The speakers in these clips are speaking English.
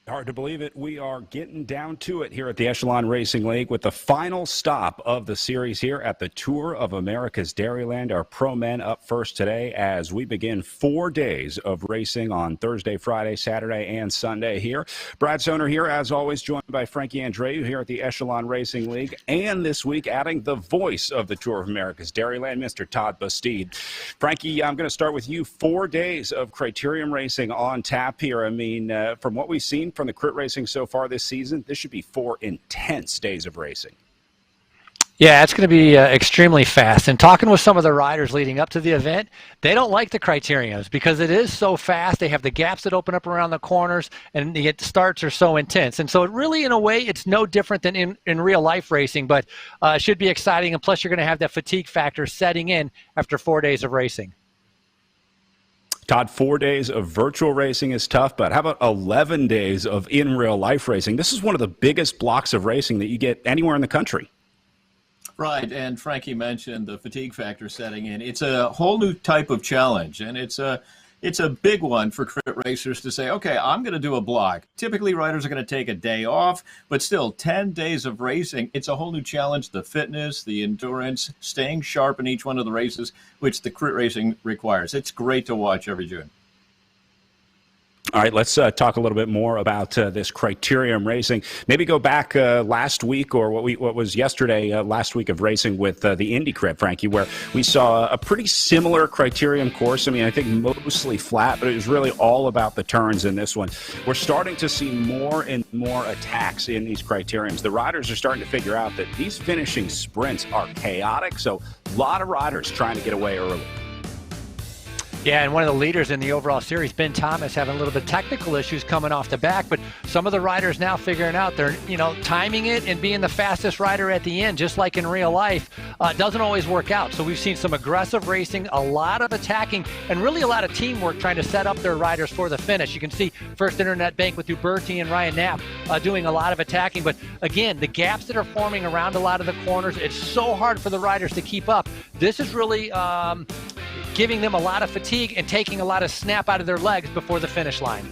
Hard to believe it. We are getting down to it here at the Echelon Racing League with the final stop of the series here at the Tour of America's Dairyland. Our pro men up first today as we begin 4 days of racing on Thursday, Friday, Saturday, and Sunday here. Brad Soner here, as always, joined by Frankie Andreu here at the Echelon Racing League. And this week, adding the voice of the Tour of America's Dairyland, Mr. Todd Bastide. Frankie, I'm going to start with you. 4 days of criterium racing on tap here. I mean, from what we've seen from the crit racing so far this season, this should be 4 intense days of racing. Yeah, it's going to be extremely fast. And talking with some of the riders leading up to the event, they don't like the criteriums because it is so fast. They have the gaps that open up around the corners, and the starts are so intense. And so it really, in a way, it's no different than in real life racing, but it should be exciting. And plus, you're going to have that fatigue factor setting in after 4 days of racing. Todd, 4 days of virtual racing is tough, but how about 11 days of in real life racing? This is one of the biggest blocks of racing that you get anywhere in the country. Right, and Frankie mentioned the fatigue factor setting in. It's a whole new type of challenge, and it's a big one for crit racers to say, okay, I'm going to do a block. Typically, riders are going to take a day off, but still 10 days of racing. It's a whole new challenge, the fitness, the endurance, staying sharp in each one of the races, which the crit racing requires. It's great to watch every June. All right, let's talk a little bit more about this criterium racing. Maybe go back last week or what was yesterday, last week of racing with the Indy Crit, Frankie, where we saw a pretty similar criterium course. I mean, I think mostly flat, but it was really all about the turns in this one. We're starting to see more and more attacks in these criteriums. The riders are starting to figure out that these finishing sprints are chaotic, so a lot of riders trying to get away early. Yeah, and one of the leaders in the overall series, Ben Thomas, having a little bit of technical issues coming off the back, but some of the riders now figuring out they're, timing it and being the fastest rider at the end, just like in real life, doesn't always work out. So we've seen some aggressive racing, a lot of attacking, and really a lot of teamwork trying to set up their riders for the finish. You can see First Internet Bank with Uberti and Ryan Knapp doing a lot of attacking, but again, the gaps that are forming around a lot of the corners, it's so hard for the riders to keep up. This is really giving them a lot of fatigue and taking a lot of snap out of their legs before the finish line.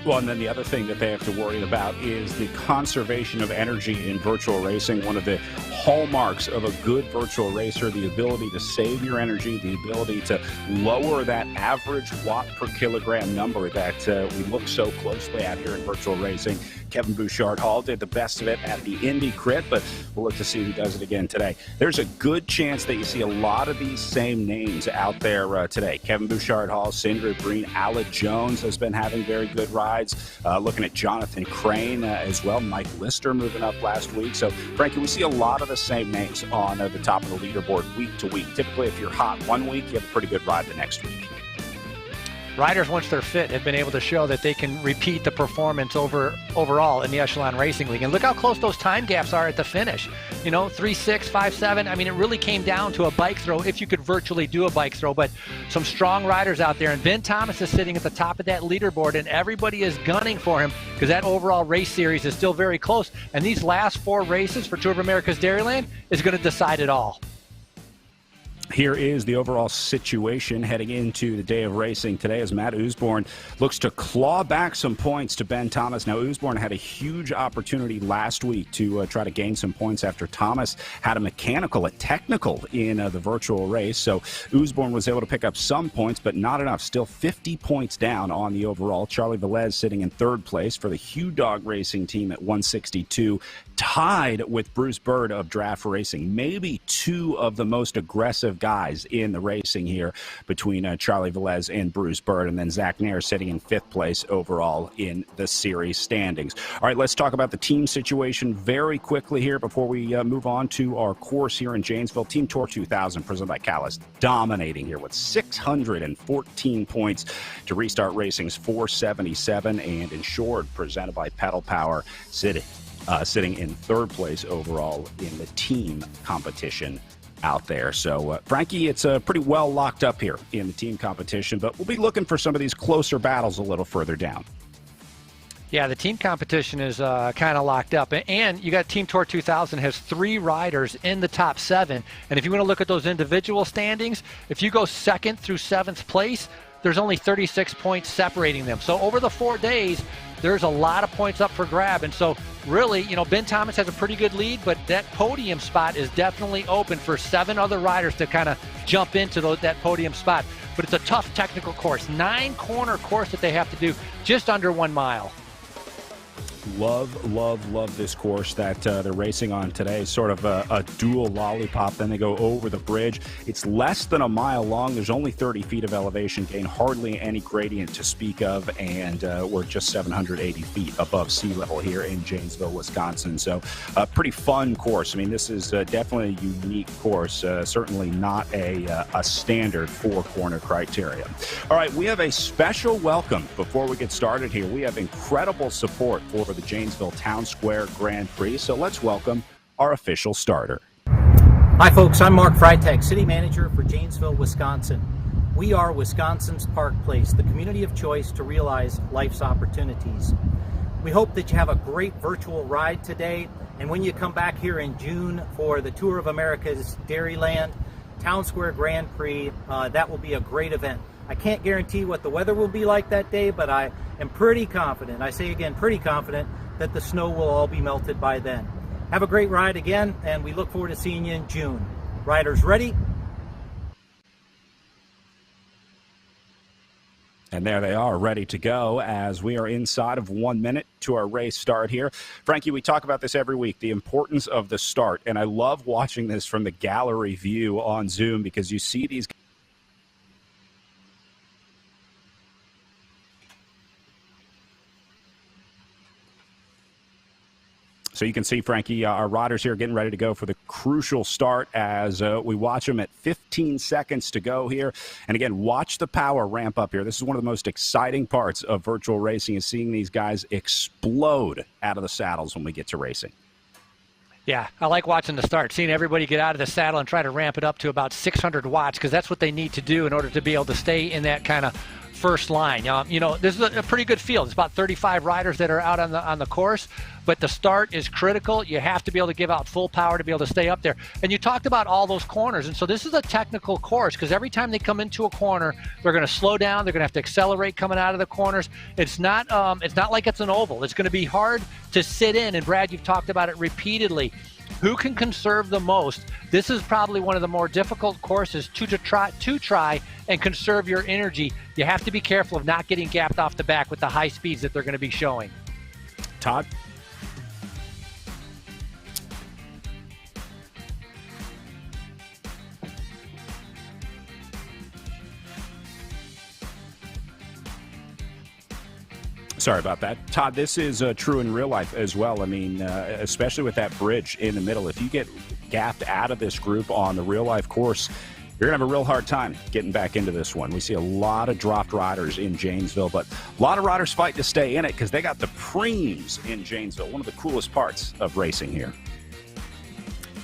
Well, and then the other thing that they have to worry about is the conservation of energy in virtual racing. One of the hallmarks of a good virtual racer, the ability to save your energy, the ability to lower that average watt per kilogram number that we look so closely at here in virtual racing. Kevin Bouchard-Hall did the best of it at the Indy Crit, but we'll look to see who does it again today. There's a good chance that you see a lot of these same names out there today. Kevin Bouchard-Hall, Sandra Breen, Ala Jones has been having very good rides. Looking at Jonathan Crane as well. Mike Lister moving up last week. So, Frankie, we see a lot of the same names on the top of the leaderboard week to week. Typically, if you're hot one week, you have a pretty good ride the next week. Riders, once they're fit, have been able to show that they can repeat the performance overall in the Echelon Racing League. And look how close those time gaps are at the finish. 3.6, 5.7. I mean, it really came down to a bike throw, if you could virtually do a bike throw. But some strong riders out there. And Ben Thomas is sitting at the top of that leaderboard, and everybody is gunning for him because that overall race series is still very close. And these last 4 races for Tour of America's Dairyland is going to decide it all. Here is the overall situation heading into the day of racing today as Matt Usborne looks to claw back some points to Ben Thomas. Now, Usborne had a huge opportunity last week to try to gain some points after Thomas had a technical in the virtual race. So Usborne was able to pick up some points, but not enough. Still 50 points down on the overall. Charlie Velez sitting in 3rd place for the Hugh Dog Racing team at 162. Tied with Bruce Bird of Draft Racing. Maybe 2 of the most aggressive guys in the racing here between Charlie Velez and Bruce Bird, and then Zach Nair sitting in 5th place overall in the series standings. All right, let's talk about the team situation very quickly here before we move on to our course here in Janesville. Team Tour 2000 presented by Callis, dominating here with 614 points to Restart Racing's 477, and Insured presented by Pedal Power sitting in 3rd place overall in the team competition out there. So, Frankie, it's pretty well locked up here in the team competition, but we'll be looking for some of these closer battles a little further down. Yeah, the team competition is kind of locked up. And you got Team Tour 2000 has 3 riders in the top 7. And if you want to look at those individual standings, if you go 2nd through 7th place, there's only 36 points separating them. So over the 4 days, there's a lot of points up for grab. And so really, Ben Thomas has a pretty good lead, but that podium spot is definitely open for 7 other riders to kind of jump into that podium spot. But it's a tough technical course, 9-corner course that they have to do, just under 1 mile. Love this course that they're racing on today. Sort of a dual lollipop. Then they go over the bridge. It's less than a mile long. There's only 30 feet of elevation gain, hardly any gradient to speak of, and we're just 780 feet above sea level here in Janesville, Wisconsin. So a pretty fun course. I mean, this is definitely a unique course. Certainly not a standard 4-corner criteria. All right, we have a special welcome before we get started here. We have incredible support for the Janesville Town Square Grand Prix. So let's welcome our official starter. Hi folks, I'm Mark Freitag, City Manager for Janesville, Wisconsin. We are Wisconsin's Park Place, the community of choice to realize life's opportunities. We hope that you have a great virtual ride today, and when you come back here in June for the Tour of America's Dairyland Town Square Grand Prix, that will be a great event. I can't guarantee what the weather will be like that day, but I am pretty confident, I say again, pretty confident, that the snow will all be melted by then. Have a great ride again, and we look forward to seeing you in June. Riders ready? And there they are, ready to go as we are inside of 1 minute to our race start here. Frankie, we talk about this every week, the importance of the start. And I love watching this from the gallery view on Zoom because you see these. So you can see, Frankie, our riders here getting ready to go for the crucial start as we watch them at 15 seconds to go here. And again, watch the power ramp up here. This is one of the most exciting parts of virtual racing, is seeing these guys explode out of the saddles when we get to racing. Yeah, I like watching the start, seeing everybody get out of the saddle and try to ramp it up to about 600 watts, because that's what they need to do in order to be able to stay in that kind of first line. This is a pretty good field. It's about 35 riders that are out on the course, but the start is critical. You have to be able to give out full power to be able to stay up there. And you talked about all those corners, and so this is a technical course, because every time they come into a corner, they're going to slow down. They're going to have to accelerate coming out of the corners. It's not like it's an oval. It's going to be hard to sit in, and Brad, you've talked about it repeatedly. Who can conserve the most? This is probably one of the more difficult courses to try and conserve your energy. You have to be careful of not getting gapped off the back with the high speeds that they're going to be showing. Todd? Sorry about that. Todd, this is true in real life as well. I mean, especially with that bridge in the middle. If you get gapped out of this group on the real life course, you're going to have a real hard time getting back into this one. We see a lot of dropped riders in Janesville, but a lot of riders fight to stay in it because they got the preems in Janesville, one of the coolest parts of racing here.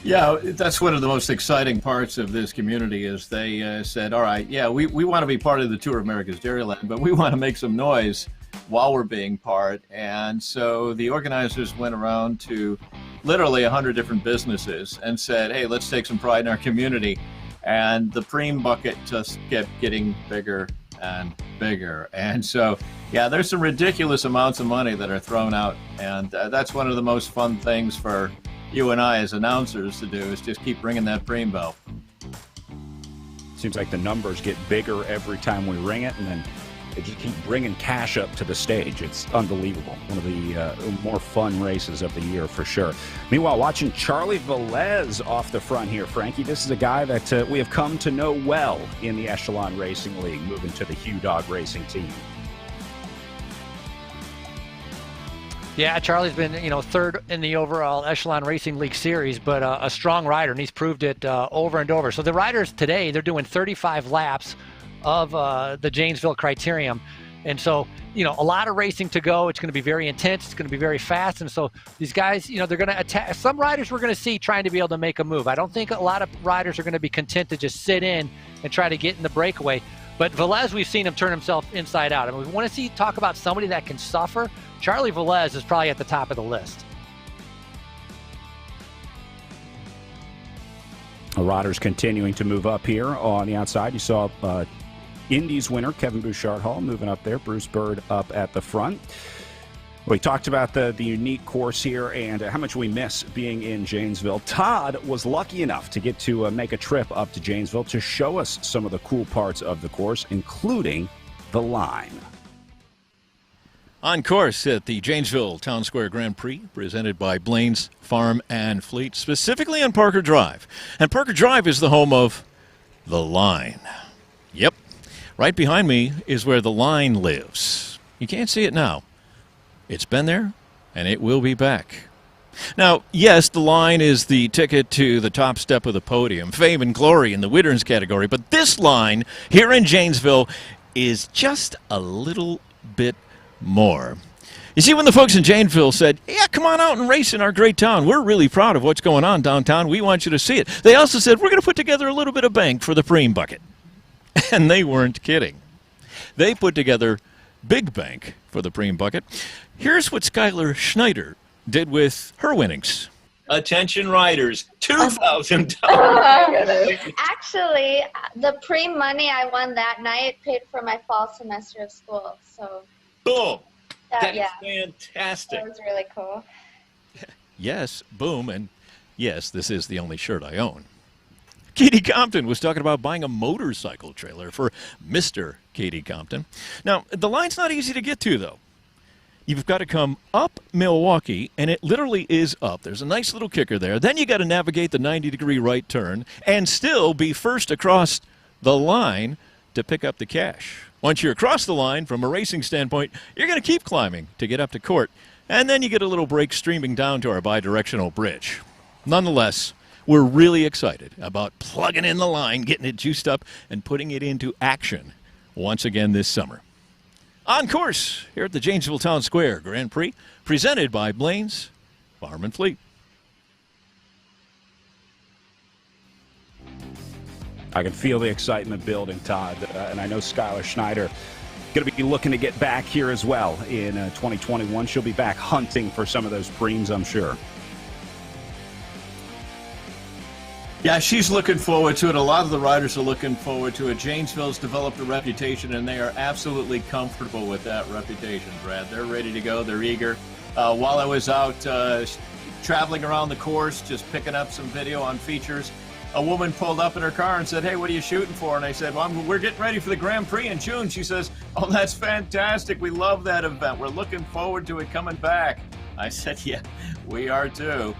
Yeah, that's one of the most exciting parts of this community is they said, all right, yeah, we want to be part of the Tour of America's Dairyland, but we want to make some noise while we're being part. And so the organizers went around to literally 100 different businesses and said, hey, let's take some pride in our community. And the preem bucket just kept getting bigger and bigger. And so, yeah, there's some ridiculous amounts of money that are thrown out. And that's one of the most fun things for you and I as announcers to do, is just keep ringing that preem bell. Seems like the numbers get bigger every time we ring it, and then they just keep bringing cash up to the stage. It's unbelievable. One of the more fun races of the year for sure. Meanwhile, watching Charlie Velez off the front here, Frankie. This is a guy that we have come to know well in the Echelon Racing League, moving to the Hugh Dog Racing team. Yeah, Charlie's been, third in the overall Echelon Racing League series, but a strong rider, and he's proved it over and over. So the riders today, they're doing 35 laps of the Janesville Criterium. And so, a lot of racing to go. It's going to be very intense. It's going to be very fast. And so these guys, they're going to attack. Some riders we're going to see trying to be able to make a move. I don't think a lot of riders are going to be content to just sit in and try to get in the breakaway. But Velez, we've seen him turn himself inside out. And we want to talk about somebody that can suffer. Charlie Velez is probably at the top of the list. The riders continuing to move up here on the outside. You saw Indy's winner, Kevin Bouchard-Hall, moving up there. Bruce Bird up at the front. We talked about the unique course here and how much we miss being in Janesville. Todd was lucky enough to get to make a trip up to Janesville to show us some of the cool parts of the course, including the line. On course at the Janesville Town Square Grand Prix, presented by Blaine's Farm and Fleet, specifically on Parker Drive. And Parker Drive is the home of the line. Yep, right behind me is where the line lives. You can't see it now. It's been there, and it will be back. Now, yes, the line is the ticket to the top step of the podium, fame and glory in the winners category, but this line here in Janesville is just a little bit more. You see, when the folks in Janesville said, yeah, come on out and race in our great town. We're really proud of what's going on downtown. We want you to see it. They also said, we're going to put together a little bit of bank for the Preem bucket. And they weren't kidding. They put together big bank for the Preem bucket. Here's what Skylar Schneider did with her winnings. Attention riders, $2,000. Actually, the pre-money I won that night paid for my fall semester of school. So, Boom. That's yeah, fantastic. that was really cool. Yes, boom, and yes, this is the only shirt I own. Katie Compton was talking about buying a motorcycle trailer for Mr. Katie Compton. Now, the line's not easy to get to, though. You've got to come up Milwaukee, and it literally is up. There's a nice little kicker there. Then you got to navigate the 90-degree right turn and still be first across the line to pick up the cash. Once you're across the line, from a racing standpoint, you're going to keep climbing to get up to court, and then you get a little break streaming down to our bidirectional bridge. Nonetheless, we're really excited about plugging in the line, getting it juiced up, and putting it into action once again this summer. On course here at the Janesville Town Square Grand Prix, presented by Blaine's Farm and Fleet. I can feel the excitement building, Todd, and I know Skylar Schneider going to be looking to get back here as well in 2021. She'll be back hunting for some of those Preems, I'm sure. Yeah, she's looking forward to it. A lot of the riders are looking forward to it. Janesville's developed a reputation, and they are absolutely comfortable with that reputation, Brad. They're ready to go. They're eager. While I was out traveling around the course, just picking up some video on features, a woman pulled up in her car and said, hey, what are you shooting for? And I said, well, we're getting ready for the Grand Prix in June. She says, oh, that's fantastic. We love that event. We're looking forward to it coming back. I said, yeah, we are too.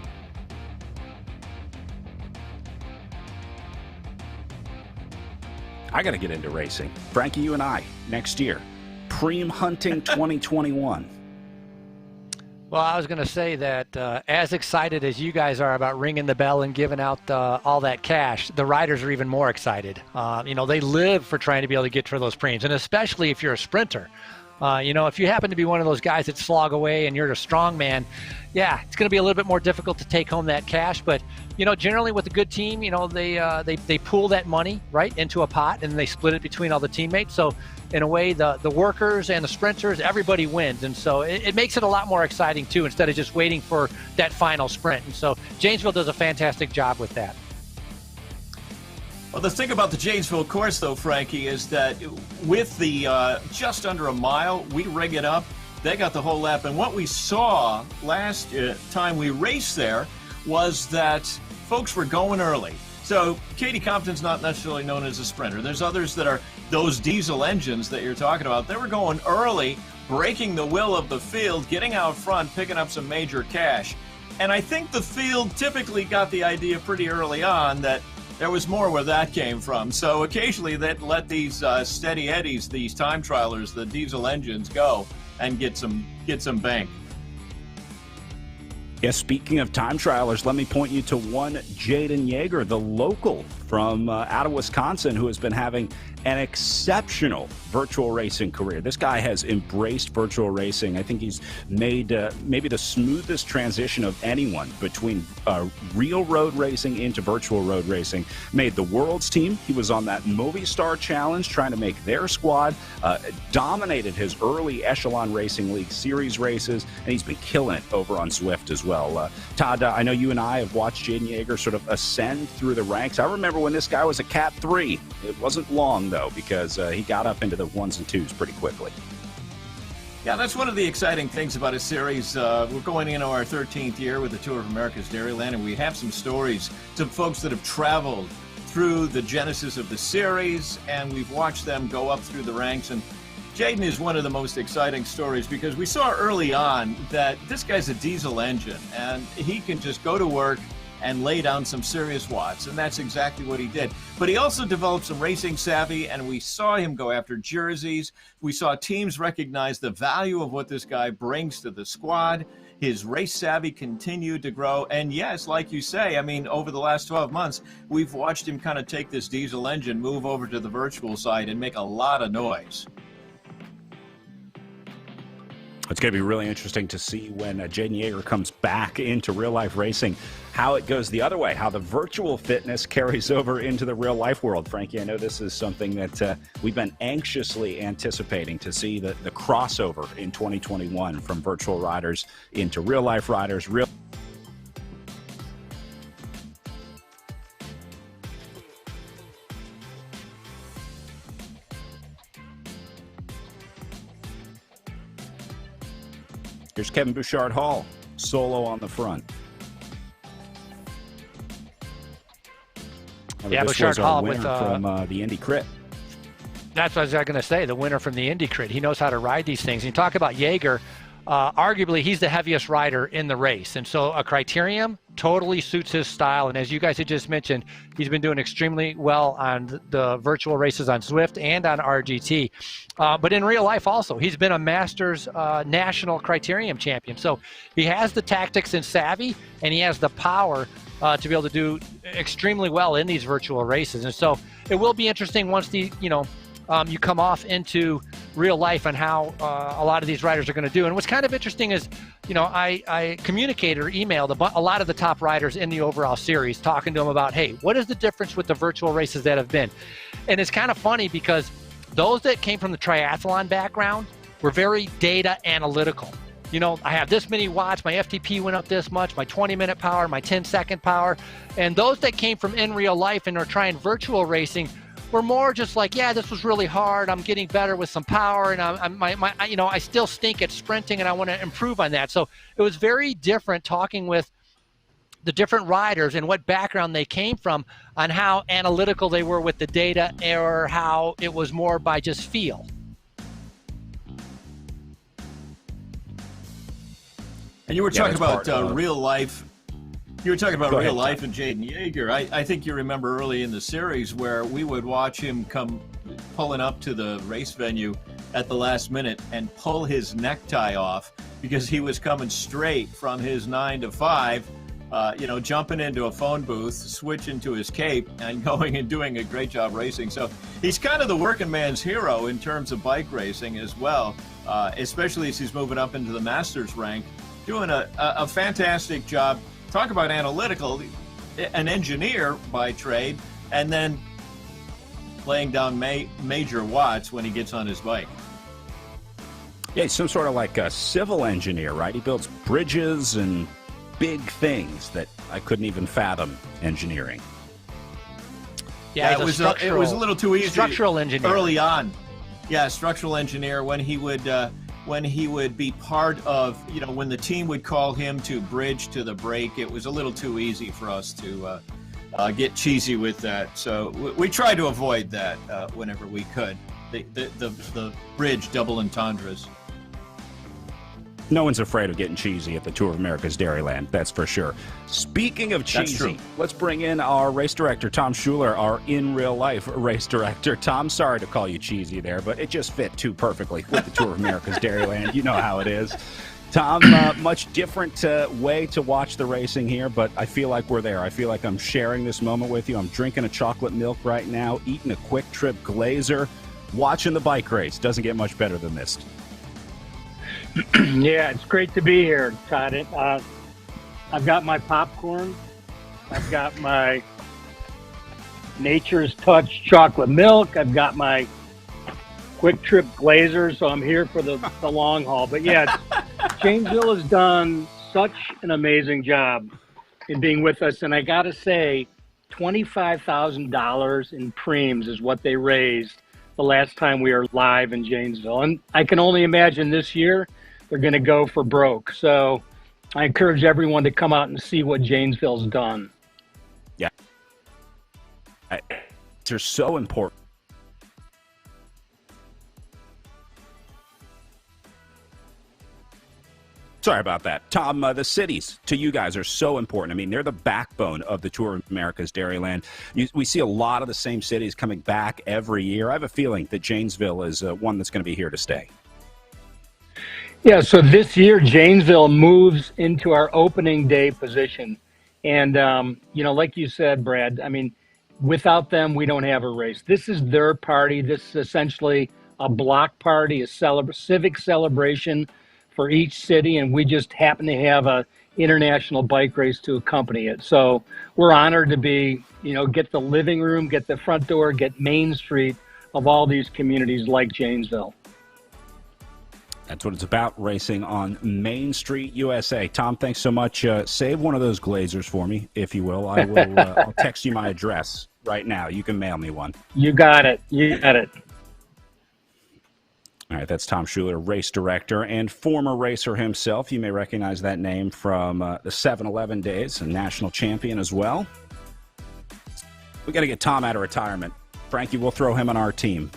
I got to get into racing. Frankie, you and I, next year. Preem Hunting 2021. Well, I was going to say that as excited as you guys are about ringing the bell and giving out all that cash, the riders are even more excited. They live for trying to be able to get to those Preems, and especially if you're a sprinter. If you happen to be one of those guys that slog away and you're a strong man, yeah, it's going to be a little bit more difficult to take home that cash. But, generally with a good team, they pool that money right into a pot and they split it between all the teammates. So in a way, the workers and the sprinters, everybody wins. And so it makes it a lot more exciting, too, instead of just waiting for that final sprint. And so Janesville does a fantastic job with that. Well, the thing about the Janesville course, though, Frankie, is that with the just under a mile, we rig it up. They got the whole lap. And what we saw last time we raced there was that folks were going early. So Katie Compton's not necessarily known as a sprinter. There's others that are those diesel engines that you're talking about. They were going early, breaking the will of the field, getting out front, picking up some major cash. And I think the field typically got the idea pretty early on that there was more where that came from. So occasionally they'd let these steady eddies, these time trialers, the diesel engines go and get some bank. Yes, speaking of time trialers, let me point you to one Jaden Yeager, the local from out of Wisconsin, who has been having an exceptional virtual racing career. This guy has embraced virtual racing. I think he's made maybe the smoothest transition of anyone between real road racing into virtual road racing. Made the World's team. He was on that Movistar Challenge trying to make their squad. Dominated his early Echelon Racing League series races, and he's been killing it over on Zwift as well. Todd, I know you and I have watched Jaden Yeager sort of ascend through the ranks. I remember when this guy was a Cat 3. It wasn't long, though, because he got up into the 1s and 2s pretty quickly. Yeah, that's one of the exciting things about a series. We're going into our 13th year with the Tour of America's Dairyland, and we have some stories, some folks that have traveled through the genesis of the series, and we've watched them go up through the ranks. And Jaden is one of the most exciting stories because we saw early on that this guy's a diesel engine, and he can just go to work and lay down some serious watts, and that's exactly what he did. But he also developed some racing savvy, and we saw him go after jerseys. We saw teams recognize the value of what this guy brings to the squad. His race savvy continued to grow, and yes, like you say, I mean, over the last 12 months, we've watched him kind of take this diesel engine, move over to the virtual side, and make a lot of noise. It's going to be really interesting to see when Jaden Yeager comes back into real-life racing, how it goes the other way, how the virtual fitness carries over into the real-life world. Frankie, I know this is something that we've been anxiously anticipating to see the crossover in 2021 from virtual riders into real-life riders. Here's Kevin Bouchard-Hall, solo on the front. Yeah, this was Bouchard-Hall winner from the Indy Crit. That's what I was going to say, the winner from the Indy Crit. He knows how to ride these things. And you talk about Yeager, arguably he's the heaviest rider in the race. And so a criterium totally suits his style. And as you guys had just mentioned, he's been doing extremely well on the virtual races on Zwift and on RGT. But in real life also, he's been a Masters national criterium champion. So he has the tactics and savvy, and he has the power to be able to do extremely well in these virtual races. And so it will be interesting once you come off into real life and how a lot of these riders are going to do. And what's kind of interesting is, I communicated or emailed a lot of the top riders in the overall series, talking to them about, hey, what is the difference with the virtual races that have been? And it's kind of funny because those that came from the triathlon background were very data analytical. I have this many watts, my FTP went up this much, my 20-minute power, my 10-second power. And those that came from in real life and are trying virtual racing were more just like, yeah, this was really hard. I'm getting better with some power, and I still stink at sprinting, and I want to improve on that. So it was very different talking with the different riders and what background they came from on how analytical they were with the data, or how it was more by just feel. And you were talking about real life. You were talking about real life and Jaden Yeager. I think you remember early in the series where we would watch him come pulling up to the race venue at the last minute and pull his necktie off because he was coming straight from his 9 to 5, jumping into a phone booth, switching to his cape, and going and doing a great job racing. So he's kind of the working man's hero in terms of bike racing as well, especially as he's moving up into the Masters rank, doing a fantastic job. Talk about analytical, an engineer by trade, and then laying down major watts when he gets on his bike. Yeah, he's some sort of like a civil engineer, right? He builds bridges and big things that I couldn't even fathom engineering. Yeah, it was a little too easy. Structural engineer. Early on. Yeah, structural engineer when he would be part of, when the team would call him to bridge to the break, it was a little too easy for us to get cheesy with that. So we tried to avoid that whenever we could, the bridge double entendres. No one's afraid of getting cheesy at the Tour of America's Dairyland, that's for sure. Speaking of cheesy, let's bring in our race director, Tom Schuler, our in real life race director. Tom, sorry to call you cheesy there, but it just fit too perfectly with the Tour of America's Dairyland. You know how it is. Tom, much different way to watch the racing here, but I feel like we're there. I feel like I'm sharing this moment with you. I'm drinking a chocolate milk right now, eating a Quick Trip Glazer, watching the bike race. Doesn't get much better than this. Yeah, it's great to be here, Todd. I've got my popcorn. I've got my Nature's Touch chocolate milk. I've got my Quick Trip Glazer, so I'm here for the long haul. But yeah, Janesville has done such an amazing job in being with us. And I got to say, $25,000 in preems is what they raised the last time we were live in Janesville. And I can only imagine this year they're going to go for broke. So I encourage everyone to come out and see what Janesville's done. Yeah. They're so important. Sorry about that. Tom, the cities to you guys are so important. I mean, they're the backbone of the Tour of America's Dairyland. We see a lot of the same cities coming back every year. I have a feeling that Janesville is one that's going to be here to stay. Yeah, so this year, Janesville moves into our opening day position. And, like you said, Brad, I mean, without them, we don't have a race. This is their party. This is essentially a block party, a civic celebration for each city, and we just happen to have a international bike race to accompany it. So we're honored to be, get the living room, get the front door, get Main Street of all these communities like Janesville. That's what it's about, racing on Main Street, USA. Tom, thanks so much. Save one of those Glazers for me, if you will. I will. I'll text you my address right now. You can mail me one. You got it. All right, that's Tom Schuler, race director and former racer himself. You may recognize that name from the 7-Eleven days, a national champion as well. We got to get Tom out of retirement. Frankie, we'll throw him on our team.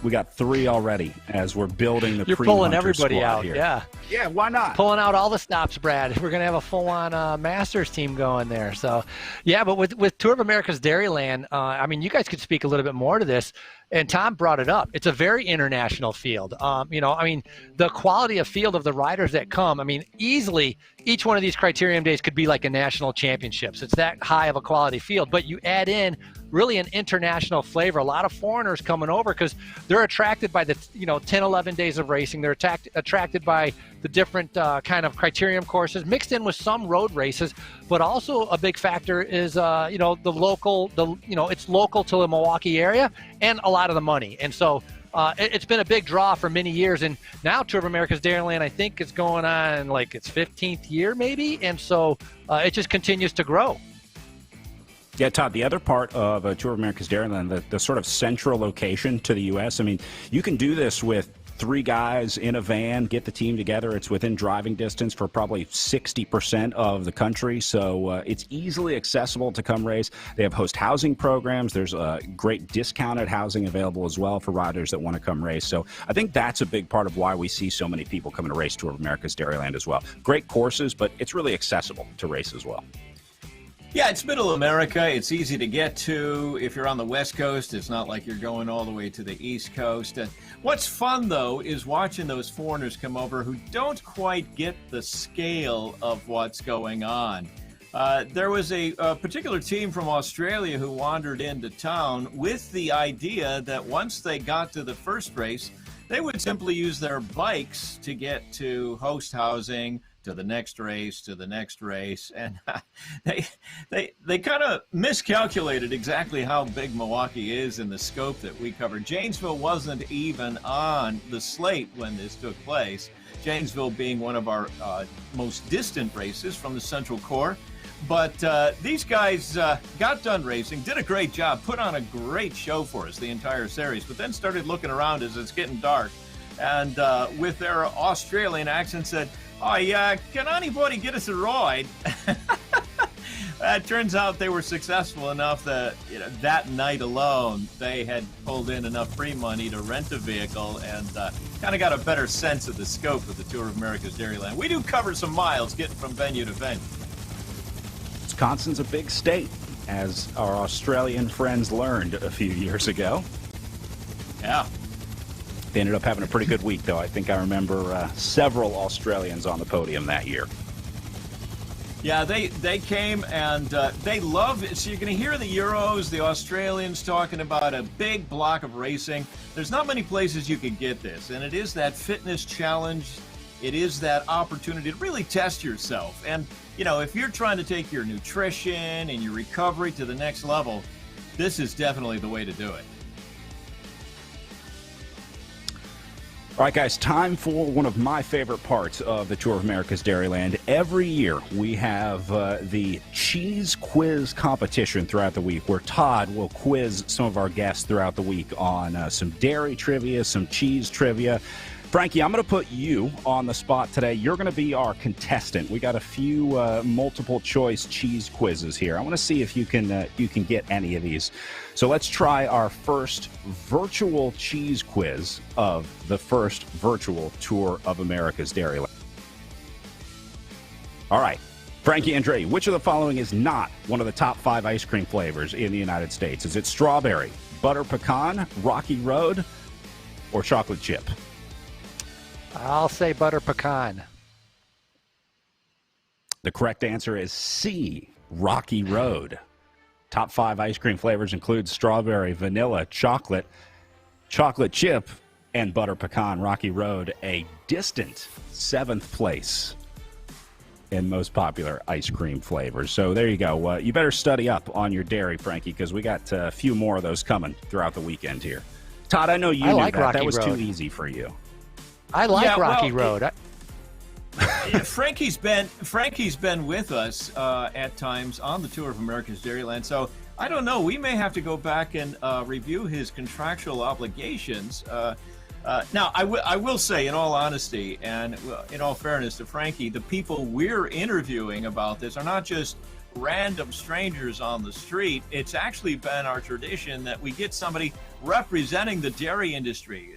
We got 3 already as we're building the You're Cream pulling Hunter everybody squad out, here. yeah. Yeah, why not? Pulling out all the stops, Brad. We're going to have a full-on Masters team going there. So, yeah, but with Tour of America's Dairyland, I mean, you guys could speak a little bit more to this. And Tom brought it up. It's a very international field. The quality of field of the riders that come, I mean, easily each one of these criterium days could be like a national championships. It's that high of a quality field. But you add in really an international flavor. A lot of foreigners coming over because they're attracted by the 10, 11 days of racing. They're attracted by the different kind of criterium courses mixed in with some road races. But also a big factor is the local. It's local to the Milwaukee area and a lot of the money. And so it's been a big draw for many years. And now Tour of America's Dairyland, I think it's going on like its 15th year maybe. And so it just continues to grow. Yeah, Todd, the other part of Tour of America's Dairyland, the sort of central location to the U.S., I mean, you can do this with 3 guys in a van, get the team together. It's within driving distance for probably 60% of the country, so it's easily accessible to come race. They have host housing programs. There's great discounted housing available as well for riders that want to come race. So I think that's a big part of why we see so many people coming to race Tour of America's Dairyland as well. Great courses, but it's really accessible to race as well. Yeah, it's middle America. It's easy to get to. If you're on the West Coast, it's not like you're going all the way to the East Coast. What's fun, though, is watching those foreigners come over who don't quite get the scale of what's going on. There was a particular team from Australia who wandered into town with the idea that once they got to the first race, they would simply use their bikes to get to host housing, to the next race, and they kind of miscalculated exactly how big Milwaukee is in the scope that we covered. Janesville wasn't even on the slate when this took place, Janesville being one of our most distant races from the Central Core. But these guys got done racing, did a great job, put on a great show for us the entire series, but then started looking around as it's getting dark, and with their Australian accent said, "Oh, yeah, can anybody get us a ride?" It turns out they were successful enough that that night alone, they had pulled in enough free money to rent a vehicle and kind of got a better sense of the scope of the Tour of America's Dairyland. We do cover some miles getting from venue to venue. Wisconsin's a big state, as our Australian friends learned a few years ago. Yeah. They ended up having a pretty good week, though. I think I remember several Australians on the podium that year. Yeah, they came and they love it. So you're going to hear the Euros, the Australians talking about a big block of racing. There's not many places you can get this, and it is that fitness challenge. It is that opportunity to really test yourself. And, if you're trying to take your nutrition and your recovery to the next level, this is definitely the way to do it. All right, guys, time for one of my favorite parts of the Tour of America's Dairyland. Every year we have the cheese quiz competition throughout the week, where Todd will quiz some of our guests throughout the week on some dairy trivia, some cheese trivia. Frankie, I'm going to put you on the spot today. You're going to be our contestant. We got a few multiple choice cheese quizzes here. I want to see if you can get any of these. So let's try our first virtual cheese quiz of the first virtual Tour of America's Dairyland. All right, Frankie Andre, which of the following is not one of the top 5 ice cream flavors in the United States? Is it strawberry, butter pecan, Rocky Road, or chocolate chip? I'll say butter pecan. The correct answer is C, Rocky Road. Top 5 ice cream flavors include strawberry, vanilla, chocolate chip, and butter pecan. Rocky Road, a distant 7th place in most popular ice cream flavors. So there you go. You better study up on your dairy, Frankie, because we got a few more of those coming throughout the weekend here. Todd, I know you knew like that. Rocky That was Road. Too easy for you. I like Yeah, Rocky well, Road. Frankie's been with us at times on the Tour of America's Dairyland, so I don't know. We may have to go back and review his contractual obligations. Now, I will say, in all honesty and in all fairness to Frankie, the people we're interviewing about this are not just random strangers on the street. It's actually been our tradition that we get somebody representing the dairy industry.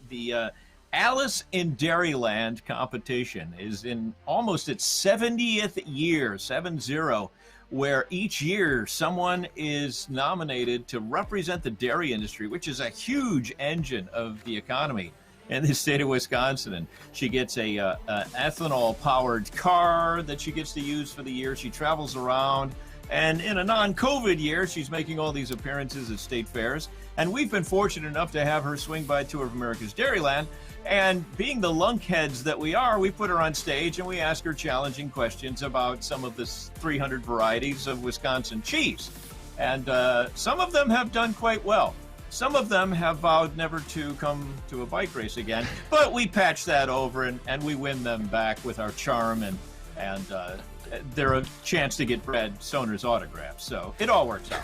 The Alice in Dairyland competition is in almost its 70th year, 7-0, where each year someone is nominated to represent the dairy industry, which is a huge engine of the economy in the state of Wisconsin. And she gets an ethanol-powered car that she gets to use for the year. She travels around. And in a non-COVID year, she's making all these appearances at state fairs. And we've been fortunate enough to have her swing by Tour of America's Dairyland. And being the lunkheads that we are, we put her on stage and we ask her challenging questions about some of the 300 varieties of Wisconsin cheese. And some of them have done quite well. Some of them have vowed never to come to a bike race again. But we patch that over and we win them back with our charm and they're a chance to get Brad Soner's autograph. So it all works out.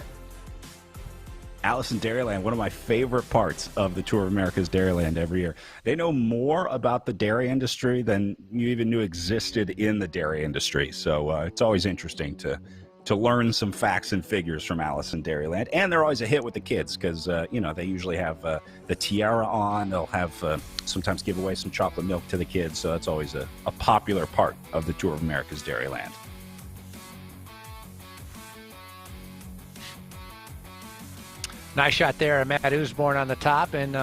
Alice in Dairyland, one of my favorite parts of the Tour of America's Dairyland every year. They know more about the dairy industry than you even knew existed in the dairy industry. So it's always interesting to learn some facts and figures from Alice in Dairyland. And they're always a hit with the kids because, they usually have the tiara on. They'll have sometimes give away some chocolate milk to the kids. So that's always a popular part of the Tour of America's Dairyland. Nice shot there. Matt Usborne on the top and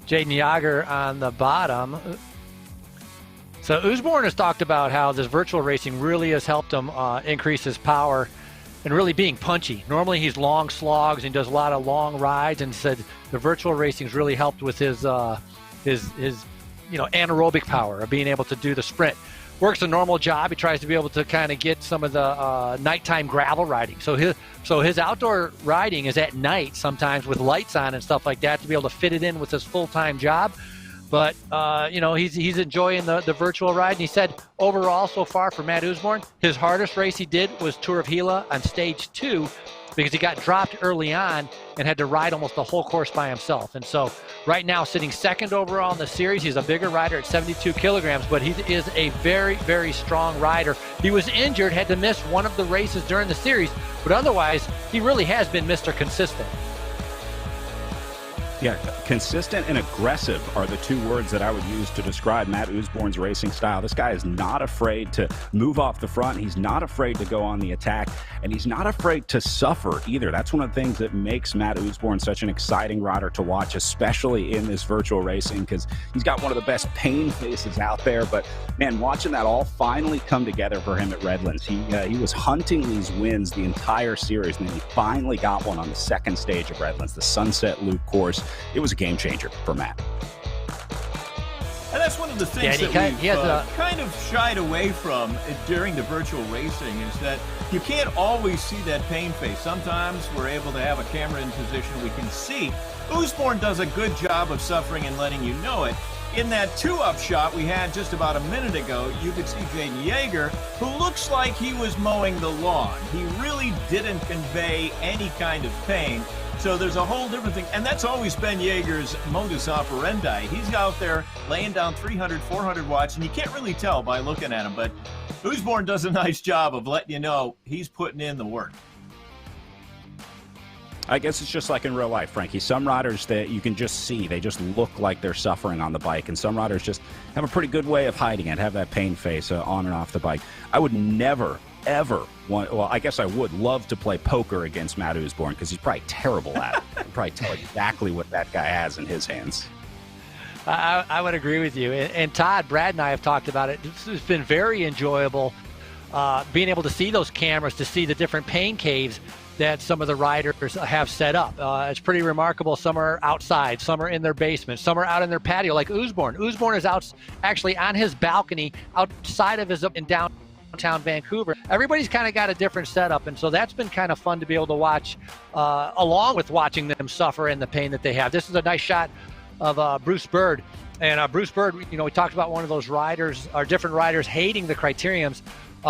Jaden Yager on the bottom. So Usborne has talked about how this virtual racing really has helped him increase his power and really being punchy. Normally he's long slogs and does a lot of long rides, and said the virtual racing's really helped with his anaerobic power of being able to do the sprint. Works a normal job. He tries to be able to kind of get some of the nighttime gravel riding. So his outdoor riding is at night sometimes with lights on and stuff like that to be able to fit it in with his full-time job. But, he's enjoying the virtual ride. And he said overall so far for Matt Usborne, his hardest race he did was Tour of Gila on stage 2 because he got dropped early on and had to ride almost the whole course by himself. And so right now sitting second overall in the series. He's a bigger rider at 72 kilograms, but he is a very, very strong rider. He was injured, had to miss one of the races during the series, but otherwise he really has been Mr. Consistent. Yeah, consistent and aggressive are the two words that I would use to describe Matt Usborne's racing style. This guy is not afraid to move off the front. He's not afraid to go on the attack, and he's not afraid to suffer either. That's one of the things that makes Matt Usborne such an exciting rider to watch, especially in this virtual racing, because he's got one of the best pain faces out there. But, man, watching that all finally come together for him at Redlands. He was hunting these wins the entire series, and then he finally got one on the second stage of Redlands, the Sunset Loop course. It was a game changer for Matt. And that's one of the things Yeah, that he has we've kind of shied away from during the virtual racing is that you can't always see that pain face. Sometimes we're able to have a camera in position we can see. Usborne does a good job of suffering and letting you know it. In that two-up shot we had just about a minute ago, you could see Jaden Yeager, who looks like he was mowing the lawn. He really didn't convey any kind of pain. So there's a whole different thing. And that's always been Yeager's modus operandi. He's out there laying down 300, 400 watts, and you can't really tell by looking at him. But Usborne does a nice job of letting you know he's putting in the work. I guess it's just like in real life, Frankie. Some riders that you can just see, they just look like they're suffering on the bike, and some riders just have a pretty good way of hiding it, have that pain face on and off the bike. I would never, ever want, well, I guess I would love to play poker against Matt Usborne because he's probably terrible at it. I'd probably tell exactly what that guy has in his hands. I would agree with you. And Todd, Brad, and I have talked about it. This has been very enjoyable, being able to see those cameras, to see the different pain caves that some of the riders have set up. It's pretty remarkable. Some are outside, some are in their basement, some are out in their patio, like Usborne. Usborne is out actually on his balcony outside of his in downtown Vancouver. Everybody's kind of got a different setup, and so that's been kind of fun to be able to watch, along with watching them suffer and the pain that they have. This is a nice shot of Bruce Bird. And Bruce Bird, you know, we talked about one of those riders, or different riders hating the criteriums.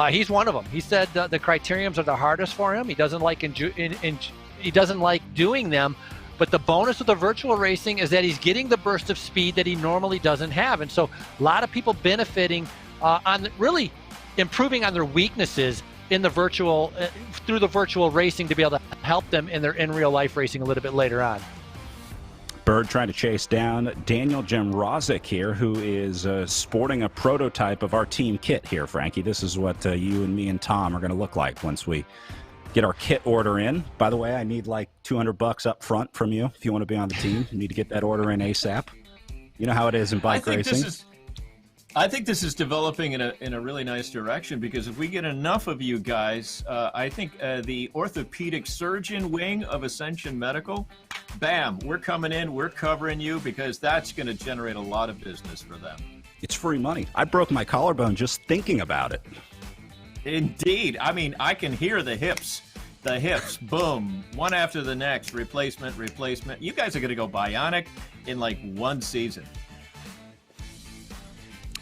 He's one of them. He said the criteriums are the hardest for him. He doesn't like he doesn't like doing them. But the bonus of the virtual racing is that he's getting the burst of speed that he normally doesn't have. And so a lot of people benefiting on really improving on their weaknesses in the virtual through the virtual racing to be able to help them in their in real life racing a little bit later on. Bird trying to chase down Daniel Jemrozik here, who is sporting a prototype of our team kit here, Frankie. This is what you and me and Tom are going to look like once we get our kit order in. By the way, I need like $200 up front from you if you want to be on the team. You need to get that order in ASAP. You know how it is in bike racing. I think this is developing in a really nice direction, because if we get enough of you guys, I think the orthopedic surgeon wing of Ascension Medical, bam, we're coming in, we're covering you, because that's going to generate a lot of business for them. It's free money. I broke my collarbone just thinking about it. Indeed. I mean, I can hear the hips, boom, one after the next, replacement. You guys are going to go bionic in like one season.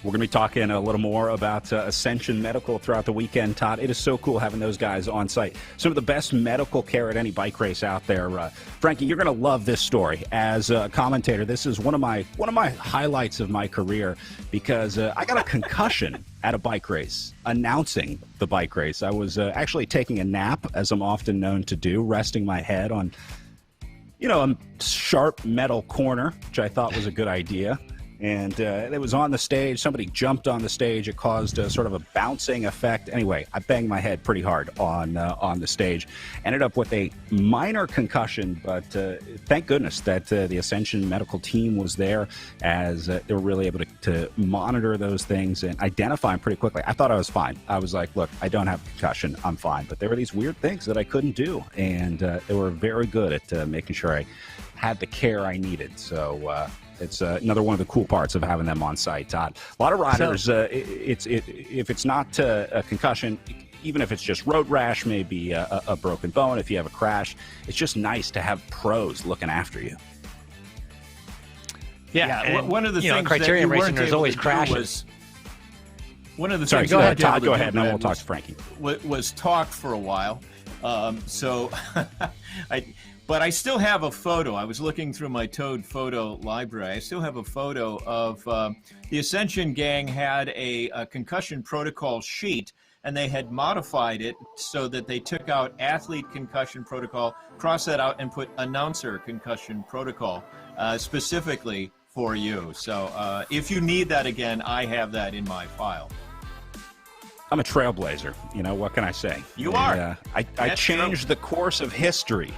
We're going to be talking a little more about Ascension Medical throughout the weekend, Todd. It is so cool having those guys on site. Some of the best medical care at any bike race out there. Frankie, you're going to love this story. As a commentator, this is one of my highlights of my career, because I got a concussion at a bike race, announcing the bike race. I was actually taking a nap, as I'm often known to do, resting my head on, a sharp metal corner, which I thought was a good idea. And it was on the stage. Somebody jumped on the stage. It caused a sort of a bouncing effect. Anyway, I banged my head pretty hard on the stage. Ended up with a minor concussion, but thank goodness that the Ascension medical team was there, as they were really able to monitor those things and identify them pretty quickly. I thought I was fine. I was like, look, I don't have a concussion. I'm fine. But there were these weird things that I couldn't do, and they were very good at making sure I had the care I needed. So it's another one of the cool parts of having them on site, Todd. A lot of riders, if it's not a concussion, even if it's just road rash, maybe a broken bone, if you have a crash, it's just nice to have pros looking after you. Yeah, one of the things criterium that you racing, there's always crashes. One of the Sorry, things go ahead, Todd. Go ahead, and then we'll talk to Frankie. Was talk for a while. But I still have a photo. I was looking through my Toad photo library. I still have a photo of the Ascension gang had a concussion protocol sheet, and they had modified it so that they took out athlete concussion protocol, crossed that out, and put announcer concussion protocol specifically for you. So if you need that again, I have that in my file. I'm a trailblazer. What can I say? You are. I changed the course of history.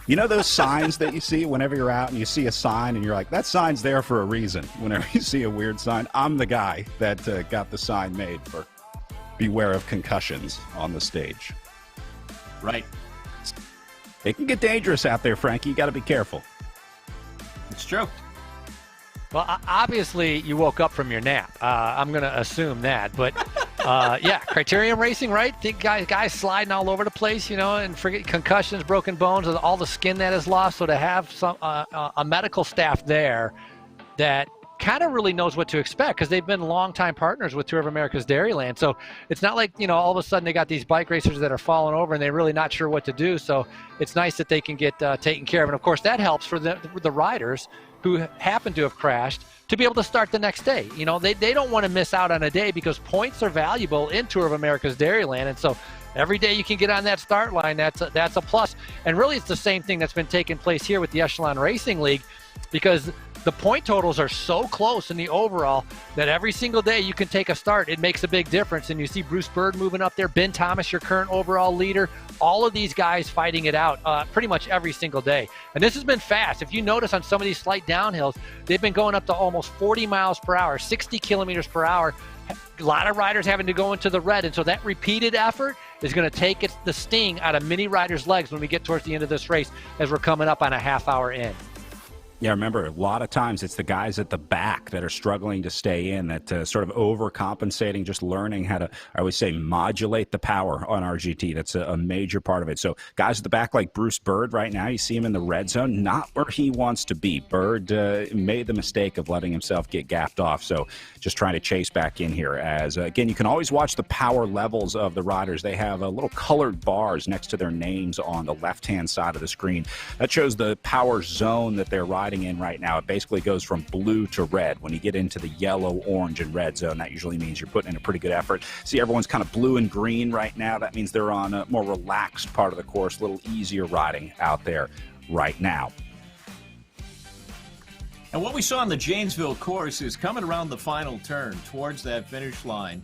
You know those signs that you see whenever you're out and you see a sign and you're like, that sign's there for a reason. Whenever you see a weird sign, I'm the guy that got the sign made for beware of concussions on the stage. Right. It can get dangerous out there, Frankie. You got to be careful. It's true. Well, obviously, you woke up from your nap. I'm going to assume that. But, yeah, Criterium Racing, right? Think guys sliding all over the place, and forget concussions, broken bones, all the skin that is lost. So to have a medical staff there that kind of really knows what to expect, because they've been longtime partners with Tour of America's Dairyland. So it's not like, all of a sudden they got these bike racers that are falling over and they're really not sure what to do. So it's nice that they can get taken care of. And, of course, that helps for the riders who happen to have crashed to be able to start the next day. They don't want to miss out on a day, because points are valuable in Tour of America's Dairyland. And so every day you can get on that start line, that's a plus. And really it's the same thing that's been taking place here with the Echelon Racing League, because the point totals are so close in the overall that every single day you can take a start. It makes a big difference. And you see Bruce Bird moving up there, Ben Thomas, your current overall leader, all of these guys fighting it out pretty much every single day. And this has been fast. If you notice on some of these slight downhills, they've been going up to almost 40 miles per hour, 60 kilometers per hour. A lot of riders having to go into the red. And so that repeated effort is going to take the sting out of many riders' legs when we get towards the end of this race, as we're coming up on a half hour in. Yeah, remember, a lot of times it's the guys at the back that are struggling to stay in, that sort of overcompensating, just learning how to, I always say, modulate the power on RGT. That's a major part of it. So guys at the back like Bruce Bird right now, you see him in the red zone, not where he wants to be. Bird made the mistake of letting himself get gapped off. So just trying to chase back in here. As again, you can always watch the power levels of the riders. They have little colored bars next to their names on the left-hand side of the screen. That shows the power zone that they're riding in right now. It basically goes from blue to red. When you get into the yellow, orange, and red zone, that usually means you're putting in a pretty good effort. See, everyone's kind of blue and green right now. That means they're on a more relaxed part of the course, a little easier riding out there right now. And what we saw on the Janesville course is coming around the final turn towards that finish line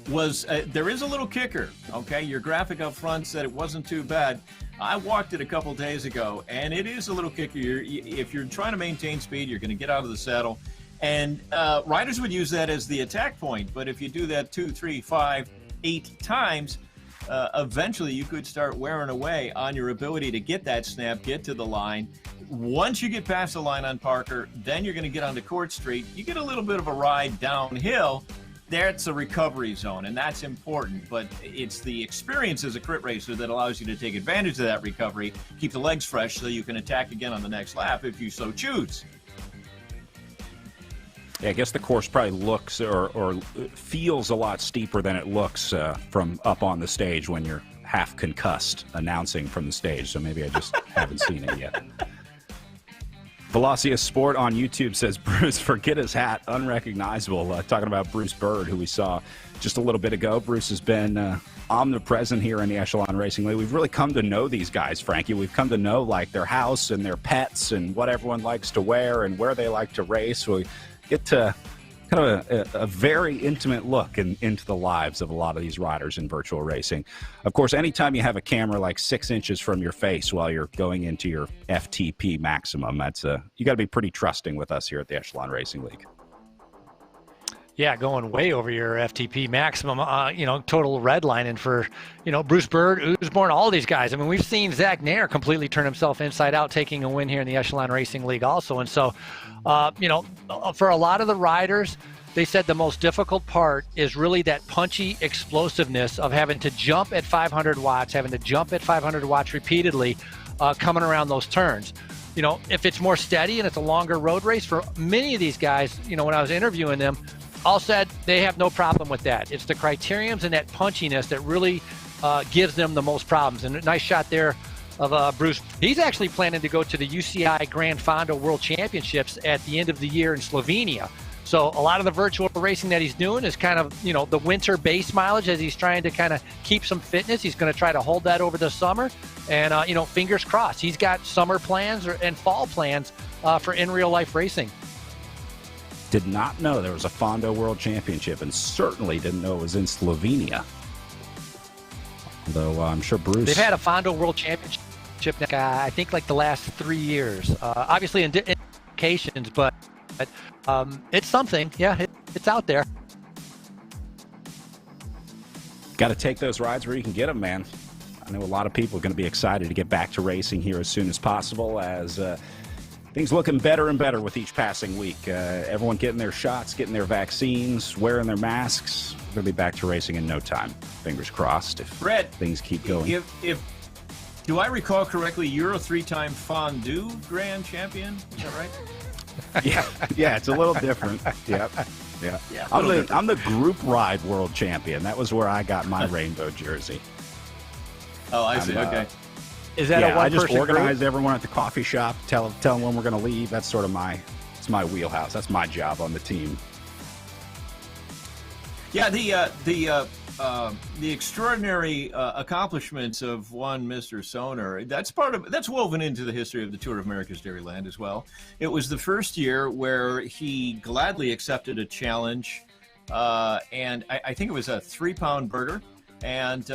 was there is a little kicker, okay? Your graphic up front said it wasn't too bad. I walked it a couple days ago, and it is a little kicker. If you're trying to maintain speed, you're going to get out of the saddle. And riders would use that as the attack point. But if you do that 2, 3, 5, 8 times, eventually you could start wearing away on your ability to get that snap, get to the line. Once you get past the line on Parker, then you're going to get onto Court Street. You get a little bit of a ride downhill. That's a recovery zone, and that's important. But it's the experience as a crit racer that allows you to take advantage of that recovery, keep the legs fresh so you can attack again on the next lap if you so choose. Yeah, I guess the course probably looks or feels a lot steeper than it looks from up on the stage when you're half concussed announcing from the stage. So maybe I just haven't seen it yet. Velocia Sport on YouTube says, Bruce, forget his hat, unrecognizable. Talking about Bruce Bird, who we saw just a little bit ago. Bruce has been omnipresent here in the Echelon Racing League. We've really come to know these guys, Frankie. We've come to know like their house and their pets and what everyone likes to wear and where they like to race. We get to kind of a very intimate look into the lives of a lot of these riders in virtual racing. Of course, anytime you have a camera like 6 inches from your face while you're going into your FTP maximum, that's you got to be pretty trusting with us here at the Echelon Racing League. Yeah, going way over your FTP maximum, total redlining for, Bruce Bird, Usborne, all these guys. I mean, we've seen Zach Nair completely turn himself inside out, taking a win here in the Echelon Racing League also. And so, for a lot of the riders, they said the most difficult part is really that punchy explosiveness of having to jump at 500 watts, having to jump at 500 watts repeatedly, coming around those turns. If it's more steady and it's a longer road race, for many of these guys, when I was interviewing them, all said they have no problem with that. It's the criteriums and that punchiness that really gives them the most problems. And a nice shot there of Bruce. He's actually planning to go to the UCI Grand Fondo World Championships at the end of the year in Slovenia. So a lot of the virtual racing that he's doing is kind of, the winter base mileage as he's trying to kind of keep some fitness. He's going to try to hold that over the summer. And, fingers crossed. He's got summer plans and fall plans for in real life racing. Did not know there was a Fondo World Championship, and certainly didn't know it was in Slovenia. Though I'm sure Bruce... They've had a Fondo World Championship, I think, like the last 3 years. Obviously in occasions, but it's something. Yeah, it's out there. Got to take those rides where you can get them, man. I know a lot of people are going to be excited to get back to racing here as soon as possible, as Things looking better and better with each passing week. Everyone getting their shots, getting their vaccines, wearing their masks. We're going to be back to racing in no time. Fingers crossed if Brett, things keep going. If do I recall correctly, you're a 3-time fondue grand champion? Is that right? Yeah, it's a little different. Yeah. I'm the group ride world champion. That was where I got my rainbow jersey. Oh, I see. Okay. Is that a one-person I just organize group? everyone at the coffee shop, tell them when we're going to leave. That's sort of it's my wheelhouse. That's my job on the team. Yeah, the extraordinary accomplishments of one Mr. Soner, that's woven into the history of the Tour of America's Dairyland as well. It was the first year where he gladly accepted a challenge, and I think it was a 3-pound burger. And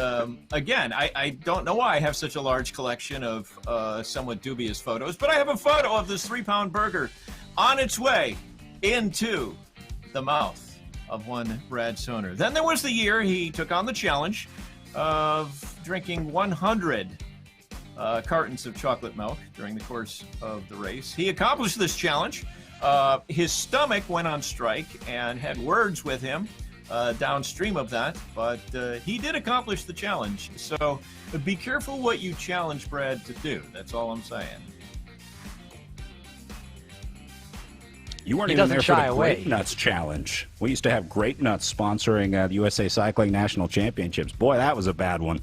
again, I don't know why I have such a large collection of somewhat dubious photos, but I have a photo of this 3-pound burger on its way into the mouth of one Brad Soner. Then there was the year he took on the challenge of drinking 100 cartons of chocolate milk during the course of the race. He accomplished this challenge. His stomach went on strike and had words with him downstream of that, but he did accomplish the challenge. So be careful what you challenge Brad to do. That's all I'm saying. You weren't even there for the Grape Nuts Challenge. We used to have Grape Nuts sponsoring the USA Cycling National Championships. Boy, that was a bad one.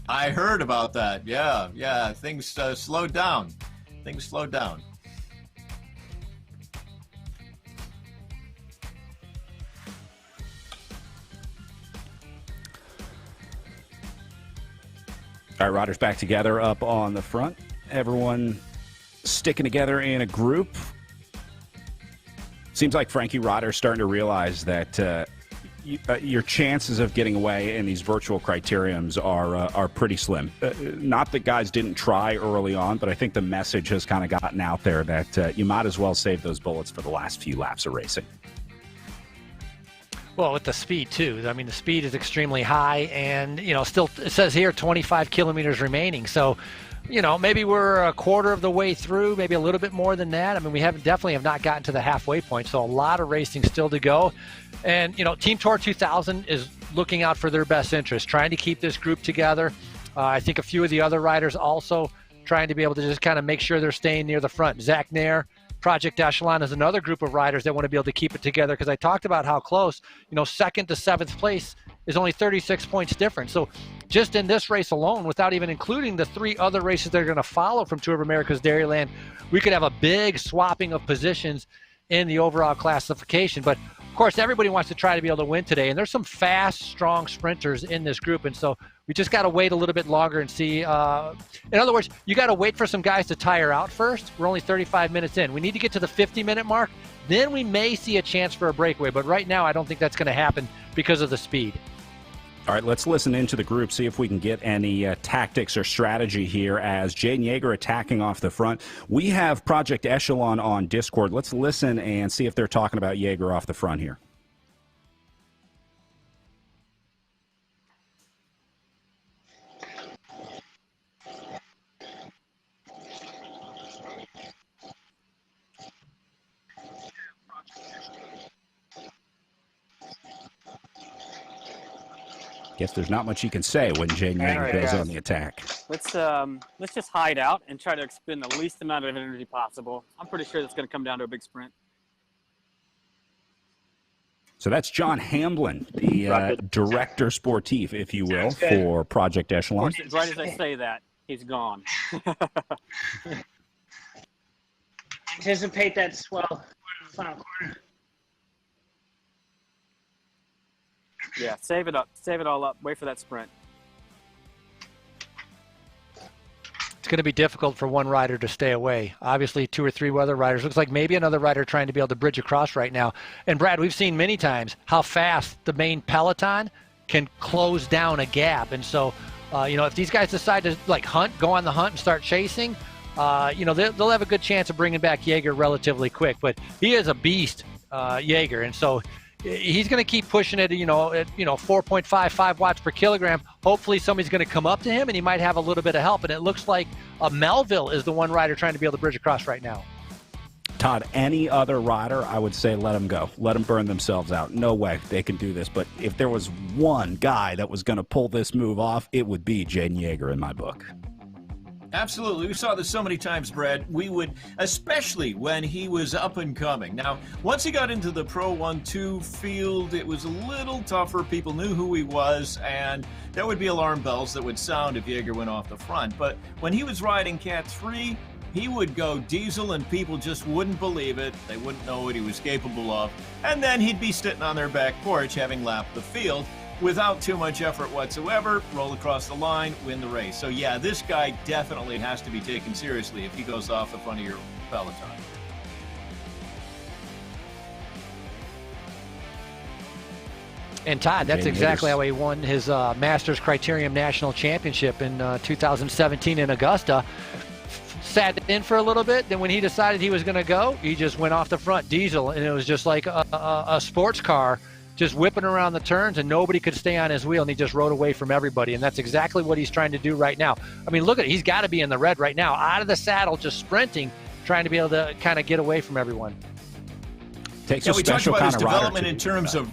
I heard about that. Yeah. Things slowed down. All right, riders back together up on the front. Everyone sticking together in a group. Seems like Frankie Rodder's starting to realize that your chances of getting away in these virtual criteriums are pretty slim. Not that guys didn't try early on, but I think the message has kind of gotten out there that you might as well save those bullets for the last few laps of racing. Well, with the speed, too. I mean, the speed is extremely high, and, still, it says here 25 kilometers remaining. So, maybe we're a quarter of the way through, maybe a little bit more than that. I mean, we definitely have not gotten to the halfway point, so a lot of racing still to go. And, Team Tour 2000 is looking out for their best interest, trying to keep this group together. I think a few of the other riders also trying to be able to just kind of make sure they're staying near the front. Zach Nair, Project Echelon is another group of riders that want to be able to keep it together, because I talked about how close, second to seventh place is only 36 points different. So just in this race alone, without even including the 3 other races that are going to follow from Tour of America's Dairyland, we could have a big swapping of positions in the overall classification. But of course, everybody wants to try to be able to win today, and there's some fast, strong sprinters in this group, and so we just got to wait a little bit longer and see. In other words, you got to wait for some guys to tire out first. We're only 35 minutes in. We need to get to the 50-minute mark. Then we may see a chance for a breakaway, but right now I don't think that's going to happen because of the speed. All right, let's listen into the group, see if we can get any tactics or strategy here as Jaden Yeager attacking off the front. We have Project Echelon on Discord. Let's listen and see if they're talking about Yeager off the front here. Guess there's not much you can say when Jaden Yeager goes on the attack. Let's just hide out and try to expend the least amount of energy possible. I'm pretty sure that's going to come down to a big sprint. So that's John Hamblin, the director sportif, if you will, for Project Echelon. Of course, right as I say that, he's gone. Anticipate that swell final corner. Yeah, save it up. Save it all up. Wait for that sprint. It's going to be difficult for one rider to stay away. Obviously, 2 or 3 other riders. Looks like maybe another rider trying to be able to bridge across right now. And, Brad, we've seen many times how fast the main peloton can close down a gap. And so, if these guys decide to, go on the hunt and start chasing, they'll have a good chance of bringing back Yeager relatively quick. But he is a beast, Yeager. And so, he's going to keep pushing it, at 4.5, 5 watts per kilogram. Hopefully somebody's going to come up to him, and he might have a little bit of help. And it looks like Melville is the one rider trying to be able to bridge across right now. Todd, any other rider, I would say let them go. Let them burn themselves out. No way they can do this. But if there was one guy that was going to pull this move off, it would be Jaden Yeager in my book. Absolutely. We saw this so many times, Brad. We would, especially when he was up and coming. Now, once he got into the Pro 1-2 field, it was a little tougher. People knew who he was, and there would be alarm bells that would sound if Yeager went off the front. But when he was riding Cat 3, he would go diesel, and people just wouldn't believe it. They wouldn't know what he was capable of. And then he'd be sitting on their back porch having lapped the field without too much effort whatsoever, roll across the line, win the race. So yeah, this guy definitely has to be taken seriously if he goes off the front of your peloton. And Todd, that's exactly how he won his Masters Criterium National Championship in 2017 in Augusta. Sat in for a little bit, then when he decided he was going to go, he just went off the front diesel, and it was just like a sports car just whipping around the turns, and nobody could stay on his wheel, and he just rode away from everybody. And that's exactly what he's trying to do right now. I mean, look at it. He's got to be in the red right now, out of the saddle, just sprinting, trying to be able to kind of get away from everyone. Takes a we talked special about kind his of rider development in terms of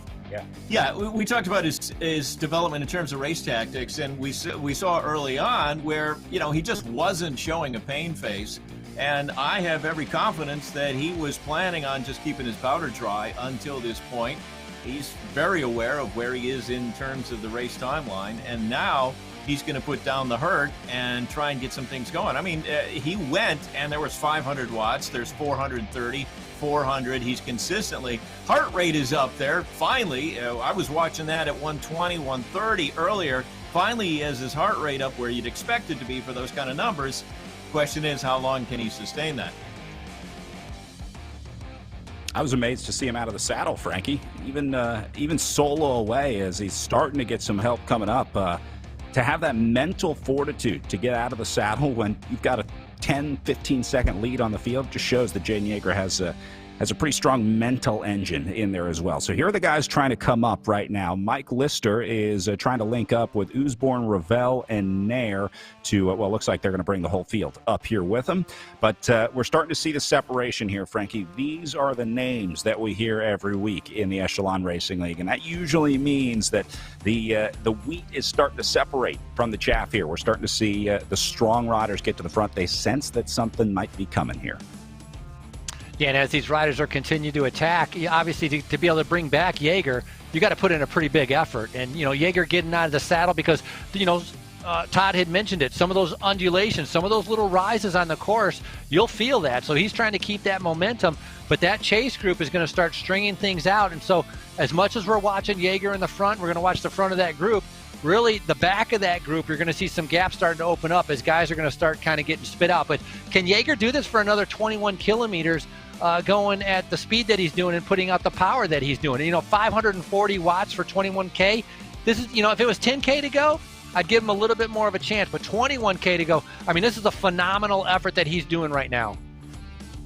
we talked about his development in terms of race tactics, and we saw early on where he just wasn't showing a pain face. And I have every confidence that he was planning on just keeping his powder dry until this point. He's very aware of where he is in terms of the race timeline, and now he's going to put down the hurt and try and get some things going. I mean, he went, and there was 500 watts, there's 430, 400. He's consistently, heart rate is up there. Finally, I was watching that at 120, 130 earlier. Finally, he has his heart rate up where you'd expect it to be for those kind of numbers. Question is, how long can he sustain that? I was amazed to see him out of the saddle, Frankie. Even solo away as he's starting to get some help coming up. To have that mental fortitude to get out of the saddle when you've got a 10, 15-second lead on the field just shows that Jaden Yeager has a pretty strong mental engine in there as well. So here are the guys trying to come up right now. Mike Lister is trying to link up with Usborne, Ravel, and Nair to, looks like they're going to bring the whole field up here with them. But we're starting to see the separation here, Frankie. These are the names that we hear every week in the Echelon Racing League, and that usually means that the wheat is starting to separate from the chaff here. We're starting to see the strong riders get to the front. They sense that something might be coming here. Yeah, and as these riders are continuing to attack, obviously to be able to bring back Yeager, you got to put in a pretty big effort. And, Yeager getting out of the saddle because, Todd had mentioned it, some of those undulations, some of those little rises on the course, you'll feel that. So he's trying to keep that momentum, but that chase group is going to start stringing things out. And so as much as we're watching Yeager in the front, we're going to watch the front of that group. Really, the back of that group, you're going to see some gaps starting to open up as guys are going to start kind of getting spit out. But can Yeager do this for another 21 kilometers? Going at the speed that he's doing and putting out the power that he's doing. 540 watts for 21K. This is, if it was 10K to go, I'd give him a little bit more of a chance. But 21K to go, this is a phenomenal effort that he's doing right now.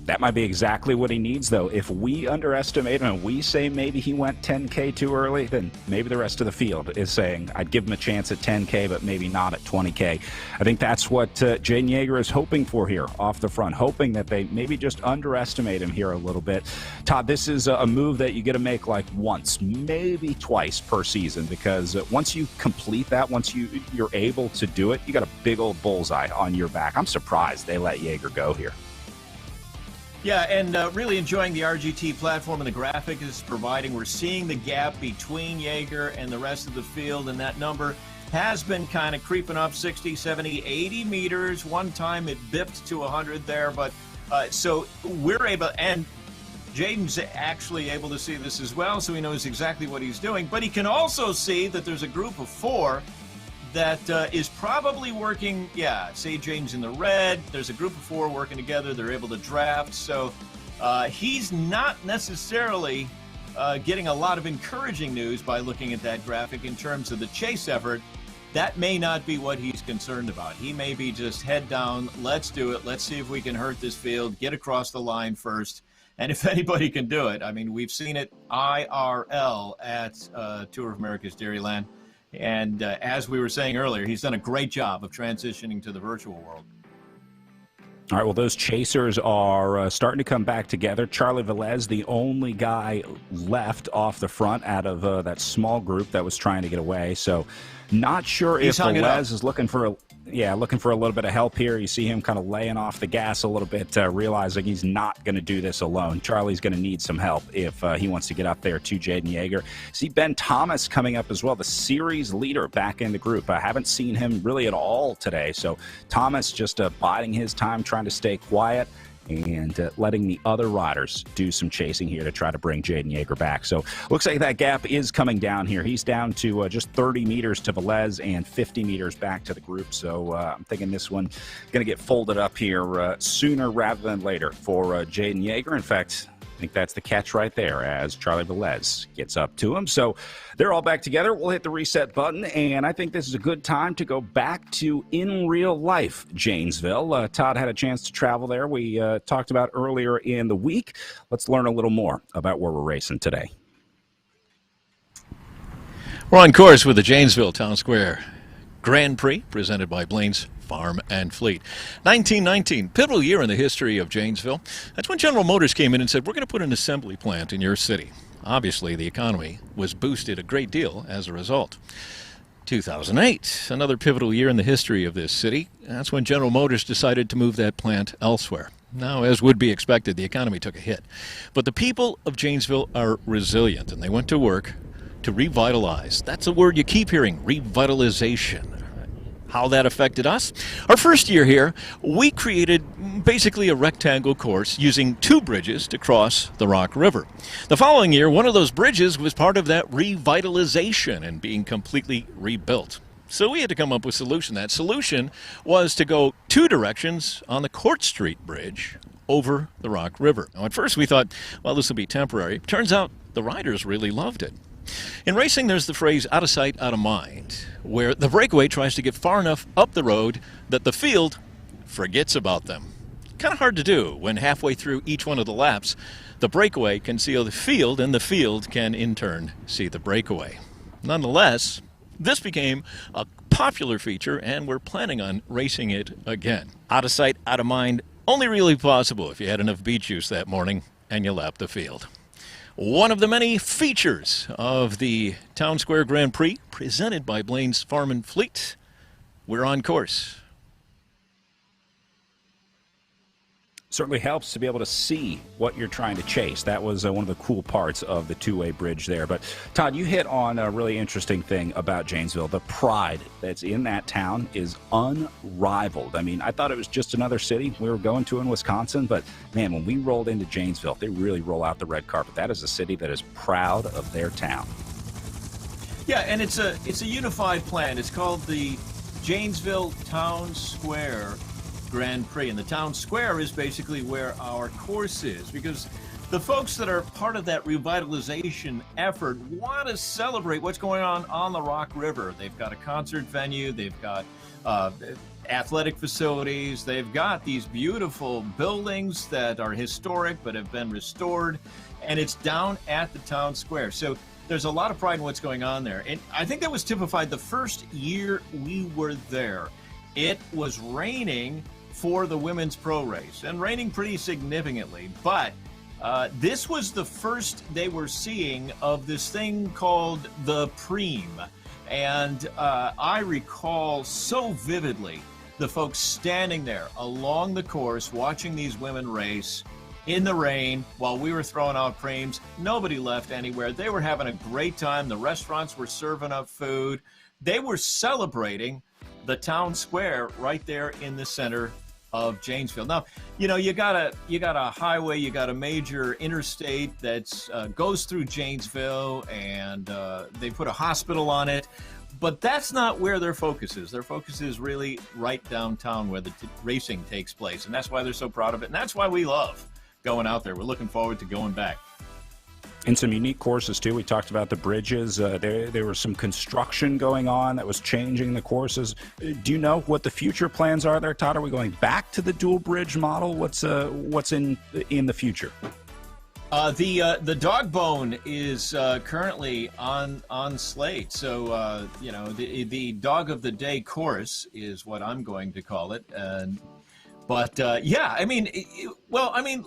That might be exactly what he needs, though. If we underestimate him and we say maybe he went 10K too early, then maybe the rest of the field is saying, I'd give him a chance at 10K, but maybe not at 20K. I think that's what Jaden Yeager is hoping for here off the front, hoping that they maybe just underestimate him here a little bit. Todd, this is a move that you get to make like once, maybe twice per season, because once you complete that, once you're able to do it, you got a big old bullseye on your back. I'm surprised they let Yeager go here. Yeah, and really enjoying the RGT platform and the graphic is providing. We're seeing the gap between Yeager and the rest of the field, and that number has been kind of creeping up 60, 70, 80 meters. One time it bipped to 100 there, but so we're able, and Jaden's actually able to see this as well, so he knows exactly what he's doing. But he can also see that there's a group of 4 that is probably working, say James in the red, there's a group of 4 working together, they're able to draft, so he's not necessarily getting a lot of encouraging news by looking at that graphic in terms of the chase effort. That may not be what he's concerned about. He may be just head down, let's do it, let's see if we can hurt this field, get across the line first, And if anybody can do it, I mean, we've seen it IRL at Tour of America's Dairyland. And as we were saying earlier, he's done a great job of transitioning to the virtual world. All right, well, those chasers are starting to come back together. Charlie Velez, the only guy left off the front out of that small group that was trying to get away. So not sure if Velez is looking for a little bit of help here. You see him kind of laying off the gas a little bit, realizing he's not going to do this alone. Charlie's going to need some help if he wants to get up there to Jaden Yeager. See Ben Thomas coming up as well, the series leader back in the group. I haven't seen him really at all today. So Thomas just biding his time, trying to stay quiet, and letting the other riders do some chasing here to try to bring Jaden Yeager back. So looks like that gap is coming down here. He's down to just 30 meters to Velez and 50 meters back to the group. So I'm thinking this one going to get folded up here sooner rather than later for Jaden Yeager. In fact, I think that's the catch right there as Charlie Velez gets up to him. So they're all back together. We'll hit the reset button, and I think this is a good time to go back to in real life Janesville. Todd had a chance to travel there. We talked about earlier in the week. Let's learn a little more about where we're racing today. We're on course with the Janesville Town Square Grand Prix presented by Blaine's Farm and Fleet. 1919, pivotal year in the history of Janesville. That's when General Motors came in and said, we're going to put an assembly plant in your city. Obviously, the economy was boosted a great deal as a result. 2008, another pivotal year in the history of this city. That's when General Motors decided to move that plant elsewhere. Now, as would be expected, the economy took a hit. But the people of Janesville are resilient, and they went to work to revitalize. That's a word you keep hearing, revitalization. How that affected us? Our first year here, we created basically a rectangle course using 2 bridges to cross the Rock River. The following year, one of those bridges was part of that revitalization and being completely rebuilt. So we had to come up with a solution. That solution was to go 2 directions on the Court Street Bridge over the Rock River. Now, at first we thought, well, this will be temporary. Turns out the riders really loved it. In racing, there's the phrase out of sight, out of mind, where the breakaway tries to get far enough up the road that the field forgets about them. Kind of hard to do when halfway through each one of the laps, the breakaway can see the field, and the field can in turn see the breakaway. Nonetheless, this became a popular feature, and we're planning on racing it again. Out of sight, out of mind, only really possible if you had enough beet juice that morning and you lapped the field. One of the many features of the Town Square Grand Prix presented by Blaine's Farm and Fleet. We're on course. Certainly helps to be able to see what you're trying to chase. That was one of the cool parts of the 2-way bridge there. But Todd, you hit on a really interesting thing about Janesville. The pride that's in that town is unrivaled. I mean, I thought it was just another city we were going to in Wisconsin, but man, when we rolled into Janesville, they really roll out the red carpet. That is a city that is proud of their town. Yeah, and it's a unified plan. It's called the Janesville Town Square Grand Prix, and the town square is basically where our course is, because the folks that are part of that revitalization effort want to celebrate what's going on the Rock River. They've got a concert venue, they've got athletic facilities, they've got these beautiful buildings that are historic but have been restored, and it's down at the town square. So there's a lot of pride in what's going on there, and I think that was typified the first year we were there. It was raining for the women's pro race, and raining pretty significantly, but this was the first they were seeing of this thing called the Preem. And I recall so vividly the folks standing there along the course watching these women race in the rain while we were throwing out Preems. Nobody left anywhere. They were having a great time. The restaurants were serving up food. They were celebrating the town square right there in the center of Janesville. Now, you know, you got a highway, you got a major interstate that goes through Janesville, and they put a hospital on it, but that's not where their focus is. Their focus is really right downtown where the racing takes place, and that's why they're so proud of it, and that's why we love going out there. We're looking forward to going back. And some unique courses, too. We talked about the bridges. There was some construction going on that was changing the courses. Do you know what the future plans are there, Todd? Are we going back to the dual bridge model? What's in the future? The dog bone is currently on slate. So the dog of the day course is what I'm going to call it. But I mean,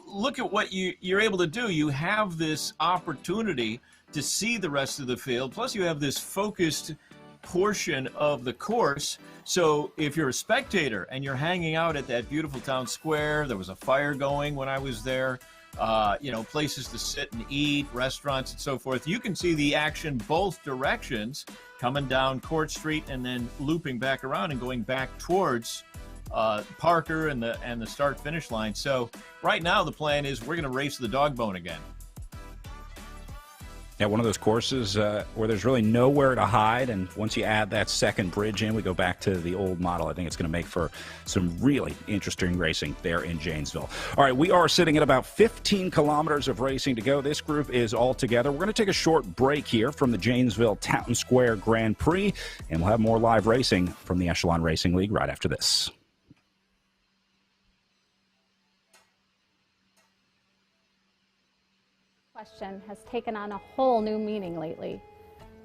look at what you're able to do. You have this opportunity to see the rest of the field. Plus, you have this focused portion of the course. So if you're a spectator and you're hanging out at that beautiful town square, there was a fire going when I was there. Places to sit and eat, restaurants and so forth. You can see the action both directions, coming down Court Street and then looping back around and going back towards Parker and the start-finish line. So right now the plan is we're going to race the dog bone again. Yeah, one of those courses where there's really nowhere to hide, and once you add that second bridge in, we go back to the old model. I think it's going to make for some really interesting racing there in Janesville. All right, we are sitting at about 15 kilometers of racing to go. This group is all together. We're going to take a short break here from the Janesville Town Square Grand Prix, and we'll have more live racing from the Echelon Racing League right after this. Question has taken on a whole new meaning lately.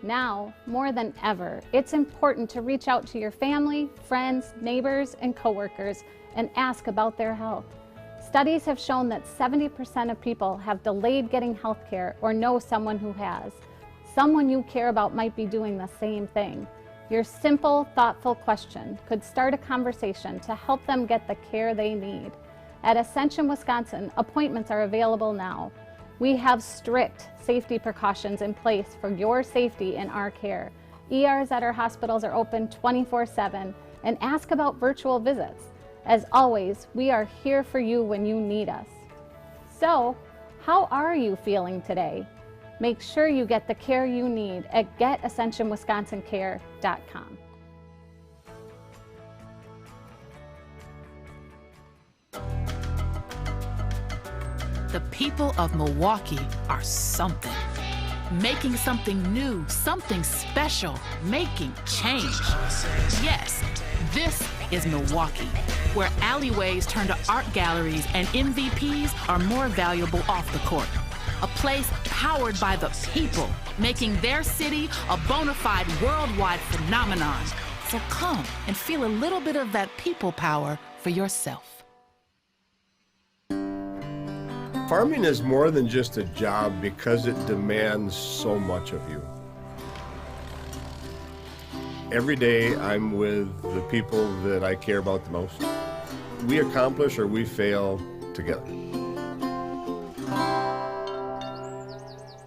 Now, more than ever, it's important to reach out to your family, friends, neighbors, and coworkers and ask about their health. Studies have shown that 70% of people have delayed getting health care or know someone who has. Someone you care about might be doing the same thing. Your simple, thoughtful question could start a conversation to help them get the care they need. At Ascension, Wisconsin, appointments are available now. We have strict safety precautions in place for your safety and our care. ERs at our hospitals are open 24/7, and ask about virtual visits. As always, we are here for you when you need us. So, how are you feeling today? Make sure you get the care you need at getascensionwisconsincare.com. The people of Milwaukee are something. Making something new, something special, making change. Yes, this is Milwaukee, where alleyways turn to art galleries and MVPs are more valuable off the court. A place powered by the people, making their city a bona fide worldwide phenomenon. So come and feel a little bit of that people power for yourself. Farming is more than just a job because it demands so much of you. Every day I'm with the people that I care about the most. We accomplish or we fail together.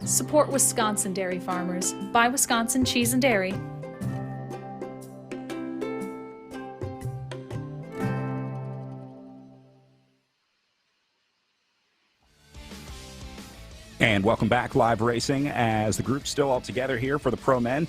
Support Wisconsin dairy farmers. Buy Wisconsin cheese and dairy. And welcome back, live racing, as the group's still all together here for the Pro Men.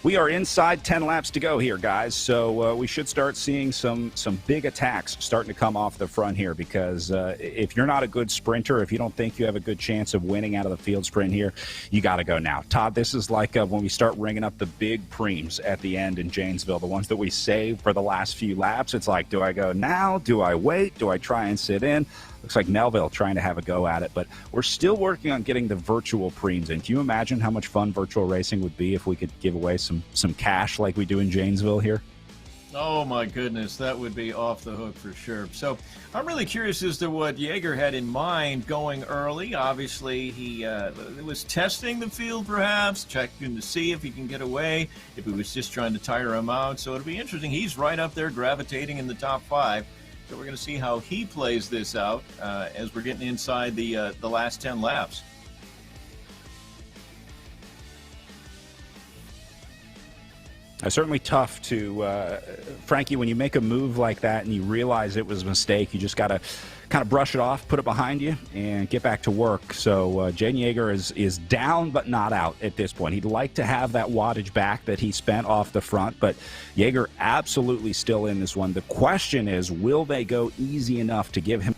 We are inside 10 laps to go here, guys, so we should start seeing some big attacks starting to come off the front here, because if you're not a good sprinter, if you don't think you have a good chance of winning out of the field sprint here, you got to go now. Todd, this is like when we start ringing up the big preems at the end in Janesville, the ones that we save for the last few laps. It's like, do I go now? Do I wait? Do I try and sit in? Looks like Melville trying to have a go at it, but we're still working on getting the virtual preems in. Can you imagine how much fun virtual racing would be if we could give away some cash like we do in Janesville here? Oh my goodness, that would be off the hook for sure. So I'm really curious as to what Yeager had in mind going early. Obviously, he was testing the field perhaps, checking to see if he can get away, if he was just trying to tire him out. So it'll be interesting. He's right up there gravitating in the top 5. So we're going to see how he plays this out as we're getting inside the last 10 laps. It's certainly tough to, Frankie, when you make a move like that and you realize it was a mistake, you just got to kind of brush it off, put it behind you, and get back to work. So Jaden Yeager is down but not out at this point. He'd like to have that wattage back that he spent off the front, but Yeager absolutely still in this one. The question is, will they go easy enough to give him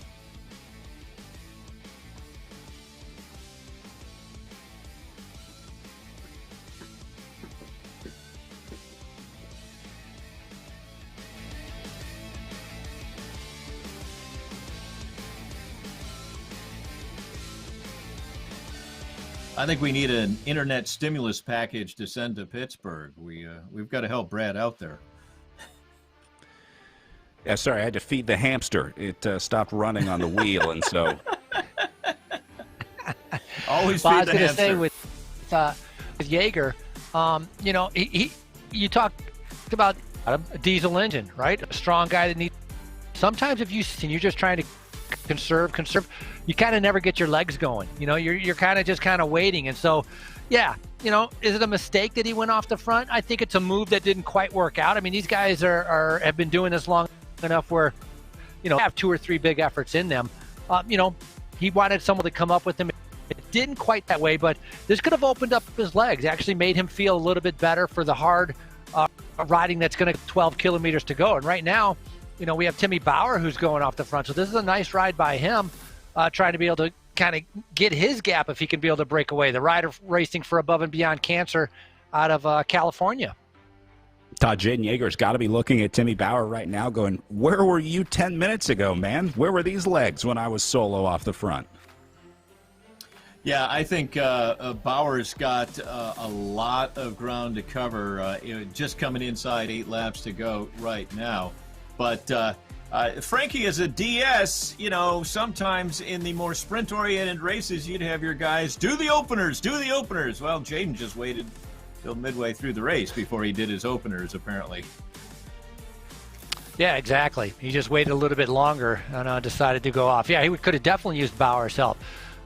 I think we need an internet stimulus package to send to Pittsburgh. We've got to help Brad out there. Yeah, sorry, I had to feed the hamster. It stopped running on the wheel, and so always well, feed I was the going to hamster. say with Jaeger, you talked about a diesel engine, right? A strong guy that needs. Sometimes if you're just trying to conserve, you kind of never get your legs going. You're kind of waiting, and so, yeah. Is it a mistake that he went off the front? I think it's a move that didn't quite work out. I mean, these guys have been doing this long enough where, have 2 or 3 big efforts in them. He wanted someone to come up with him. It didn't quite that way, but this could have opened up his legs, actually made him feel a little bit better for the hard riding that's going to 12 kilometers to go. And right now, we have Timmy Bauer who's going off the front. So this is a nice ride by him, trying to be able to kind of get his gap if he can be able to break away. The rider racing for Above and Beyond Cancer out of California. Todd, Jaden Yeager's got to be looking at Timmy Bauer right now going, where were you 10 minutes ago, man? Where were these legs when I was solo off the front? Yeah, I think Bauer's got a lot of ground to cover, just coming inside 8 laps to go right now. But Frankie, as a DS, sometimes in the more sprint-oriented races, you'd have your guys do the openers. Well, Jaden just waited till midway through the race before he did his openers, apparently. Yeah, exactly. He just waited a little bit longer and decided to go off. Yeah, he could have definitely used Bauer's help.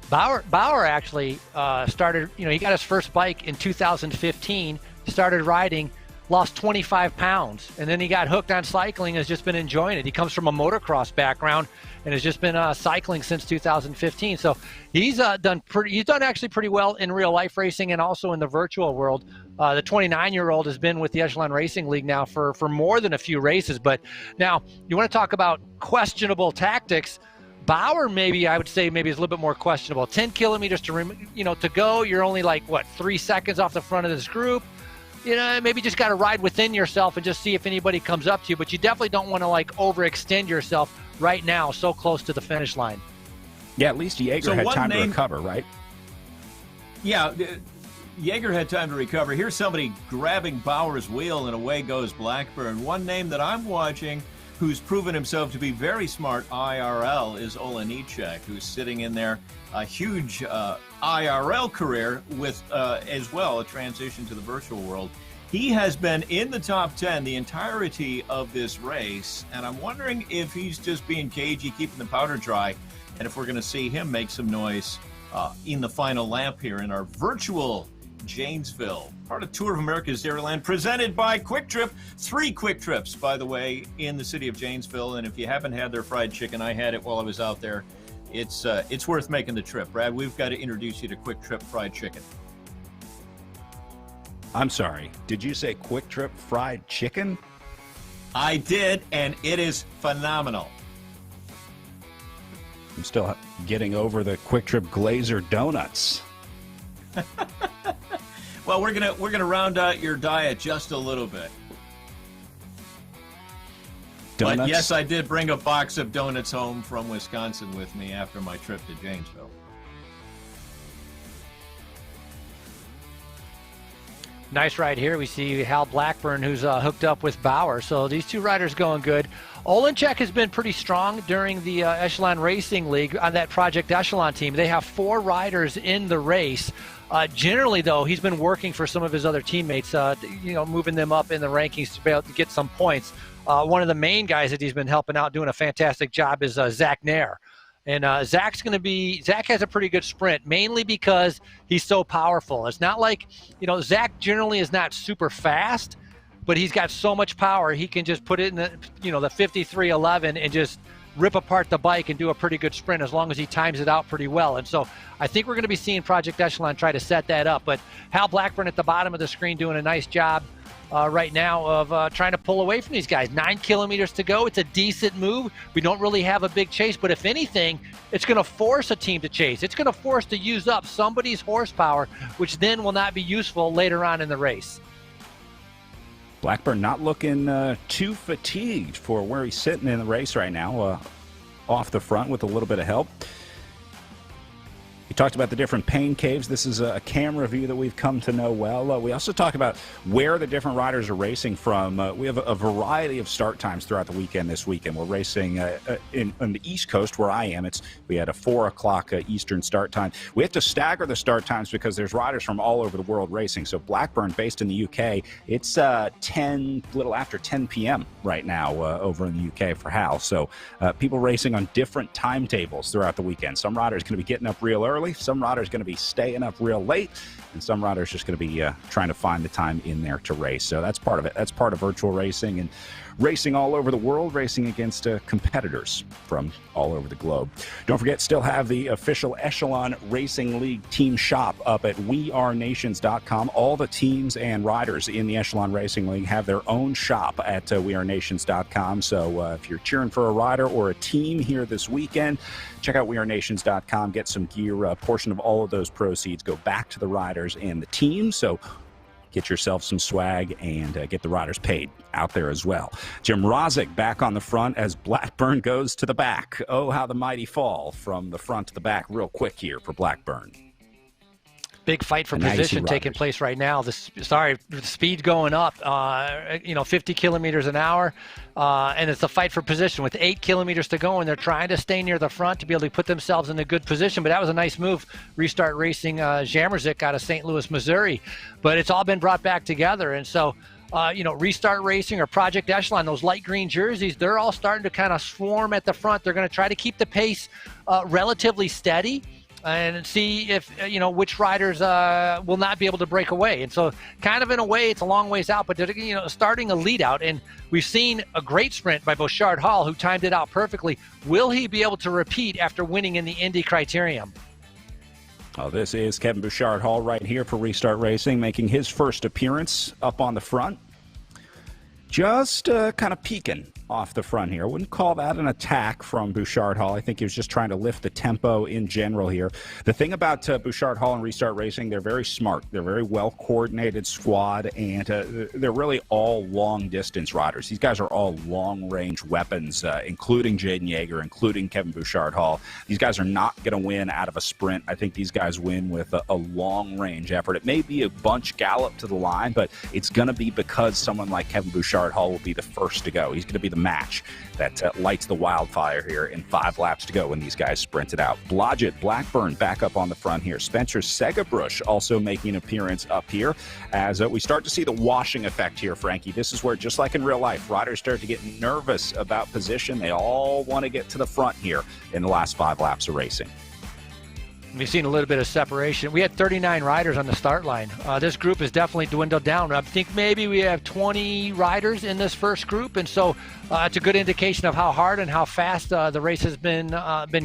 Bauer actually started, he got his first bike in 2015, started riding, lost 25 pounds, and then he got hooked on cycling, has just been enjoying it. He comes from a motocross background and has just been cycling since 2015. So he's done actually pretty well in real life racing and also in the virtual world. The 29-year-old has been with the Echelon Racing League now for more than a few races. But now you want to talk about questionable tactics. Bauer, I would say is a little bit more questionable. 10 kilometers to go. You're only 3 seconds off the front of this group. Maybe just got to ride within yourself and just see if anybody comes up to you. But you definitely don't want to overextend yourself right now, so close to the finish line. Yeah, at least Yeager had time to recover, right? Yeah, Yeager had time to recover. Here's somebody grabbing Bauer's wheel, and away goes Blackburn. One name that I'm watching who's proven himself to be very smart IRL is Olenicek, who's sitting in there, a huge IRL career with, as well, a transition to the virtual world. He has been in the top 10 the entirety of this race, and I'm wondering if he's just being cagey, keeping the powder dry, and if we're going to see him make some noise in the final lap here in our virtual Janesville, part of Tour of America's Dairyland, presented by Quick Trip. 3 Quick Trips, by the way, in the city of Janesville. And if you haven't had their fried chicken, I had it while I was out there. It's worth making the trip. Brad, we've got to introduce you to Quick Trip fried chicken. I'm sorry. Did you say Quick Trip fried chicken? I did, and it is phenomenal. I'm still getting over the Quick Trip Glazer donuts. Well, we're gonna round out your diet just a little bit. Donuts? But yes, I did bring a box of donuts home from Wisconsin with me after my trip to Janesville. Nice ride here. We see Hal Blackburn, who's hooked up with Bauer. So these two riders going good. Olenicek has been pretty strong during the Echelon Racing League on that Project Echelon team. They have 4 riders in the race. Generally, though, he's been working for some of his other teammates, moving them up in the rankings to be able to get some points. One of the main guys that he's been helping out, doing a fantastic job, is Zach Nair. And Zach has a pretty good sprint, mainly because he's so powerful. It's not like, Zach generally is not super fast, but he's got so much power. He can just put it in the 53.11 and just rip apart the bike and do a pretty good sprint as long as he times it out pretty well. And so I think we're going to be seeing Project Echelon try to set that up. But Hal Blackburn at the bottom of the screen doing a nice job right now of trying to pull away from these guys. 9 kilometers to go. It's a decent move. We don't really have a big chase, but if anything, it's going to force a team to chase. It's going to force to use up somebody's horsepower, which then will not be useful later on in the race. Blackburn not looking too fatigued for where he's sitting in the race right now, off the front with a little bit of help. talked about the different pain caves. This is a camera view that we've come to know well. We also talk about where the different riders are racing from. We have a variety of start times throughout the weekend this weekend. We're racing on the East Coast where I am. We had a 4 o'clock Eastern start time. We have to stagger the start times because there's riders from all over the world racing. So Blackburn, based in the UK, it's little after 10 p.m. right now over in the UK for Hal. So people racing on different timetables throughout the weekend. Some riders going to be getting up real early. Some riders going to be staying up real late. And some riders just going to be trying to find the time in there to race. So that's part of it. That's part of virtual racing and racing all over the world, racing against competitors from all over the globe. Don't forget, still have the official Echelon Racing League team shop up at wearenations.com. All the teams and riders in the Echelon Racing League have their own shop at wearenations.com. So if you're cheering for a rider or a team here this weekend, check out wearenations.com. Get some gear. A portion of all of those proceeds go back to the riders and the team. So get yourself some swag and get the riders paid out there as well. Jim Rosick back on the front as Blackburn goes to the back. Oh, how the mighty fall from the front to the back real quick here for Blackburn. Big fight for position taking place right now. The speed going up, 50 kilometers an hour. And it's a fight for position with 8 kilometers to go, and they're trying to stay near the front to be able to put themselves in a good position. But that was a nice move. Restart Racing Jamerzik out of St. Louis, Missouri. But it's all been brought back together. And so, Restart Racing or Project Echelon, those light green jerseys, they're all starting to kind of swarm at the front. They're going to try to keep the pace relatively steady and see if, which riders will not be able to break away. And so kind of in a way, it's a long ways out, but they're, starting a lead out. And we've seen a great sprint by Bouchard Hall, who timed it out perfectly. Will he be able to repeat after winning in the Indy Criterium? Oh, this is Kevin Bouchard Hall right here for Restart Racing, making his first appearance up on the front. Just kind of peeking off the front here. I wouldn't call that an attack from Bouchard Hall. I think he was just trying to lift the tempo in general here. The thing about Bouchard Hall and Restart Racing, they're very smart. They're a very well-coordinated squad, and they're really all long-distance riders. These guys are all long-range weapons, including Jaden Yeager, including Kevin Bouchard Hall. These guys are not going to win out of a sprint. I think these guys win with a long-range effort. It may be a bunch gallop to the line, but it's going to be because someone like Kevin Bouchard Hall will be the first to go. He's going to be the match that lights the wildfire here in 5 laps to go when these guys sprint it out. Blodgett, Blackburn back up on the front here. Spencer Segabrush also making an appearance up here as we start to see the washing effect here, Frankie. This is where, just like in real life, riders start to get nervous about position. They all want to get to the front here in the last 5 laps of racing. We've seen a little bit of separation. We had 39 riders on the start line. This group has definitely dwindled down. I think maybe we have 20 riders in this first group, and so it's a good indication of how hard and how fast the race has been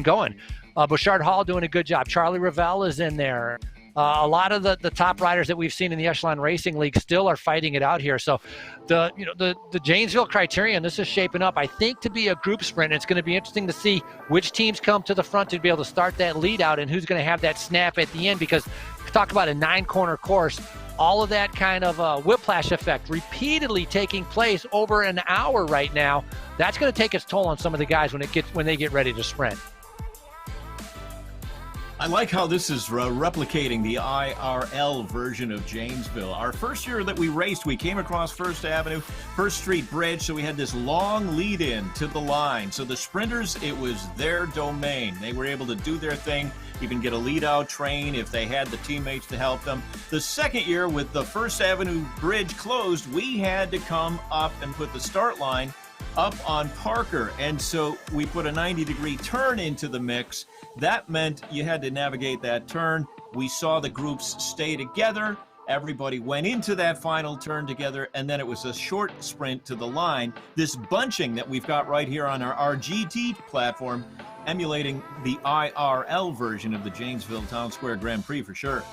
going. Bouchard Hall doing a good job. Charlie Ravel is in there. A lot of the top riders that we've seen in the Echelon Racing League still are fighting it out here. So the Janesville Criterion, this is shaping up, I think, to be a group sprint. It's going to be interesting to see which teams come to the front to be able to start that lead out and who's going to have that snap at the end, because talk about a 9-corner course, all of that kind of whiplash effect repeatedly taking place over an hour right now. That's going to take its toll on some of the guys when they get ready to sprint. I like how this is replicating the IRL version of Janesville. Our first year that we raced, we came across First Avenue, First Street Bridge, so we had this long lead-in to the line. So the sprinters, it was their domain. They were able to do their thing, even get a lead-out train if they had the teammates to help them. The second year, with the First Avenue Bridge closed, we had to come up and put the start line up on Parker. And so we put a 90-degree turn into the mix. That meant you had to navigate that turn. We saw the groups stay together. Everybody went into that final turn together, and then it was a short sprint to the line. This bunching that we've got right here on our RGT platform, emulating the IRL version of the Janesville Town Square Grand Prix for sure.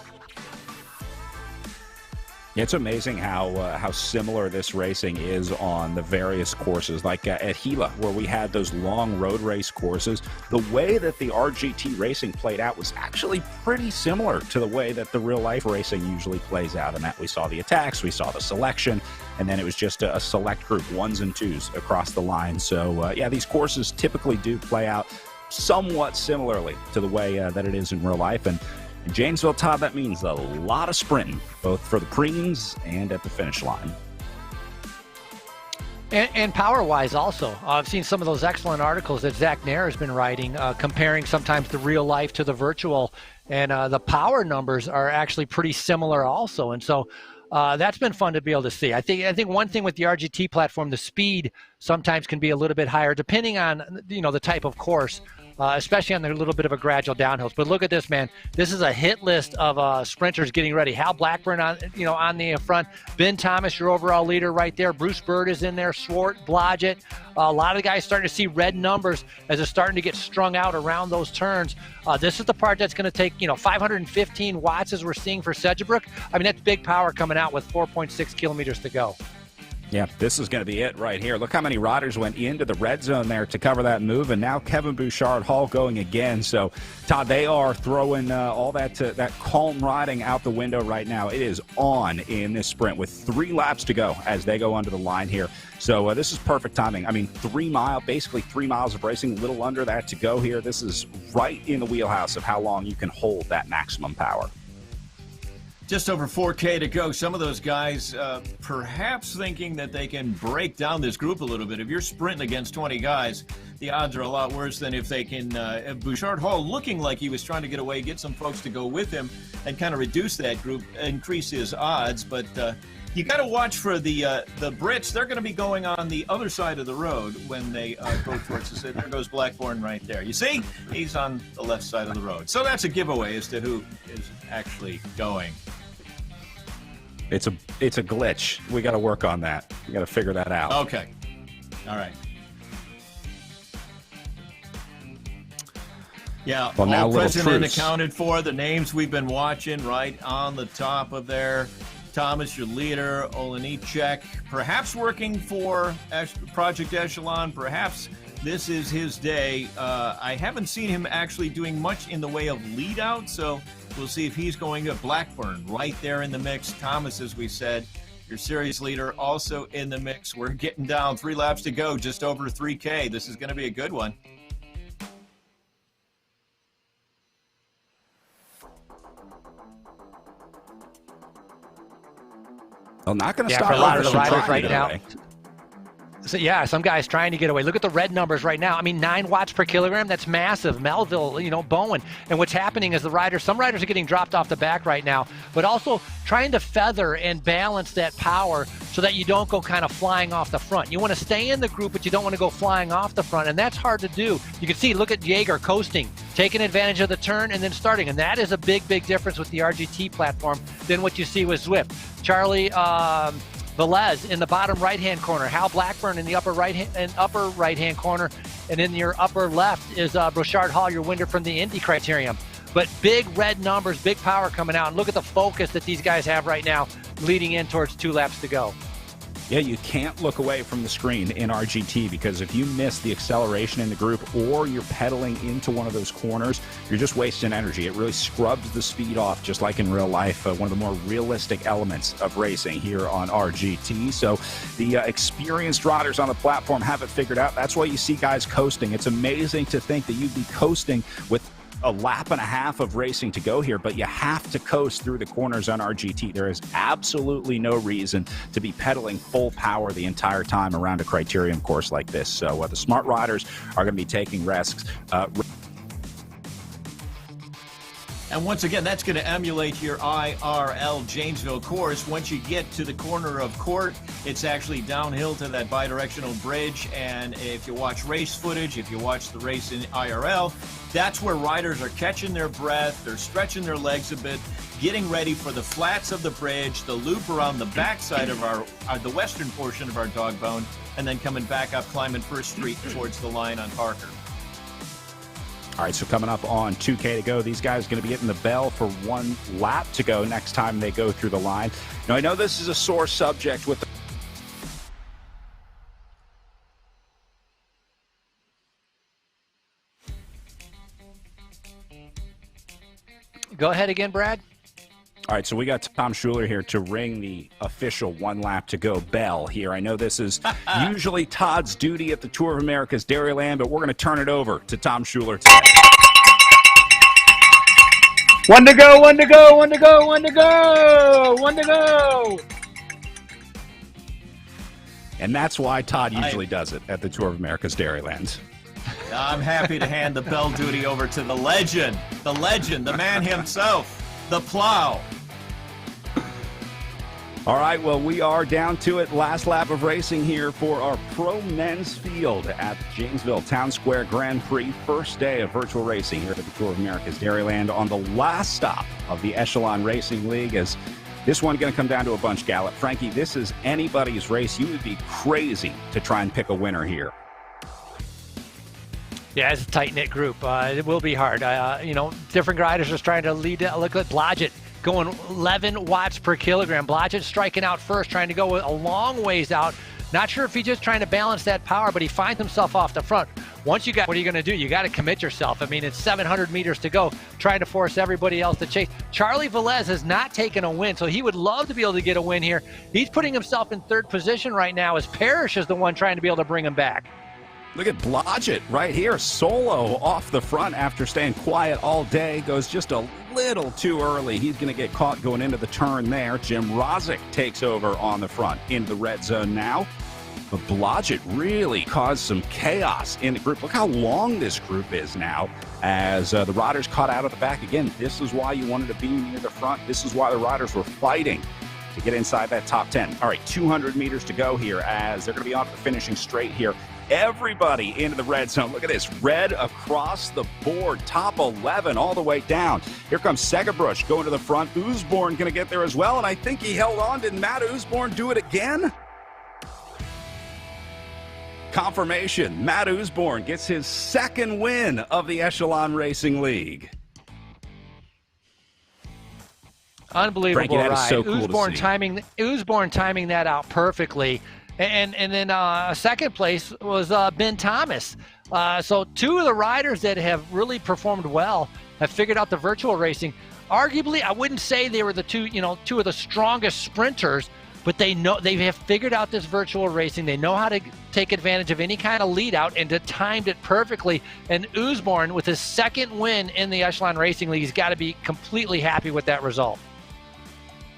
It's amazing how similar this racing is on the various courses, like at Gila, where we had those long road race courses. The way that the RGT racing played out was actually pretty similar to the way that the real-life racing usually plays out, in that we saw the attacks, we saw the selection, and then it was just a select group, 1s and 2s across the line. So, yeah, these courses typically do play out somewhat similarly to the way that it is in real life. And in Janesville, Todd, that means a lot of sprinting, both for the preens and at the finish line. And power-wise also. I've seen some of those excellent articles that Zach Nair has been writing, comparing sometimes the real life to the virtual, and the power numbers are actually pretty similar also. And so that's been fun to be able to see. I think one thing with the RGT platform, the speed sometimes can be a little bit higher depending on the type of course. Especially on the little bit of a gradual downhills. But look at this, man. This is a hit list of sprinters getting ready. Hal Blackburn on the front. Ben Thomas, your overall leader right there. Bruce Bird is in there. Swart, Blodgett. A lot of the guys starting to see red numbers as it's starting to get strung out around those turns. This is the part that's going to take 515 watts as we're seeing for Sedgebrook. I mean, that's big power coming out with 4.6 kilometers to go. Yeah, this is going to be it right here. Look how many riders went into the red zone there to cover that move, and now Kevin Bouchard Hall going again. So, Todd, they are throwing all that calm riding out the window right now. It is on in this sprint with 3 laps to go as they go under the line here. So this is perfect timing. I mean, basically 3 miles of racing, a little under that to go here. This is right in the wheelhouse of how long you can hold that maximum power. Just over 4K to go. Some of those guys perhaps thinking that they can break down this group a little bit. If you're sprinting against 20 guys, the odds are a lot worse than if they can. Bouchard Hall looking like he was trying to get away, get some folks to go with him and kind of reduce that group, increase his odds. But you got to watch for the Brits. They're going to be going on the other side of the road when they go towards the city. There goes Blackburn right there. You see? He's on the left side of the road. So that's a giveaway as to who is actually going. It's a glitch. We got to work on that. We got to figure that out. Okay. All right. Yeah. Well, now all present and truce. accounted for. The names we've been watching right on the top of there. Thomas, your leader. Olenichek, perhaps working for Project Echelon. Perhaps this is his day. I haven't seen him actually doing much in the way of lead out, so we'll see if he's going to. Blackburn right there in the mix. Thomas, as we said, your series leader, also in the mix. We're getting down 3 laps to go, just over 3K. This is going to be a good one. Well, not going to stop for a lot of the riders right now. Away. So, yeah, some guys trying to get away. Look at the red numbers right now. I mean, 9 watts per kilogram, that's massive. Melville, Bowen. And what's happening is some riders are getting dropped off the back right now, but also trying to feather and balance that power so that you don't go kind of flying off the front. You want to stay in the group, but you don't want to go flying off the front, and that's hard to do. You can see, look at Jaeger coasting, taking advantage of the turn and then starting, and that is a big, big difference with the RGT platform than what you see with Zwift. Charlie Velez in the bottom right-hand corner, Hal Blackburn in the upper right-hand corner, and in your upper left is Bouchard Hall, your winner from the Indy Criterium. But big red numbers, big power coming out, and look at the focus that these guys have right now leading in towards 2 laps to go. Yeah, you can't look away from the screen in RGT because if you miss the acceleration in the group or you're pedaling into one of those corners, you're just wasting energy. It really scrubs the speed off, just like in real life, one of the more realistic elements of racing here on RGT. So the experienced riders on the platform have it figured out. That's why you see guys coasting. It's amazing to think that you'd be coasting with a lap and a half of racing to go here, but you have to coast through the corners on RGT. There is absolutely no reason to be pedaling full power the entire time around a criterium course like this. So the smart riders are going to be taking risks. And once again, that's going to emulate your IRL Janesville course. Once you get to the corner of Court, it's actually downhill to that bidirectional bridge. And if you watch race footage, if you watch the race in IRL, that's where riders are catching their breath, they're stretching their legs a bit, getting ready for the flats of the bridge, the loop around the backside of the western portion of our dog bone, and then coming back up, climbing First Street towards the line on Parker. All right, so coming up on 2K to go, these guys are going to be getting the bell for 1 lap to go next time they go through the line. Now, I know this is a sore subject with the Go ahead again, Brad. All right, so we got Tom Schuler here to ring the official one lap to go bell here. I know this is usually Todd's duty at the Tour of America's Dairyland, but we're going to turn it over to Tom Schuler today. One to go, one to go, one to go, one to go, one to go. And that's why Todd usually does it at the Tour of America's Dairyland. I'm happy to hand the bell duty over to the legend, the man himself, the plow. All right, well, we are down to it. Last lap of racing here for our pro men's field at the Janesville Town Square Grand Prix. First day of virtual racing here at the Tour of America's Dairyland on the last stop of the Echelon Racing League. As this one going to come down to a bunch gallop. Frankie, this is anybody's race. You would be crazy to try and pick a winner here. Yeah, it's a tight-knit group. It will be hard. Different riders are trying to lead. Look at Blodgett going 11 watts per kilogram. Blodgett striking out first, trying to go a long ways out. Not sure if he's just trying to balance that power, but he finds himself off the front. Once you got, what are you going to do? You got to commit yourself. I mean, it's 700 meters to go, trying to force everybody else to chase. Charlie Velez has not taken a win, so he would love to be able to get a win here. He's putting himself in third position right now as Parrish is the one trying to be able to bring him back. Look at Blodgett right here, solo off the front after staying quiet all day. Goes just a little too early. He's going to get caught going into the turn there. Jim Rosick takes over on the front into the red zone now. But Blodgett really caused some chaos in the group. Look how long this group is now as the riders caught out at the back. Again, this is why you wanted to be near the front. This is why the riders were fighting to get inside that top 10. All right, 200 meters to go here as they're going to be off the finishing straight here. Everybody into the red zone. Look at this, red across the board, top 11 all the way down. Here comes Segerbrush going to the front. Usborn going to get there as well, and I think he held on. Did Matt Usborn do it again? Confirmation, Matt Usborn gets his second win of the Echelon Racing League. Unbelievable Frankie, that ride. is so cool Usborn timing that out perfectly. And then second place was Ben Thomas. So two of the riders that have really performed well have figured out the virtual racing. Arguably, I wouldn't say they were the two of the strongest sprinters, but they have figured out this virtual racing. They know how to take advantage of any kind of lead out and timed it perfectly. And Usborn, with his second win in the Echelon Racing League, he's got to be completely happy with that result.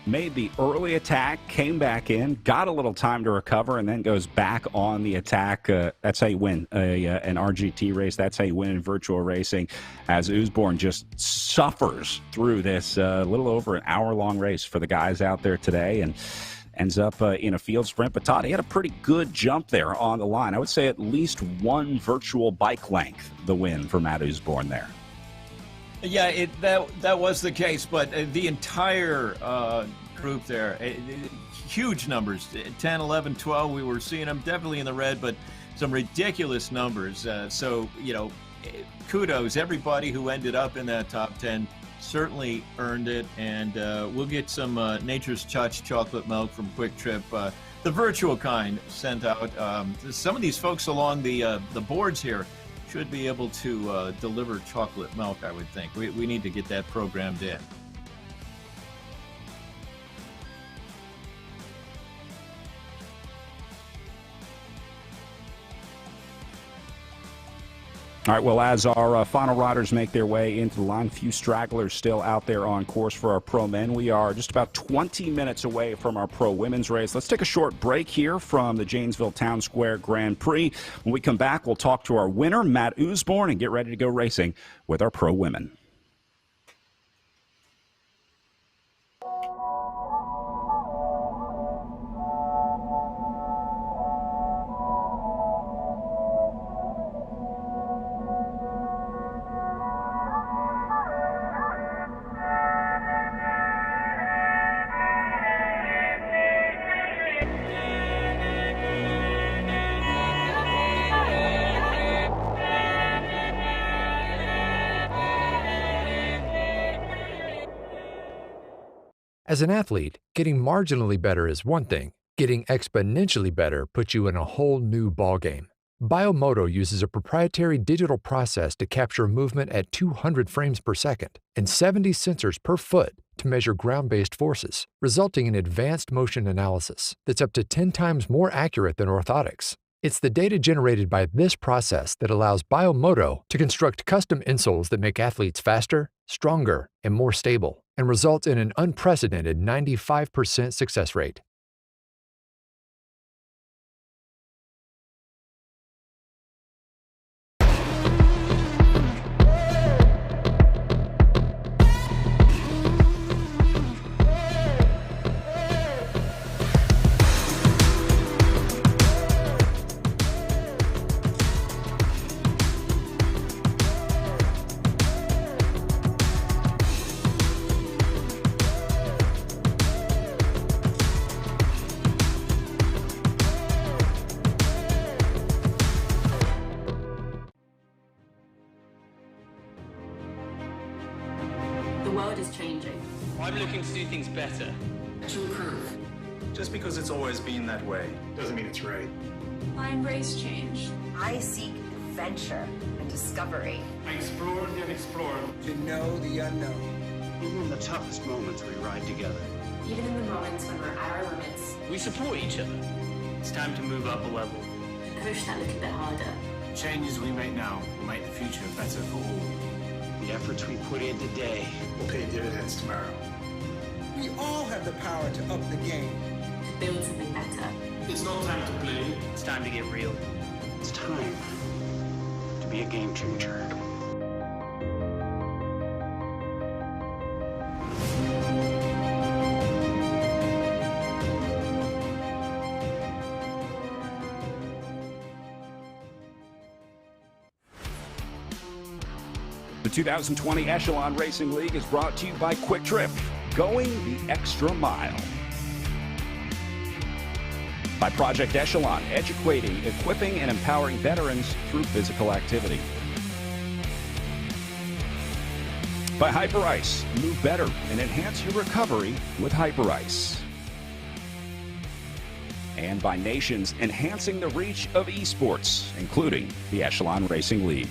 Made the early attack, came back in, got a little time to recover, and then goes back on the attack. That's how you win an RGT race. That's how you win in virtual racing, as Usborn just suffers through this little over an hour-long race for the guys out there today and ends up in a field sprint. But Todd, he had a pretty good jump there on the line. I would say at least one virtual bike length, the win for Matt Usborn there. Yeah, that was the case, but the entire group there, huge numbers, 10, 11, 12, we were seeing them definitely in the red, but some ridiculous numbers. So, kudos, everybody who ended up in that top 10 certainly earned it, and we'll get some Nature's Touch chocolate milk from Quick Trip, the virtual kind, sent out. Some of these folks along the boards here should be able to deliver chocolate milk, I would think. We need to get that programmed in. All right, well, as our final riders make their way into the line, a few stragglers still out there on course for our pro men. We are just about 20 minutes away from our pro women's race. Let's take a short break here from the Janesville Town Square Grand Prix. When we come back, we'll talk to our winner, Matt Usborn, and get ready to go racing with our pro women. As an athlete, getting marginally better is one thing. Getting exponentially better puts you in a whole new ballgame. Biomoto uses a proprietary digital process to capture movement at 200 frames per second and 70 sensors per foot to measure ground-based forces, resulting in advanced motion analysis that's up to 10 times more accurate than orthotics. It's the data generated by this process that allows Biomoto to construct custom insoles that make athletes faster, stronger, and more stable, and result in an unprecedented 95% success rate. The world is changing. I'm looking to do things better. To improve. Just because it's always been that way doesn't mean it's right. I embrace change. I seek adventure and discovery. I explore and explore. To know the unknown. Even in the toughest moments, we ride together. Even in the moments when we're at our limits. We support each other. It's time to move up a level. Push that little bit harder. Changes we make now will make the future better for all. The efforts we put in today will pay dividends tomorrow. We all have the power to up the game. To build something better. It's not time to play. It's time to get real. It's time to be a game changer. The 2020 Echelon Racing League is brought to you by Quick Trip, going the extra mile. By Project Echelon, educating, equipping, and empowering veterans through physical activity. By Hyper Ice, move better and enhance your recovery with Hyper Ice. And by Nations, enhancing the reach of esports, including the Echelon Racing League.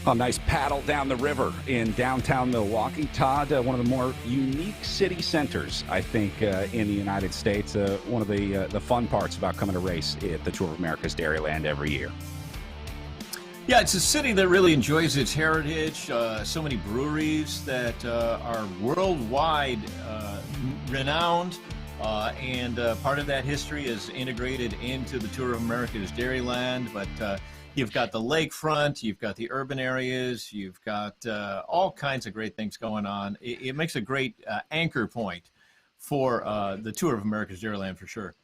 A nice paddle down the river in downtown Milwaukee. Todd, one of the more unique city centers, I think, in the United States. One of the fun parts about coming to race at the Tour of America's Dairyland every year. Yeah, it's a city that really enjoys its heritage. So many breweries that are worldwide renowned. And part of that history is integrated into the Tour of America's Dairyland. But you've got the lakefront, you've got the urban areas, you've got all kinds of great things going on. It makes a great anchor point for the Tour of America's Dairyland for sure.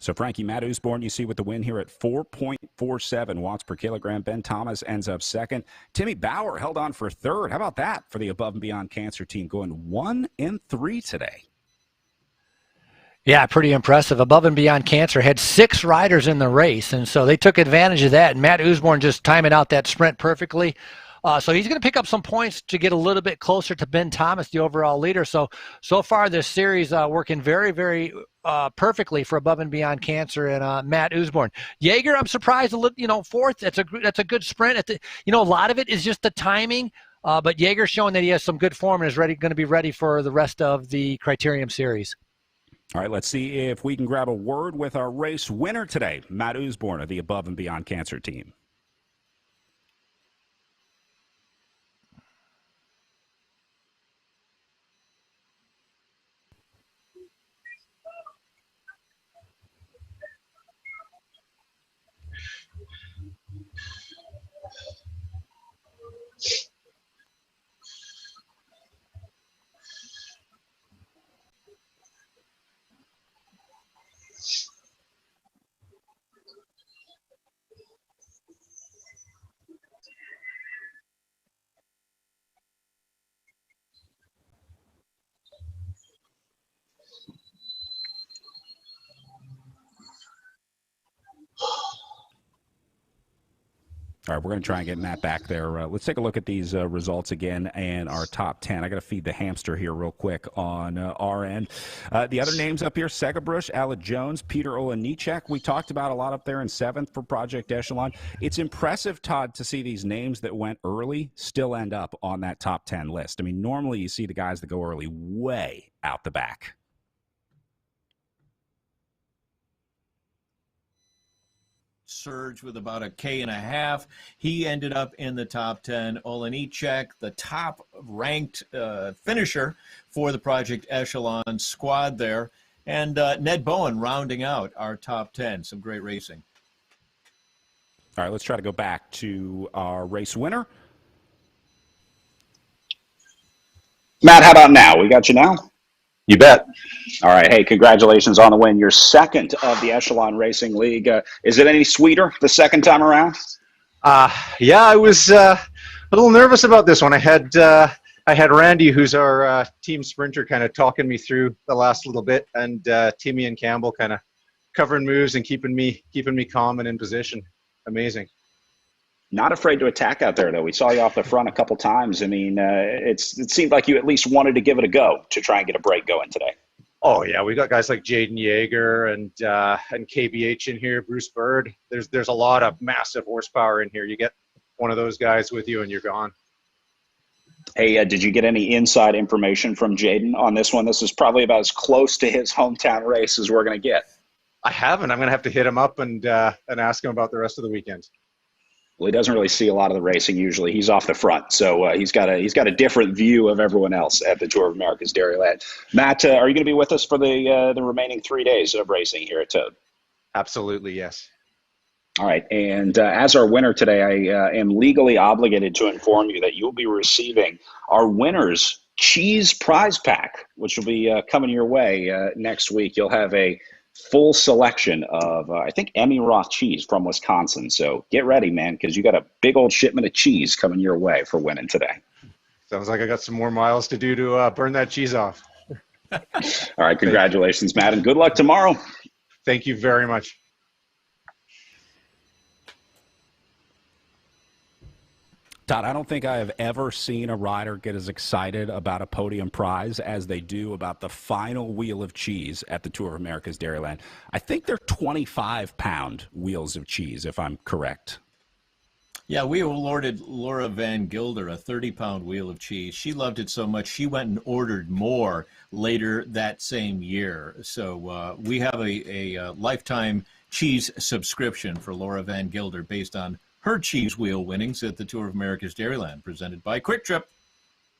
So, Frankie, Matt Usborne, you see with the win here at 4.47 watts per kilogram. Ben Thomas ends up second. Timmy Bauer held on for third. How about that for the Above and Beyond Cancer team, going 1-3 today? Yeah, pretty impressive. Above and Beyond Cancer had 6 riders in the race, and so they took advantage of that. And Matt Usborne just timing out that sprint perfectly. So he's going to pick up some points to get a little bit closer to Ben Thomas, the overall leader. So far this series working very, very perfectly for Above and Beyond Cancer and Matt Usborne. Jaeger, I'm surprised, fourth. That's a good sprint. A lot of it is just the timing. But Jaeger's showing that he has some good form and is going to be ready for the rest of the Criterium Series. All right, let's see if we can grab a word with our race winner today, Matt Usborne of the Above and Beyond Cancer team. All right, we're going to try and get Matt back there. Let's take a look at these results again and our top 10. I got to feed the hamster here real quick on our end. The other names up here, Segabrush, Alec Jones, Peter Olenichek. We talked about a lot up there in 7th for Project Echelon. It's impressive, Todd, to see these names that went early still end up on that top 10 list. I mean, normally you see the guys that go early way out the back. Surge with about a K.5. He ended up in the top 10. Olenichek, the top ranked finisher for the Project Echelon squad there. And Ned Bowen rounding out our top 10. Some great racing. All right, let's try to go back to our race winner. Matt, how about now? We got you now? You bet. All right. Hey, congratulations on the win. You're second of the Echelon Racing League. Is it any sweeter the second time around? Yeah, I was a little nervous about this one. I had Randy, who's our team sprinter, kind of talking me through the last little bit, and Timmy and Campbell kind of covering moves and keeping me calm and in position. Amazing. Not afraid to attack out there, though. We saw you off the front a couple times. I mean, it seemed like you at least wanted to give it a go to try and get a break going today. Oh yeah, we got guys like Jaden Yeager and KBH in here, Bruce Bird. There's a lot of massive horsepower in here. You get one of those guys with you and you're gone. Hey, did you get any inside information from Jaden on this one? This is probably about as close to his hometown race as we're going to get. I haven't. I'm going to have to hit him up and ask him about the rest of the weekend. Well, he doesn't really see a lot of the racing usually. He's off the front, so he's got a different view of everyone else at the Tour of America's Dairyland. Matt, are you going to be with us for the remaining 3 days of racing here at Toad? Absolutely, yes. All right, and as our winner today, I am legally obligated to inform you that you'll be receiving our winner's cheese prize pack, which will be coming your way next week. You'll have a full selection of, I think, Emmy Roth cheese from Wisconsin. So get ready, man, because you got a big old shipment of cheese coming your way for winning today. Sounds like I got some more miles to do to burn that cheese off. All right, congratulations, Matt, and good luck tomorrow. Thank you very much. Todd, I don't think I have ever seen a rider get as excited about a podium prize as they do about the final wheel of cheese at the Tour of America's Dairyland. I think they're 25-pound wheels of cheese, if I'm correct. Yeah, we awarded Laura Van Gilder a 30-pound wheel of cheese. She loved it so much, she went and ordered more later that same year. So we have a lifetime cheese subscription for Laura Van Gilder based on her cheese wheel winnings at the Tour of America's Dairyland, presented by Quick Trip.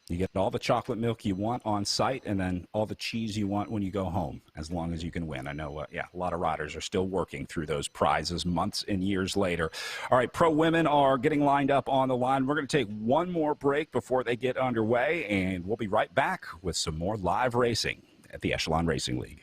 You get all the chocolate milk you want on site and then all the cheese you want when you go home, as long as you can win. I know, a lot of riders are still working through those prizes months and years later. All right, pro women are getting lined up on the line. We're going to take one more break before they get underway, and we'll be right back with some more live racing at the Echelon Racing League.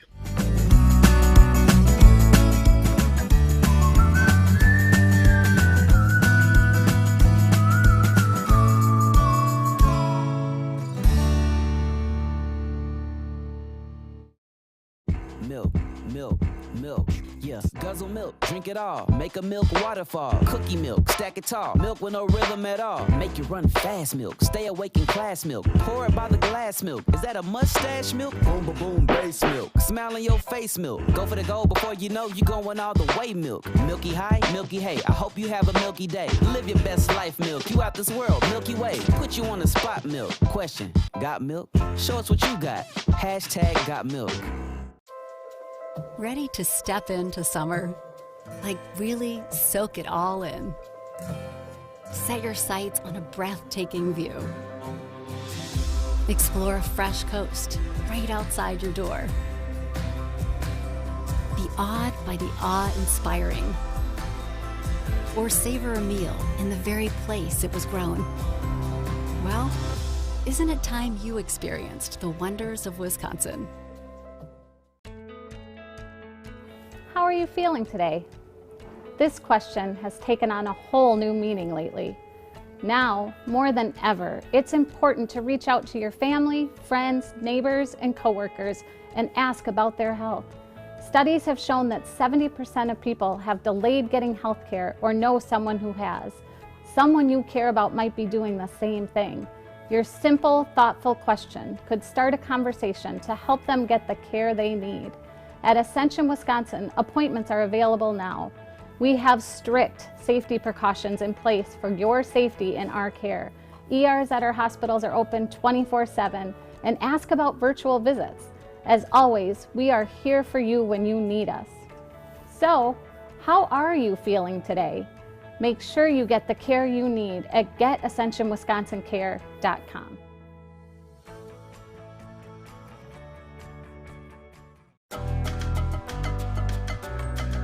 Milk, yeah, guzzle milk, drink it all, make a milk waterfall, cookie milk, stack it tall, milk with no rhythm at all, make you run fast milk, stay awake in class milk, pour it by the glass milk, is that a mustache milk? Boom, boom, boom, base milk, smile in your face milk, go for the goal before you know you going all the way milk, milky high, milky hay, I hope you have a milky day, live your best life milk, you out this world, Milky Way, put you on the spot milk, question, got milk? Show us what you got, hashtag got milk. Ready to step into summer? Like really soak it all in. Set your sights on a breathtaking view. Explore a fresh coast right outside your door. Be awed by the awe-inspiring. Or savor a meal in the very place it was grown. Well, isn't it time you experienced the wonders of Wisconsin? How are you feeling today? This question has taken on a whole new meaning lately. Now, more than ever, it's important to reach out to your family, friends, neighbors, and coworkers and ask about their health. Studies have shown that 70% of people have delayed getting health care or know someone who has. Someone you care about might be doing the same thing. Your simple, thoughtful question could start a conversation to help them get the care they need. At Ascension, Wisconsin, appointments are available now. We have strict safety precautions in place for your safety and our care. ERs at our hospitals are open 24/7, and ask about virtual visits. As always, we are here for you when you need us. So, how are you feeling today? Make sure you get the care you need at getascensionwisconsincare.com.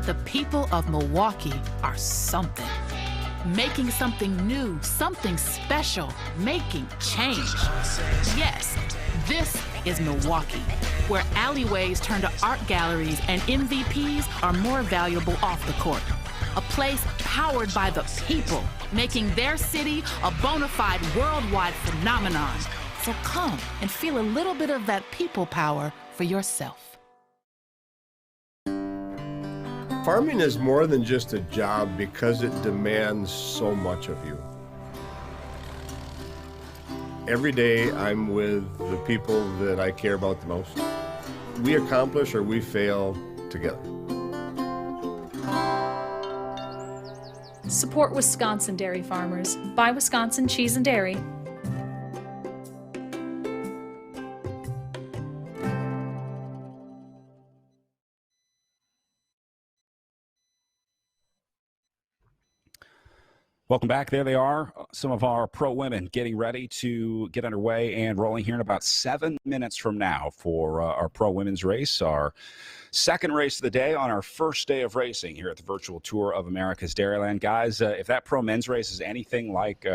The people of Milwaukee are something. Making something new, something special, making change. Yes, this is Milwaukee, where alleyways turn to art galleries and MVPs are more valuable off the court. A place powered by the people, making their city a bona fide worldwide phenomenon. So come and feel a little bit of that people power for yourself. Farming is more than just a job because it demands so much of you. Every day I'm with the people that I care about the most. We accomplish or we fail together. Support Wisconsin dairy farmers. Buy Wisconsin cheese and dairy. Welcome back. There they are, some of our pro women getting ready to get underway and rolling here in about 7 minutes from now for our pro women's race, our second race of the day on our first day of racing here at the virtual tour of America's Dairyland. Guys, if that pro men's race is anything like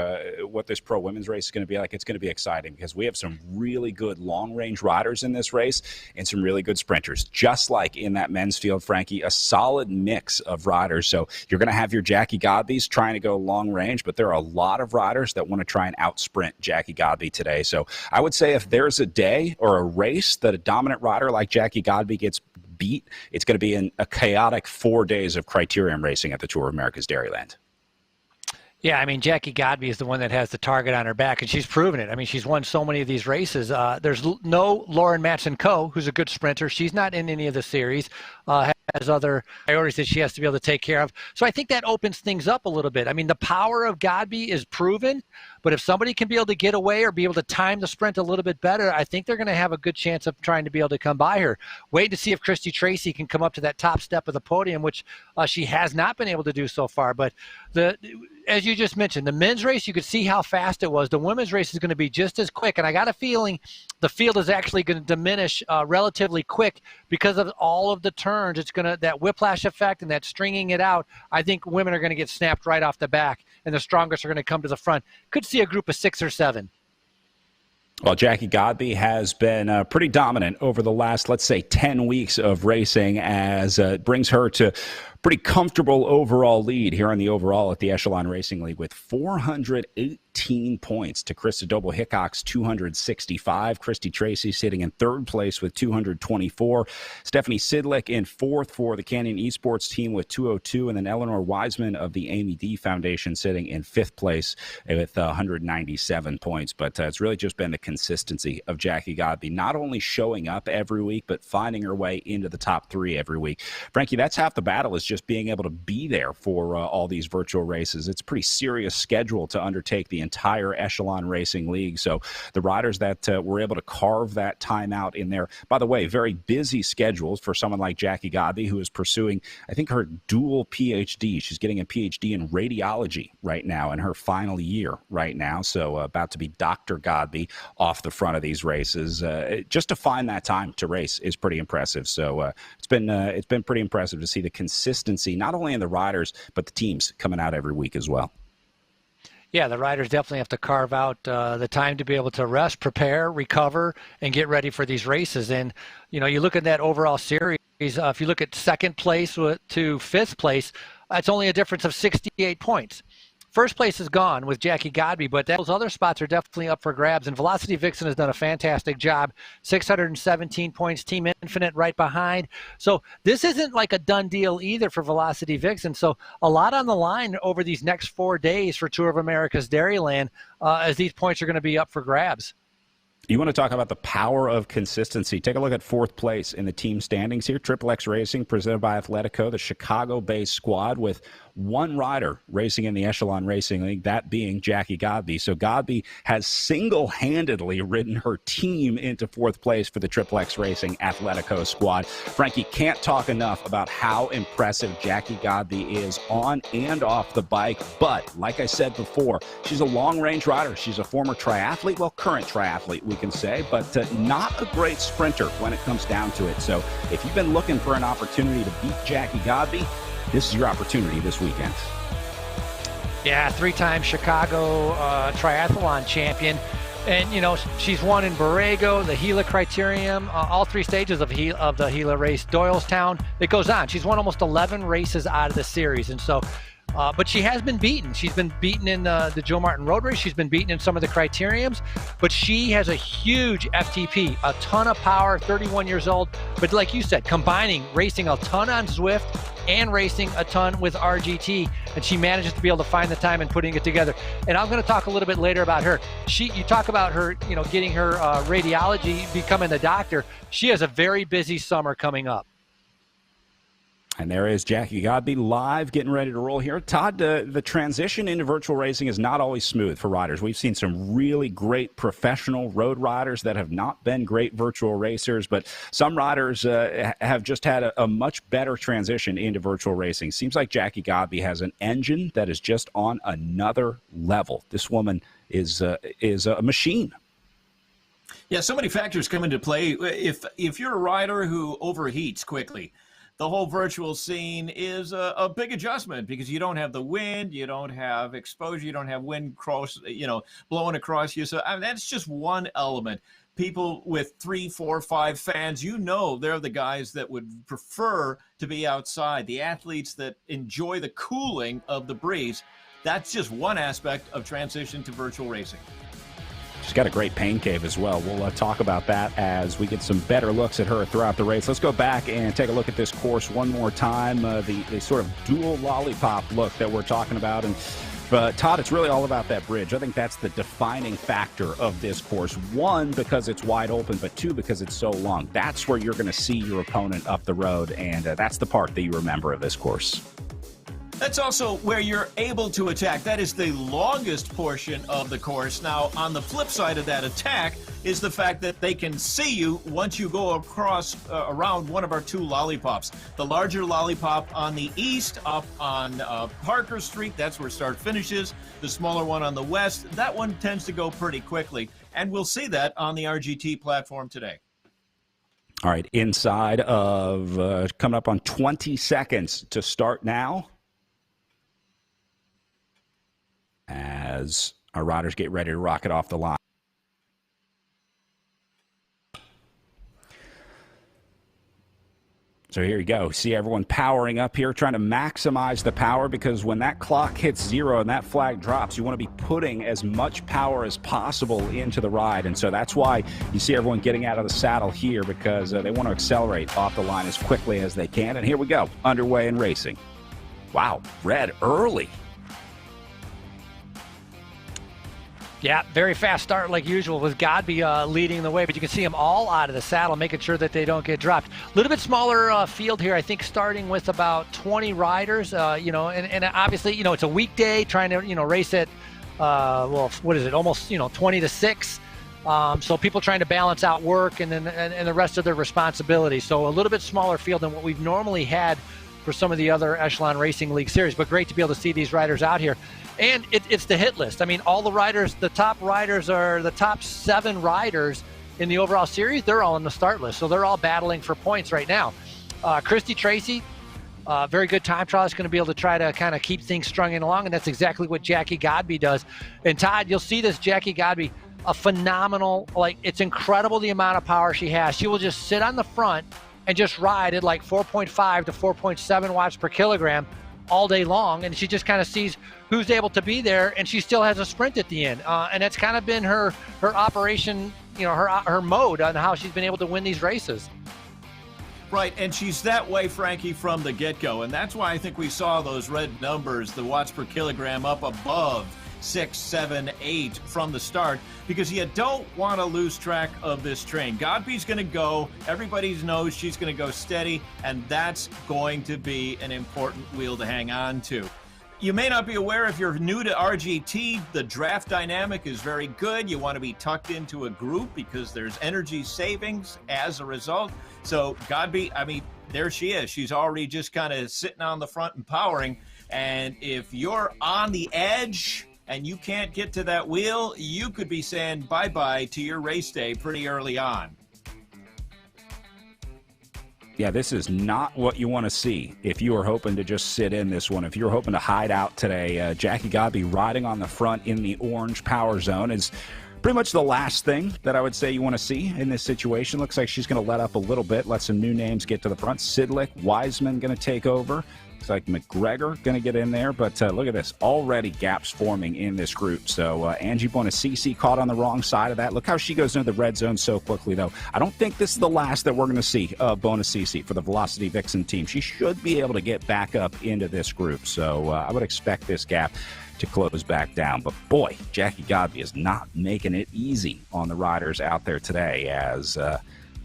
what this pro women's race is going to be like, it's going to be exciting because we have some really good long-range riders in this race and some really good sprinters. Just like in that men's field, Frankie, a solid mix of riders. So you're going to have your Jackie Godbys trying to go long range, but there are a lot of riders that want to try and out-sprint Jackie Godby today. So I would say if there's a day or a race that a dominant rider like Jackie Godby gets beat, it's going to be in a chaotic 4 days of criterium racing at the Tour of America's Dairyland. Yeah, I mean, Jackie Godby is the one that has the target on her back, and she's proven it. I mean, she's won so many of these races. There's no Lauren Matson-Coe, who's a good sprinter. She's not in any of the series, has other priorities that she has to be able to take care of. So I think that opens things up a little bit. I mean, the power of Godby is proven, but if somebody can be able to get away or be able to time the sprint a little bit better, I think they're going to have a good chance of trying to be able to come by her. Wait to see if Christy Tracy can come up to that top step of the podium, which she has not been able to do so far. But as you just mentioned, the men's race, you could see how fast it was. The women's race is going to be just as quick, and I got a feeling the field is actually going to diminish relatively quick because of all of the turns. It's going to, that whiplash effect and that stringing it out, I think women are going to get snapped right off the back, and the strongest are going to come to the front. Could see a group of 6 or 7. Well, Jackie Godby has been pretty dominant over the last, let's say, 10 weeks of racing, as it brings her to pretty comfortable overall lead here on the overall at the Echelon Racing League with 418 points to Krista Doble-Hickok's 265. Christy Tracy sitting in third place with 224. Stephanie Sidlick in fourth for the Canyon Esports team with 202. And then Eleanor Wiseman of the Amy D Foundation sitting in fifth place with 197 points. But it's really just been the consistency of Jackie Godby, not only showing up every week, but finding her way into the top 3 every week. Frankie, that's half the battle, is just being able to be there for all these virtual races. It's a pretty serious schedule to undertake the entire Echelon Racing League. So the riders that were able to carve that time out in there, by the way, very busy schedules for someone like Jackie Godby, who is pursuing, I think, her dual PhD. She's getting a PhD in radiology right now in her final year right now. So about to be Dr. Godby off the front of these races. Just to find that time to race is pretty impressive. So it's been pretty impressive to see the consistency, not only in the riders, but the teams coming out every week as well. Yeah, the riders definitely have to carve out the time to be able to rest, prepare, recover, and get ready for these races. And, you know, you look at that overall series, if you look at second place to fifth place, it's only a difference of 68 points. first place is gone with Jackie Godby, but those other spots are definitely up for grabs. And Velocity Vixen has done a fantastic job. 617 points, Team Infinite right behind. So this isn't like a done deal either for Velocity Vixen. So a lot on the line over these next 4 days for Tour of America's Dairyland, as these points are going to be up for grabs. You want to talk about the power of consistency. Take a look at fourth place in the team standings here. Triple X Racing, presented by Athletico, the Chicago-based squad with one rider racing in the Echelon Racing League, that being Jackie Godby. So Godby has single-handedly ridden her team into fourth place for the Triple X Racing Athletico squad. Frankie, can't talk enough about how impressive Jackie Godby is on and off the bike. But, like I said before, she's a long-range rider. She's a former triathlete, well, current triathlete, we can say, but not a great sprinter when it comes down to it. So if you've been looking for an opportunity to beat Jackie Godby, this is your opportunity this weekend. Yeah, 3-time Chicago triathlon champion. And, you know, she's won in Borrego, the Gila Criterium, all 3 stages of the Gila race, Doylestown. It goes on. She's won almost 11 races out of the series. And so, but she has been beaten. She's been beaten in the Joe Martin Road Race. She's been beaten in some of the criteriums. But she has a huge FTP, a ton of power, 31 years old. But like you said, combining racing a ton on Zwift and racing a ton with RGT, and she manages to be able to find the time and putting it together. And I'm going to talk a little bit later about her. You talk about her, you know, getting her radiology, becoming the doctor. She has a very busy summer coming up. And there is Jackie Godby live, getting ready to roll here. Todd, the transition into virtual racing is not always smooth for riders. We've seen some really great professional road riders that have not been great virtual racers, but some riders have just had a much better transition into virtual racing. Seems like Jackie Godby has an engine that is just on another level. This woman is a machine. Yeah, so many factors come into play. If you're a rider who overheats quickly, the whole virtual scene is a big adjustment because you don't have the wind, you don't have exposure, you don't have wind blowing across you. So that's just one element. People with 3, 4, 5 fans, they're the guys that would prefer to be outside. The athletes that enjoy the cooling of the breeze. That's just one aspect of transition to virtual racing. She's got a great pain cave as well. We'll talk about that as we get some better looks at her throughout the race. Let's go back and take a look at this course one more time, the sort of dual lollipop look that we're talking about. And Todd, it's really all about that bridge. I think that's the defining factor of this course. 1, because it's wide open, but 2, because it's so long. That's where you're going to see your opponent up the road, and that's the part that you remember of this course. That's also where you're able to attack. That is the longest portion of the course. Now, on the flip side of that attack is the fact that they can see you once you go across around one of our 2 lollipops. The larger lollipop on the east, up on Parker Street, that's where start finishes. The smaller one on the west, that one tends to go pretty quickly. And we'll see that on the RGT platform today. All right, inside of coming up on 20 seconds to start now, as our riders get ready to rocket off the line. So here you go. See everyone powering up here, trying to maximize the power, because when that clock hits 0 and that flag drops, you want to be putting as much power as possible into the ride. And so that's why you see everyone getting out of the saddle here, because they want to accelerate off the line as quickly as they can. And here we go, underway and racing. Wow, red early. Yeah, very fast start like usual with Godby leading the way, but you can see them all out of the saddle, making sure that they don't get dropped. A little bit smaller field here, I think, starting with about 20 riders, and obviously, it's a weekday trying to, race at, almost, 20 to 6. So people trying to balance out work and then and the rest of their responsibilities. So a little bit smaller field than what we've normally had for some of the other Echelon Racing League series, but great to be able to see these riders out here. And it's the hit list. I mean, all the riders, the top riders are the top 7 riders in the overall series. They're all on the start list. So they're all battling for points right now. Christy Tracy, very good time trial, is going to be able to try to kind of keep things strung along. And that's exactly what Jackie Godby does. And Todd, you'll see this Jackie Godby, a phenomenal, it's incredible the amount of power she has. She will just sit on the front and just ride at 4.5 to 4.7 watts per kilogram all day long, and she just kind of sees who's able to be there, and she still has a sprint at the end. And that's kind of been her operation, her mode on how she's been able to win these races. Right, and she's that way, Frankie, from the get-go, and that's why I think we saw those red numbers, the watts per kilogram, up above 6, 7, 8 from the start, because you don't want to lose track of this train. Godby's going to go. Everybody knows she's going to go steady, and that's going to be an important wheel to hang on to. You may not be aware, if you're new to RGT, the draft dynamic is very good. You want to be tucked into a group because there's energy savings as a result. So Godby, I mean, there she is. She's already just kind of sitting on the front and powering. And if you're on the edge and you can't get to that wheel, you could be saying bye-bye to your race day pretty early on. Yeah, this is not what you want to see if you are hoping to just sit in this one. If you're hoping to hide out today, Jackie Godby riding on the front in the orange power zone is pretty much the last thing that I would say you want to see in this situation. Looks like she's going to let up a little bit, let some new names get to the front. Sidlick, Wiseman going to take over. Looks like McGregor going to get in there, but look at this. Already gaps forming in this group. So Angie Bonacisi caught on the wrong side of that. Look how she goes into the red zone so quickly, though. I don't think this is the last that we're going to see of Bonacisi for the Velocity Vixen team. She should be able to get back up into this group. So I would expect this gap to close back down. But boy, Jackie Godby is not making it easy on the riders out there today, as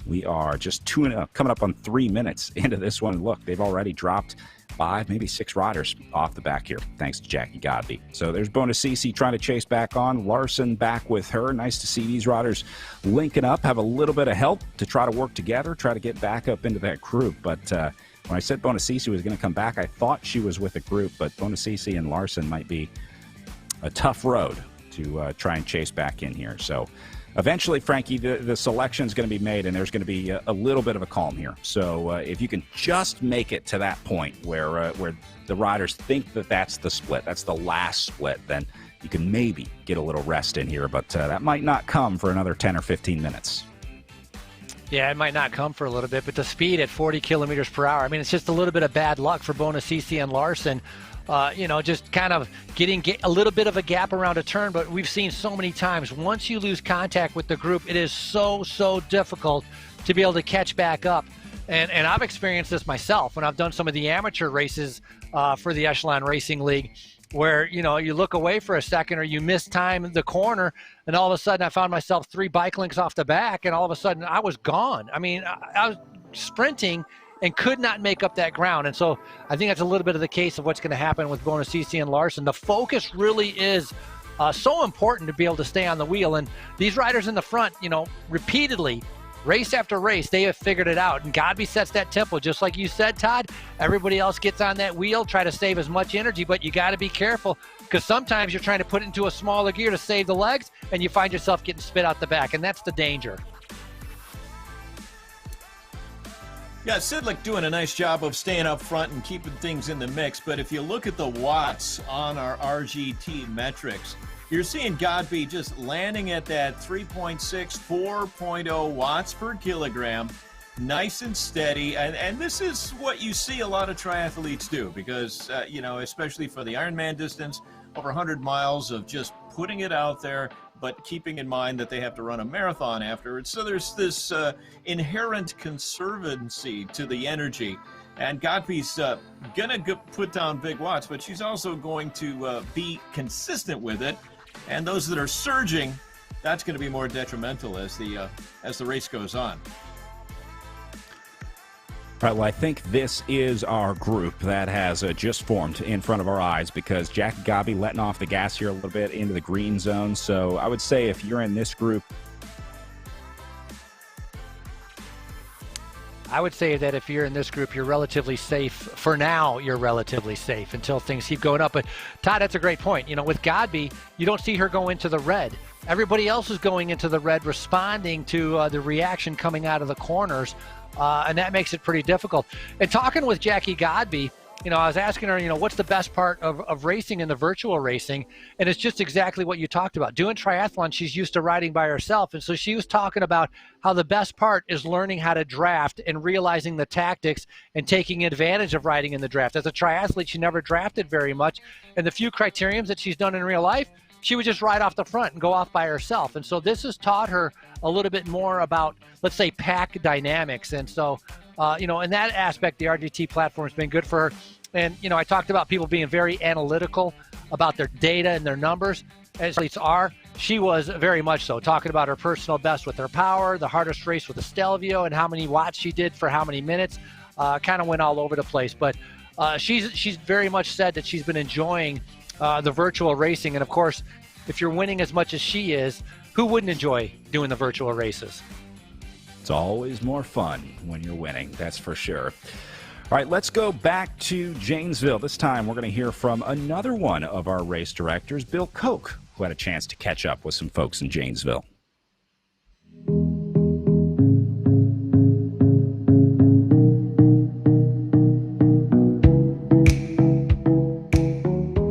we are just coming up on 3 minutes into this one. Look, they've already dropped 5, maybe 6 riders off the back here, thanks to Jackie Godby. So there's Bonacisi trying to chase back on. Larson back with her. Nice to see these riders linking up, have a little bit of help to try to work together, try to get back up into that group. But when I said Bonacisi was going to come back, I thought she was with a group, but Bonacisi and Larson might be a tough road to try and chase back in here. So eventually, Frankie, the selection is going to be made, and there's going to be a little bit of a calm here. So if you can just make it to that point where the riders think that that's the split, that's the last split, then you can maybe get a little rest in here. But that might not come for another 10 or 15 minutes. Yeah, it might not come for a little bit, but the speed at 40 kilometers per hour, I mean, it's just a little bit of bad luck for Bonacisi and Larson. Just kind of getting a little bit of a gap around a turn, but we've seen so many times, once you lose contact with the group, it is so difficult to be able to catch back up. And I've experienced this myself when I've done some of the amateur races for the Echelon Racing League, where, you look away for a second or you miss time in the corner, and all of a sudden I found myself 3 bike links off the back, and all of a sudden I was gone. I mean, I was sprinting and could not make up that ground. And so I think that's a little bit of the case of what's going to happen with Bonacisi and Larson. The focus really is so important to be able to stay on the wheel. And these riders in the front, repeatedly, race after race, they have figured it out. And Godby sets that tempo, just like you said, Todd. Everybody else gets on that wheel, try to save as much energy, but you got to be careful, because sometimes you're trying to put it into a smaller gear to save the legs, and you find yourself getting spit out the back, and that's the danger. Yeah, Sidlick doing a nice job of staying up front and keeping things in the mix. But if you look at the watts on our RGT metrics, you're seeing Godby just landing at that 3.6, 4.0 watts per kilogram, nice and steady. And this is what you see a lot of triathletes do, because, especially for the Ironman distance, over 100 miles of just putting it out there, but keeping in mind that they have to run a marathon afterwards. So there's this inherent conservancy to the energy. And Godby's going to put down big watts, but she's also going to be consistent with it. And those that are surging, that's going to be more detrimental as the race goes on. All right, well, I think this is our group that has just formed in front of our eyes, because Jackie Godby letting off the gas here a little bit into the green zone. So I would say if you're in this group, you're relatively safe. For now, you're relatively safe until things keep going up. But, Todd, that's a great point. With Godby, you don't see her go into the red. Everybody else is going into the red, responding to the reaction coming out of the corners. And that makes it pretty difficult. And talking with Jackie Godby, I was asking her, what's the best part of racing in the virtual racing? And it's just exactly what you talked about. Doing triathlon, she's used to riding by herself. And so she was talking about how the best part is learning how to draft and realizing the tactics and taking advantage of riding in the draft. As a triathlete, she never drafted very much. And the few criteriums that she's done in real life, she would just ride off the front and go off by herself. And so this has taught her a little bit more about, let's say, pack dynamics. And so, in that aspect, the RGT platform has been good for her. And, I talked about people being very analytical about their data and their numbers, as athletes are. She was very much so, talking about her personal best with her power, the hardest race with the Stelvio, and how many watts she did for how many minutes. Kind of went all over the place. But she's very much said that she's been enjoying the virtual racing. And, of course, if you're winning as much as she is, who wouldn't enjoy doing the virtual races? It's always more fun when you're winning, that's for sure. All right, let's go back to Janesville. This time we're going to hear from another one of our race directors, Bill Koch, who had a chance to catch up with some folks in Janesville.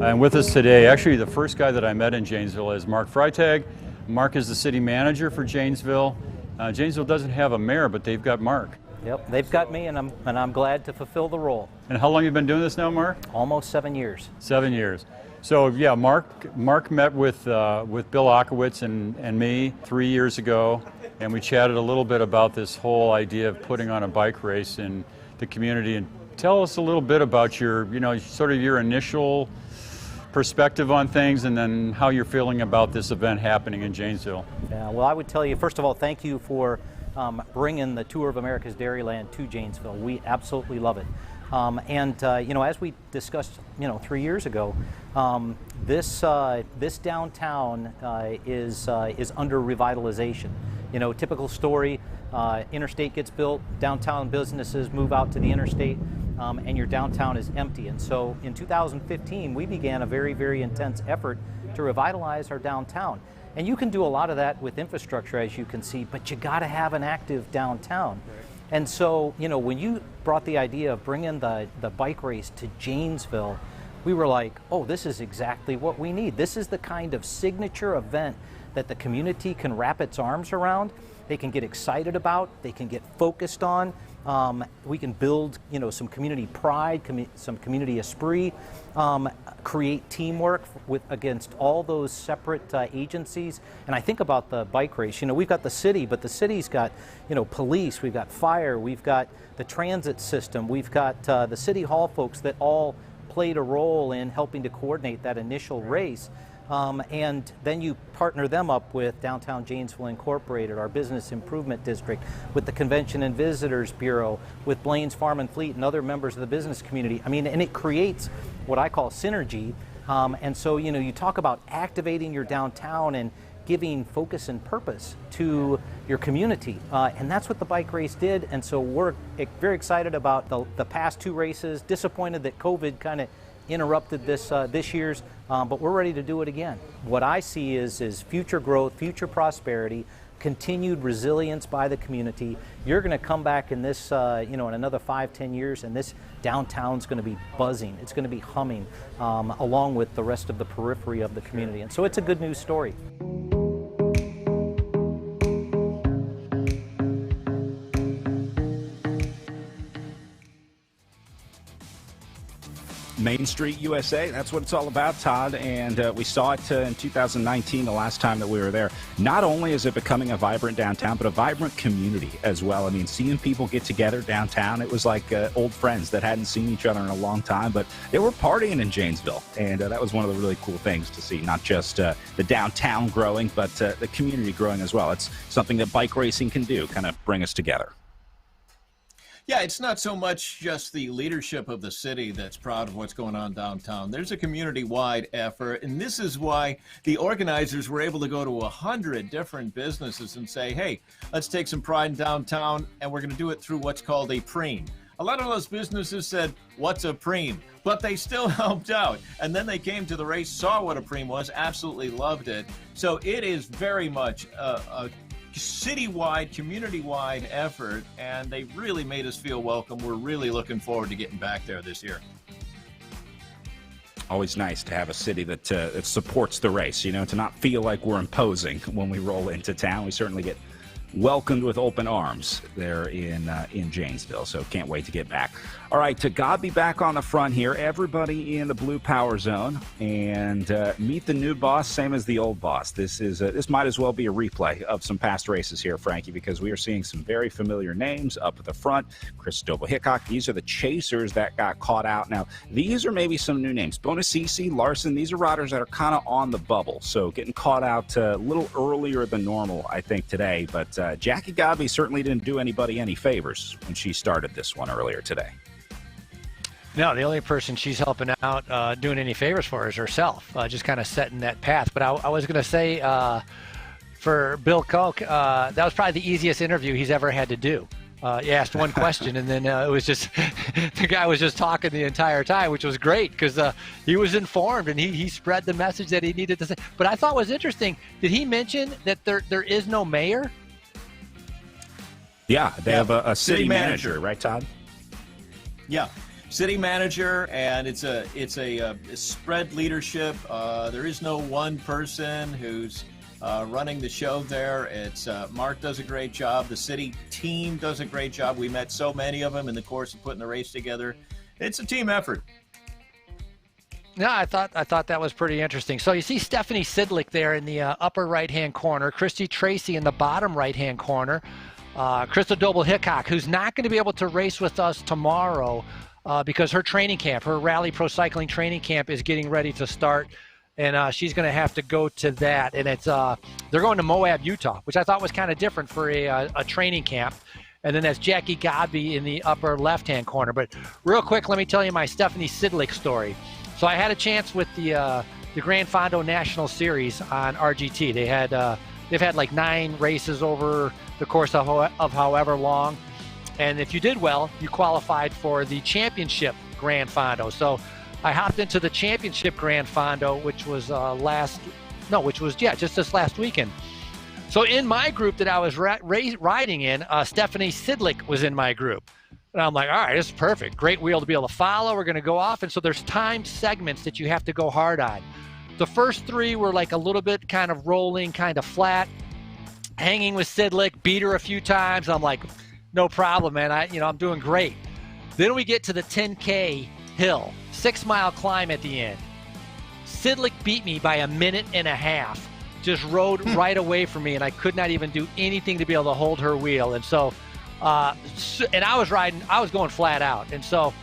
And with us today, actually the first guy that I met in Janesville is Mark Freitag. Mark is the city manager for Janesville. Janesville doesn't have a mayor, but they've got Mark. Yep, they've got me, and I'm glad to fulfill the role. And how long have you been doing this now, Mark? Almost 7 years. 7 years. So yeah, Mark met with Bill Akowitz and me 3 years ago, and we chatted a little bit about this whole idea of putting on a bike race in the community. And tell us a little bit about your, sort of your initial perspective on things, and then how you're feeling about this event happening in Janesville. Yeah, well, I would tell you, first of all, thank you for bringing the Tour of America's Dairyland to Janesville. We absolutely love it. As we discussed, 3 years ago, this downtown is under revitalization. Typical story, interstate gets built, downtown businesses move out to the interstate, and your downtown is empty. And so in 2015, we began a very, very intense effort to revitalize our downtown. And you can do a lot of that with infrastructure, as you can see, but you got to have an active downtown. And so, when you brought the idea of bringing the bike race to Janesville, we were like, oh, this is exactly what we need. This is the kind of signature event that the community can wrap its arms around. They can get excited about, they can get focused on. We can build, some community pride, some community esprit, create teamwork against all those separate agencies. And I think about the bike race. We've got the city, but the city's got, police, we've got fire, we've got the transit system, we've got the city hall folks that all played a role in helping to coordinate that initial race. And then you partner them up with Downtown Janesville Incorporated, our business improvement district, with the Convention and Visitors Bureau, with Blaine's Farm and Fleet and other members of the business community. And it creates what I call synergy. And so, you talk about activating your downtown and giving focus and purpose to your community. And that's what the bike race did. And so we're very excited about the past two races, disappointed that COVID kind of interrupted this year's, but we're ready to do it again. What I see is future growth, future prosperity, continued resilience by the community. You're going to come back in this, in another 5-10 years, and this downtown's going to be buzzing. It's going to be humming, along with the rest of the periphery of the community. And so it's a good news story. Main Street USA, that's what it's all about, Todd, and we saw it in 2019, the last time that we were there. Not only is it becoming a vibrant downtown, but a vibrant community as well. Seeing people get together downtown, it was like old friends that hadn't seen each other in a long time, but they were partying in Janesville, and that was one of the really cool things to see, not just the downtown growing, but the community growing as well. It's something that bike racing can do, kind of bring us together. Yeah, it's not so much just the leadership of the city that's proud of what's going on downtown. There's a community-wide effort, and this is why the organizers were able to go to 100 different businesses and say, hey, let's take some pride in downtown, and we're going to do it through what's called a preem. A lot of those businesses said, what's a preem? But they still helped out. And then they came to the race, saw what a preem was, absolutely loved it. So it is very much a citywide, community-wide effort, and they really made us feel welcome. We're really looking forward to getting back there this year. Always nice to have a city that supports the race, to not feel like we're imposing when we roll into town. We certainly get welcomed with open arms there in Janesville, so can't wait to get back. All right, to God be back on the front here, everybody in the Blue Power Zone, and meet the new boss, same as the old boss. This might as well be a replay of some past races here, Frankie, because we are seeing some very familiar names up at the front. Chris Doble-Hickok, these are the chasers that got caught out. Now, these are maybe some new names. Bonacisi, Larson, these are riders that are kind of on the bubble, so getting caught out a little earlier than normal, I think, today. But Jackie Godby certainly didn't do anybody any favors when she started this one earlier today. No, the only person she's helping out doing any favors for is herself, just kind of setting that path. But I was going to say for Bill Koch, that was probably the easiest interview he's ever had to do. He asked one question, and then it was just the guy was just talking the entire time, which was great because he was informed and he spread the message that he needed to say. But I thought was interesting, did he mention that there is no mayor? Yeah, they have a city manager, right, Todd? Yeah. City manager, and it's a spread leadership. There is no one person who's running the show there. It's Mark does a great job. The city team does a great job. We met so many of them in the course of putting the race together. It's a team effort. No, I thought that was pretty interesting. So you see Stephanie Sidlick there in the upper right-hand corner, Christy Tracy in the bottom right-hand corner, Krista Doble-Hickok, who's not going to be able to race with us tomorrow because her training camp, her Rally Pro Cycling training camp is getting ready to start, and she's going to have to go to that. And it's they're going to Moab, Utah, which I thought was kind of different for a training camp. And then that's Jackie Godby in the upper left-hand corner. But real quick, let me tell you my Stephanie Sidlick story. So I had a chance with the Gran Fondo National Series on RGT. They've had like 9 races over the course of however long. And if you did well, you qualified for the championship Gran Fondo. So I hopped into the championship Gran Fondo, which was just this last weekend. So in my group that I was riding in, Stephanie Sidlick was in my group. And I'm like, all right, this is perfect. Great wheel to be able to follow. We're going to go off. And so there's time segments that you have to go hard on. The first 3 were like a little bit kind of rolling, kind of flat, hanging with Sidlick, beat her a few times. I'm like, no problem, man. I'm doing great. Then we get to the 10K hill, 6-mile climb at the end. Sidlick beat me by 1.5 minutes. Just rode right away from me, and I could not even do anything to be able to hold her wheel. And so, and I was going flat out. And so,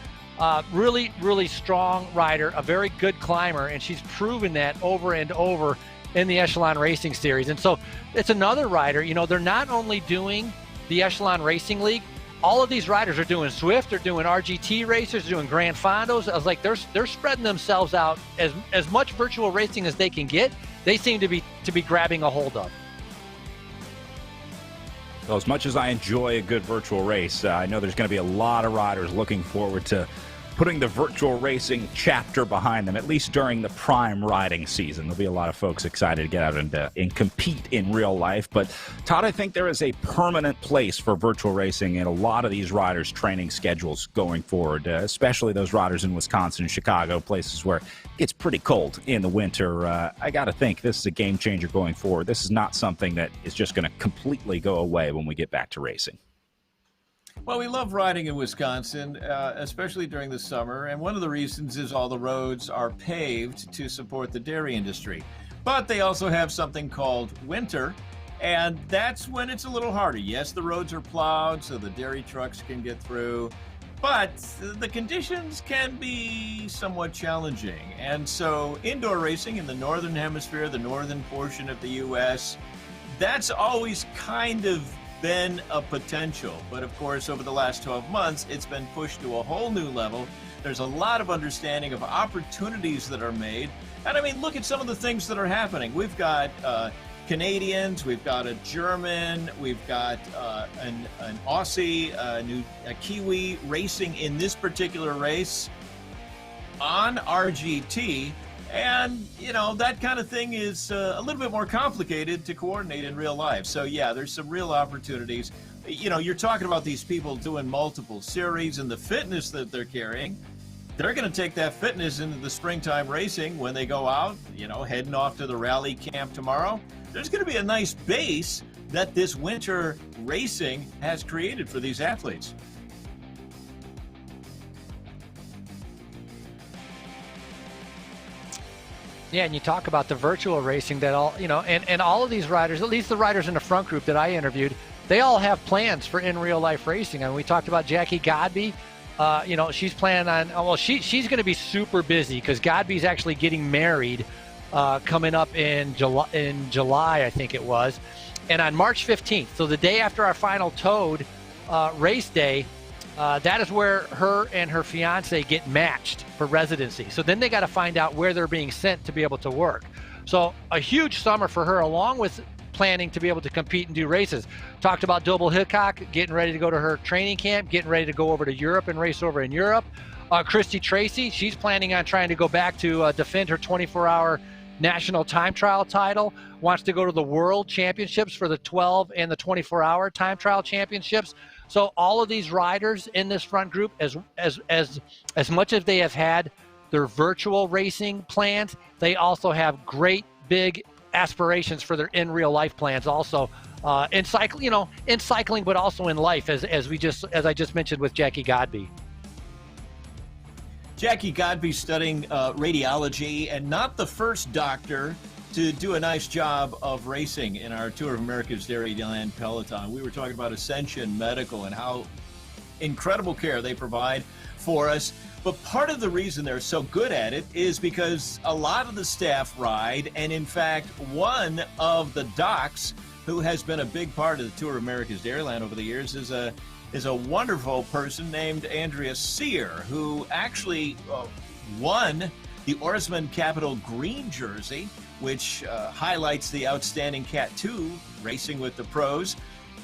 really, really strong rider, a very good climber, and she's proven that over and over in the Echelon Racing Series. And so it's another rider, they're not only doing the Echelon Racing League, all of these riders are doing Swift, they're doing RGT races, they're doing Gran Fondos. I was like, they're spreading themselves out as much virtual racing as they can get. They seem to be grabbing a hold of. Well, as much as I enjoy a good virtual race, I know there's going to be a lot of riders looking forward to putting the virtual racing chapter behind them, at least during the prime riding season. There'll be a lot of folks excited to get out and compete in real life. But, Todd, I think there is a permanent place for virtual racing in a lot of these riders' training schedules going forward, especially those riders in Wisconsin and Chicago, places where it's pretty cold in the winter. I got to think this is a game changer going forward. This is not something that is just going to completely go away when we get back to racing. Well, we love riding in Wisconsin, especially during the summer, and one of the reasons is all the roads are paved to support the dairy industry. But they also have something called winter, and that's when it's a little harder. Yes, the roads are plowed so the dairy trucks can get through, but the conditions can be somewhat challenging. And so indoor racing in the northern hemisphere, the northern portion of the U.S., that's always kind of been a potential. But of course, over the last 12 months, it's been pushed to a whole new level. There's a lot of understanding of opportunities that are made. And I mean, look at some of the things that are happening. We've got Canadians, we've got a German, we've got an Aussie, a Kiwi racing in this particular race on RGT. And, that kind of thing is a little bit more complicated to coordinate in real life. So, yeah, there's some real opportunities. You're talking about these people doing multiple series and the fitness that they're carrying. they're going to take that fitness into the springtime racing when they go out, heading off to the rally camp tomorrow. There's going to be a nice base that this winter racing has created for these athletes. Yeah, and you talk about the virtual racing that and all of these riders, at least the riders in the front group that I interviewed, they all have plans for in real life racing. And we talked about Jackie Godby. She's planning on, she's going to be super busy because Godby's actually getting married coming up in July, I think it was. And on March 15th, so the day after our final Toad race day, that is where her and her fiance get matched for residency. So then they got to find out where they're being sent to be able to work. So a huge summer for her, along with planning to be able to compete and do races. Talked about Doble Hickok getting ready to go to her training camp, getting ready to go over to Europe and race over in Europe. Christy Tracy, she's planning on trying to go back to defend her 24-hour national time trial title, wants to go to the world championships for the 12 and the 24-hour time trial championships. So all of these riders in this front group, as much as they have had their virtual racing plans, they also have great big aspirations for their in real life plans also in cycling, but also in life, as I just mentioned with Jackie Godby. Jackie Godby studying radiology, and not the first doctor to do a nice job of racing in our Tour of America's Dairyland Peloton. We were talking about Ascension Medical and how incredible care they provide for us. But part of the reason they're so good at it is because a lot of the staff ride, and in fact, one of the docs who has been a big part of the Tour of America's Dairyland over the years is a wonderful person named Andrea Sear, who actually won the Oarsman Capital Green jersey, which highlights the outstanding Cat 2 racing with the pros.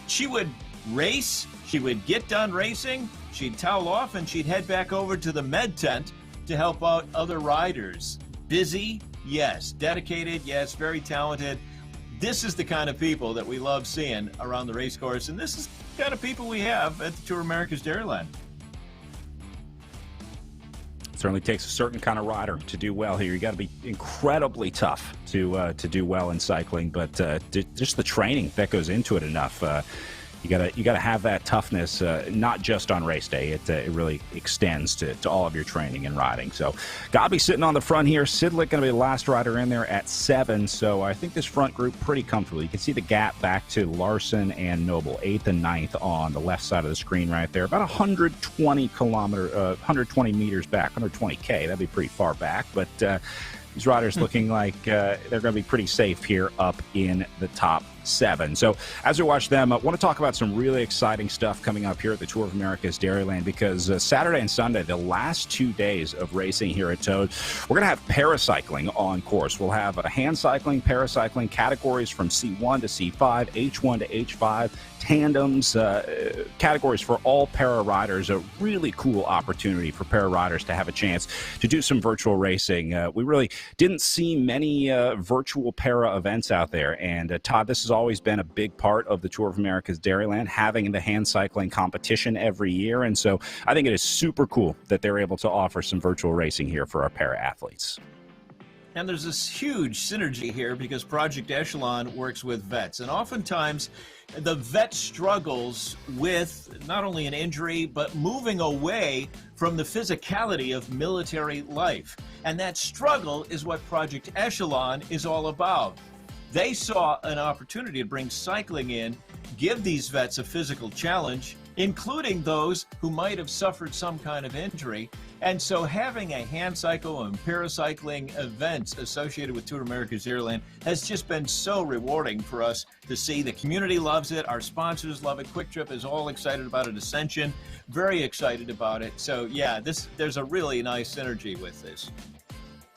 She would race, she would get done racing, she'd towel off, and she'd head back over to the med tent to help out other riders. Busy, yes. Dedicated, yes. Very talented. This is the kind of people that we love seeing around the race course, and this is the kind of people we have at the Tour of America's Dairyland. It certainly takes a certain kind of rider to do well here. You got to be incredibly tough to do well in cycling, but just the training that goes into it enough. You gotta have that toughness, not just on race day. It really extends to all of your training and riding. So, Godby sitting on the front here. Sidlick going to be the last rider in there at 7. So I think this front group pretty comfortable. You can see the gap back to Larson and Noble, 8th and 9th on the left side of the screen right there. About 120 meters back, 120K. That'd be pretty far back, but these riders looking like they're going to be pretty safe here up in the top 7. So as we watch them, I want to talk about some really exciting stuff coming up here at the Tour of America's Dairyland, because Saturday and Sunday, the last 2 days of racing here at Toad, we're going to have paracycling on course. We'll have hand cycling, paracycling categories from C1 to C5, H1 to H5, tandems, categories for all para riders. A really cool opportunity for para riders to have a chance to do some virtual racing. We really didn't see many virtual para events out there, and Todd, this has always been a big part of the Tour of America's Dairyland, having the hand cycling competition every year, and so I think it is super cool that they're able to offer some virtual racing here for our para athletes. And there's this huge synergy here because Project Echelon works with vets, and oftentimes the vet struggles with not only an injury, but moving away from the physicality of military life. And that struggle is what Project Echelon is all about. They saw an opportunity to bring cycling in, give these vets a physical challenge, including those who might have suffered some kind of injury. And so having a hand cycle and paracycling events associated with Tour of America's Dairyland has just been so rewarding for us to see. The community loves it. Our sponsors love it. Quick Trip is all excited about it. Ascension, very excited about it. So yeah, there's a really nice synergy with this.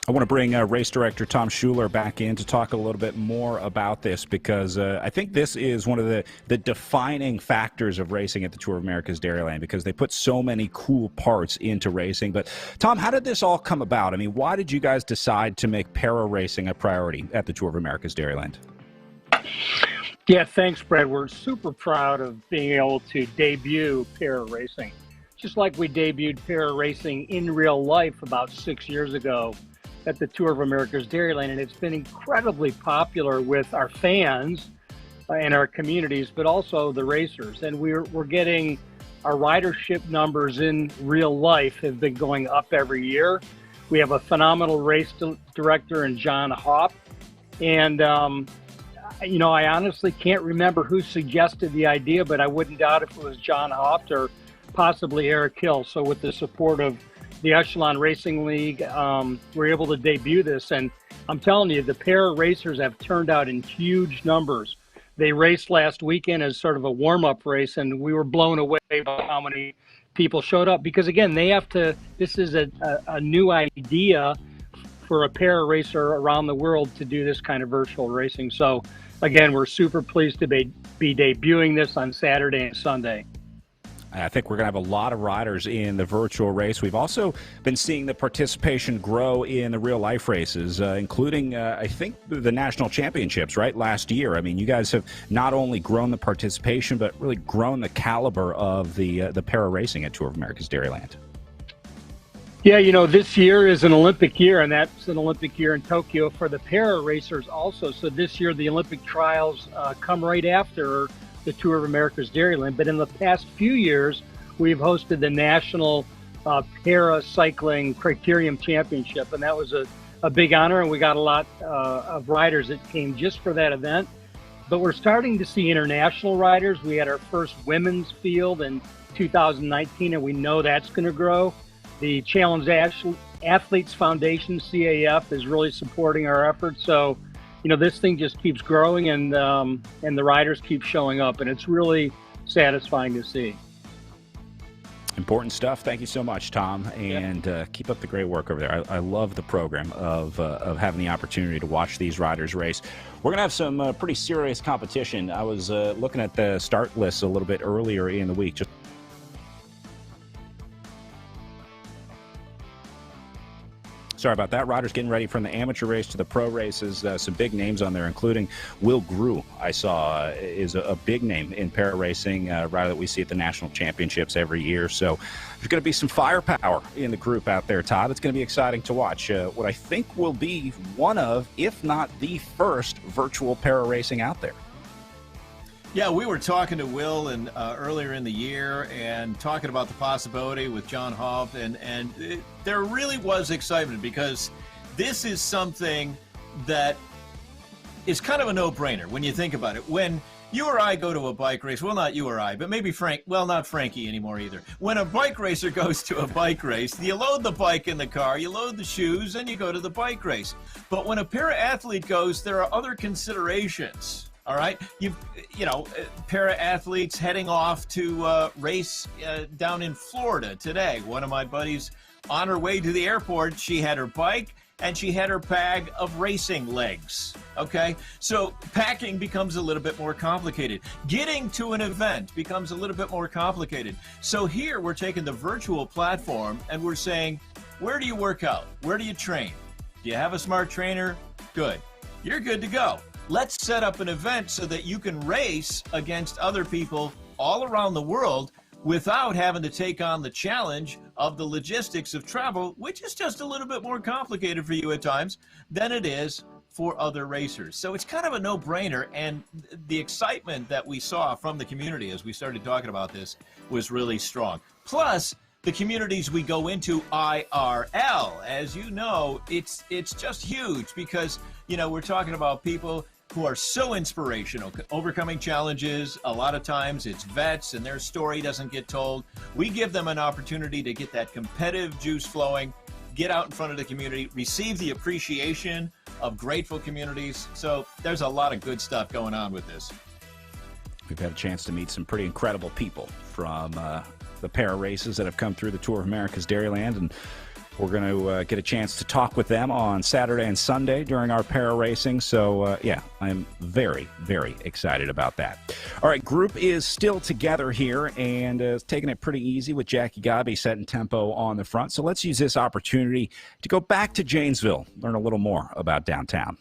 I want to bring race director Tom Schuler back in to talk a little bit more about this, because I think this is one of the defining factors of racing at the Tour of America's Dairyland, because they put so many cool parts into racing. But Tom, how did this all come about? I mean, why did you guys decide to make para racing a priority at the Tour of America's Dairyland? Yeah, thanks, Brad. We're super proud of being able to debut para racing. just like we debuted para racing in real life about 6 years ago at the Tour of America's Dairyland, and it's been incredibly popular with our fans and our communities, but also the racers. And we're getting our ridership numbers in real life have been going up every year. We have a phenomenal race director in John Hopp. And, I honestly can't remember who suggested the idea, but I wouldn't doubt if it was John Hopp or possibly Eric Hill. So with the support of the Echelon Racing League, we're able to debut this. And I'm telling you, the para racers have turned out in huge numbers. They raced last weekend as sort of a warm-up race, and we were blown away by how many people showed up. Because, again, this is a new idea for a para racer around the world to do this kind of virtual racing. So, again, we're super pleased to be debuting this on Saturday and Sunday. I think we're going to have a lot of riders in the virtual race. We've also been seeing the participation grow in the real-life races, including, I think, the national championships, right, last year. I mean, you guys have not only grown the participation, but really grown the caliber of the para racing at Tour of America's Dairyland. Yeah, this year is an Olympic year, and that's an Olympic year in Tokyo for the para racers also. So this year, the Olympic trials come right after the Tour of America's Dairyland. But in the past few years, we've hosted the National Para Cycling Criterium Championship, and that was a big honor, and we got a lot of riders that came just for that event. But we're starting to see international riders. We had our first women's field in 2019, and we know that's going to grow. The Challenge Athletes Foundation, CAF, is really supporting our efforts. So, this thing just keeps growing, and the riders keep showing up, and it's really satisfying to see. Important stuff. Thank you so much, Tom, and keep up the great work over there. I love the program of having the opportunity to watch these riders race. We're going to have some pretty serious competition. I was looking at the start list a little bit earlier in the week. Sorry about that. Riders getting ready from the amateur race to the pro races. Some big names on there, including Will Grew, I saw, is a big name in para racing, rider that we see at the national championships every year. So there's going to be some firepower in the group out there, Todd. It's going to be exciting to watch. What I think will be one of, if not the first, virtual para racing out there. Yeah, we were talking to Will earlier in the year and talking about the possibility with John Hoff, and there really was excitement because this is something that is kind of a no-brainer when you think about it. When you or I go to a bike race, well, not you or I, but maybe not Frankie anymore either. When a bike racer goes to a bike race, you load the bike in the car, you load the shoes, and you go to the bike race. But when a para-athlete goes, there are other considerations. All right, para athletes heading off to race down in Florida today. One of my buddies, on her way to the airport, she had her bike and she had her bag of racing legs. Okay, so packing becomes a little bit more complicated. Getting to an event becomes a little bit more complicated. So here we're taking the virtual platform and we're saying, where do you work out? Where do you train? Do you have a smart trainer? Good. You're good to go. Let's set up an event so that you can race against other people all around the world without having to take on the challenge of the logistics of travel, which is just a little bit more complicated for you at times than it is for other racers. So it's kind of a no-brainer, and the excitement that we saw from the community as we started talking about this was really strong. Plus, the communities we go into IRL, as you know, it's just huge because, we're talking about people who are so inspirational, overcoming challenges. A lot of times it's vets and their story doesn't get told. We give them an opportunity to get that competitive juice flowing, get out in front of the community, receive the appreciation of grateful communities. So there's a lot of good stuff going on with this. We've had a chance to meet some pretty incredible people from the para races that have come through the Tour of America's Dairyland, and we're going to get a chance to talk with them on Saturday and Sunday during our para racing. So, I'm very, very excited about that. All right, group is still together here and taking it pretty easy with Jackie Gabi setting tempo on the front. So let's use this opportunity to go back to Janesville, learn a little more about downtown.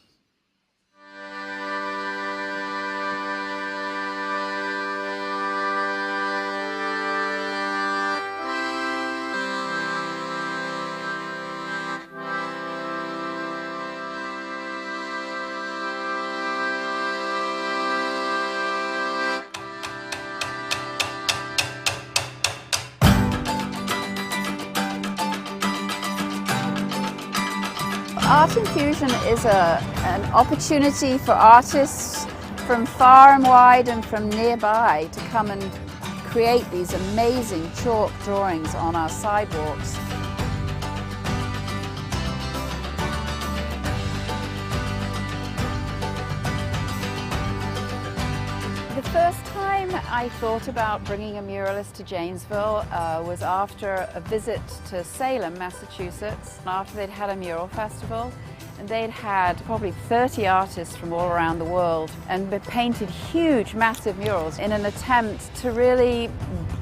Art Infusion is an opportunity for artists from far and wide and from nearby to come and create these amazing chalk drawings on our sidewalks. The first time I thought about bringing a muralist to Janesville was after a visit to Salem, Massachusetts, after they'd had a mural festival. And they'd had probably 30 artists from all around the world and they painted huge, massive murals in an attempt to really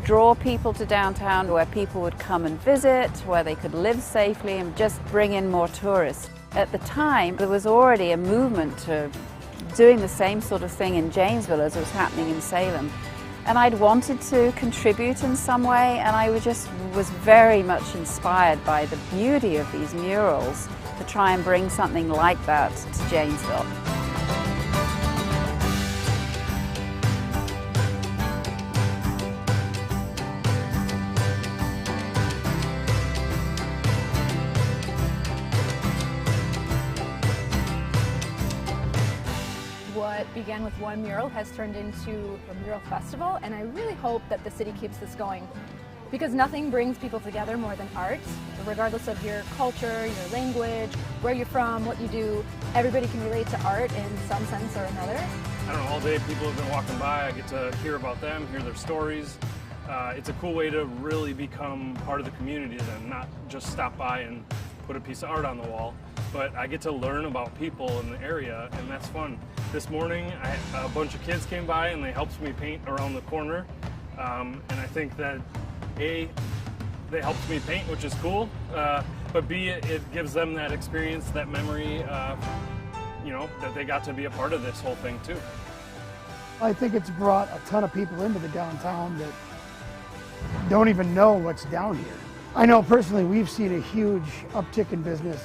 draw people to downtown where people would come and visit, where they could live safely and just bring in more tourists. At the time, there was already a movement to doing the same sort of thing in Janesville as was happening in Salem. And I'd wanted to contribute in some way, and I was very much inspired by the beauty of these murals to try and bring something like that to Janesville. What began with one mural has turned into a mural festival, and I really hope that the city keeps this going, because nothing brings people together more than art. Regardless of your culture, your language, where you're from, what you do, everybody can relate to art in some sense or another. I don't know, all day people have been walking by, I get to hear about them, hear their stories. It's a cool way to really become part of the community and not just stop by and put a piece of art on the wall, but I get to learn about people in the area, and that's fun. This morning, a bunch of kids came by and they helped me paint around the corner, and I think that A, they helped me paint, which is cool, but B, it gives them that experience, that memory, you know, that they got to be a part of this whole thing too. I think it's brought a ton of people into the downtown that don't even know what's down here. I know personally we've seen a huge uptick in business.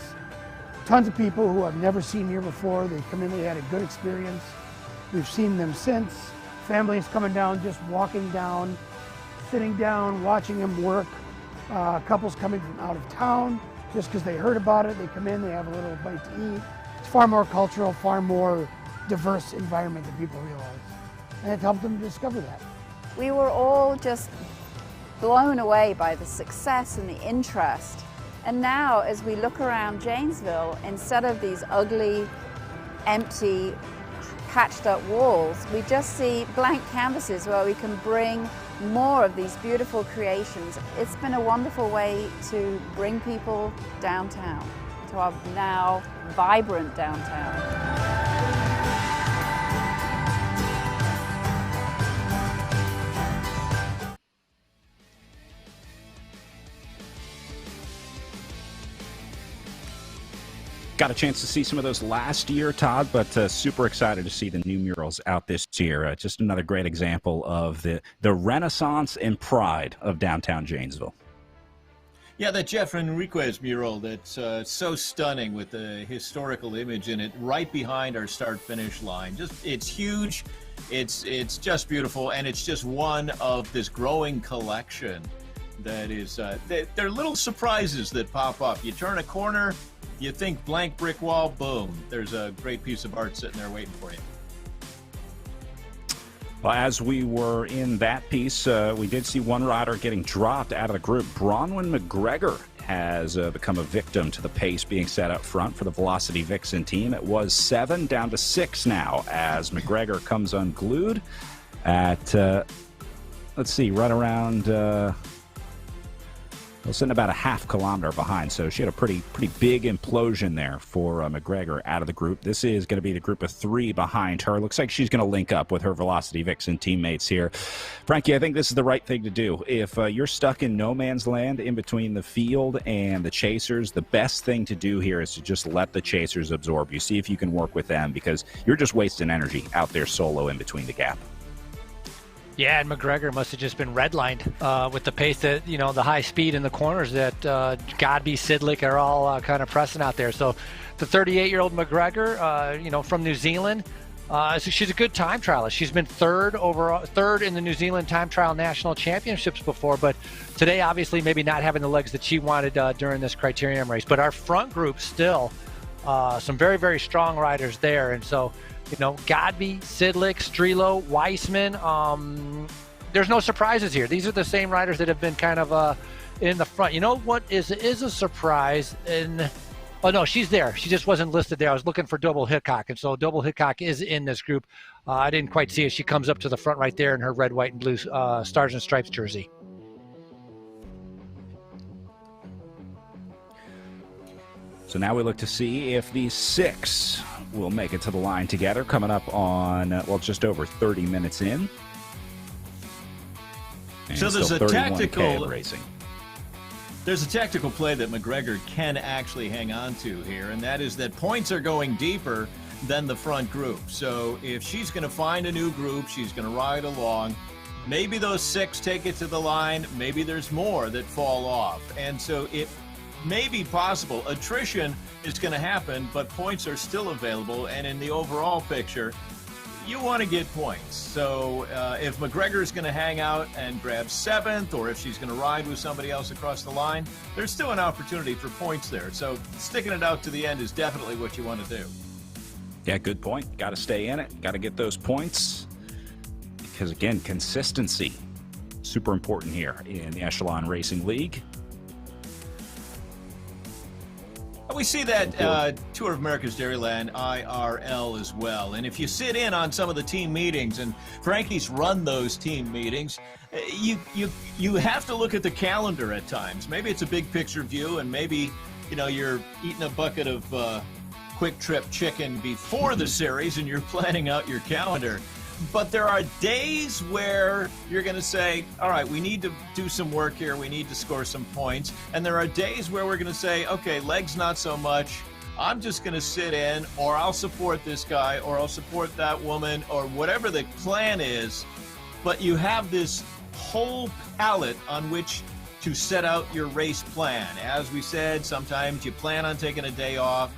Tons of people who I've never seen here before, they come in, they had a good experience. We've seen them since. Families coming down, just walking down, sitting down, watching them work. Couples coming from out of town, just because they heard about it, they come in, they have a little bite to eat. It's far more cultural, far more diverse environment than people realize. And it helped them discover that. We were all just blown away by the success and the interest. And now, as we look around Janesville, instead of these ugly, empty, patched up walls, we just see blank canvases where we can bring more of these beautiful creations. It's been a wonderful way to bring people downtown, to our now vibrant downtown. Got a chance to see some of those last year, Todd, but super excited to see the new murals out this year. Just another great example of the renaissance and pride of downtown Janesville. Yeah, that Jeff Enriquez mural that's so stunning with the historical image in it right behind our start-finish line. It's huge, it's just beautiful, and it's just one of this growing collection that is, they're little surprises that pop up. You turn a corner, you think blank brick wall, boom, there's a great piece of art sitting there waiting for you. Well, as we were in that piece, we did see one rider getting dropped out of the group. Bronwyn McGregor has become a victim to the pace being set up front for the Velocity Vixen team. It was 7 down to 6 now as McGregor comes unglued at, let's see, right around... sitting about a half kilometer behind, so she had a pretty big implosion there for McGregor out of the group. This is going to be the group of 3 behind her. Looks like she's going to link up with her Velocity Vixen teammates here. Frankie, I think this is the right thing to do. If you're stuck in no man's land in between the field and the chasers, the best thing to do here is to just let the chasers absorb you. See if you can work with them, because you're just wasting energy out there solo in between the gap. Yeah, and McGregor must have just been redlined with the pace that, you know, the high speed in the corners that Godby, Sidlick are all kind of pressing out there. So the 38-year-old McGregor, you know, from New Zealand, so she's a good time trialist. She's been third in the New Zealand Time Trial National Championships before, but today obviously maybe not having the legs that she wanted during this criterium race. But our front group still Some very, very strong riders there. And so, Godby, Sidlick, Strelo, Weissman, there's no surprises here. These are the same riders that have been kind of in the front. You know what is a surprise? Oh, no, she's there. She just wasn't listed there. I was looking for Double Hickok, and so Double Hickok is in this group. I didn't quite see it. She comes up to the front right there in her red, white, and blue Stars and Stripes jersey. So now we look to see if these 6 will make it to the line together, coming up on, just over 30 minutes in. And so there's a tactical racing. There's a tactical play that McGregor can actually hang on to here, and that is that points are going deeper than the front group. So if she's going to find a new group, she's going to ride along. Maybe those 6 take it to the line. Maybe there's more that fall off. And so it may be possible. Attrition is going to happen, but points are still available. And in the overall picture, you want to get points. So if McGregor is going to hang out and grab 7th, or if she's going to ride with somebody else across the line, there's still an opportunity for points there. So sticking it out to the end is definitely what you want to do. Yeah, good point. Got to stay in it. Got to get those points. Because, again, consistency, super important here in the Echelon Racing League. We see that Tour of America's Dairyland IRL as well. And if you sit in on some of the team meetings, and Frankie's run those team meetings, you have to look at the calendar at times. Maybe it's a big picture view, and maybe you're eating a bucket of Quick Trip chicken before the series and you're planning out your calendar. But there are days where you're going to say, all right, we need to do some work here. We need to score some points. And there are days where we're going to say, okay, legs not so much. I'm just going to sit in, or I'll support this guy, or I'll support that woman, or whatever the plan is. But you have this whole palette on which to set out your race plan. As we said, sometimes you plan on taking a day off.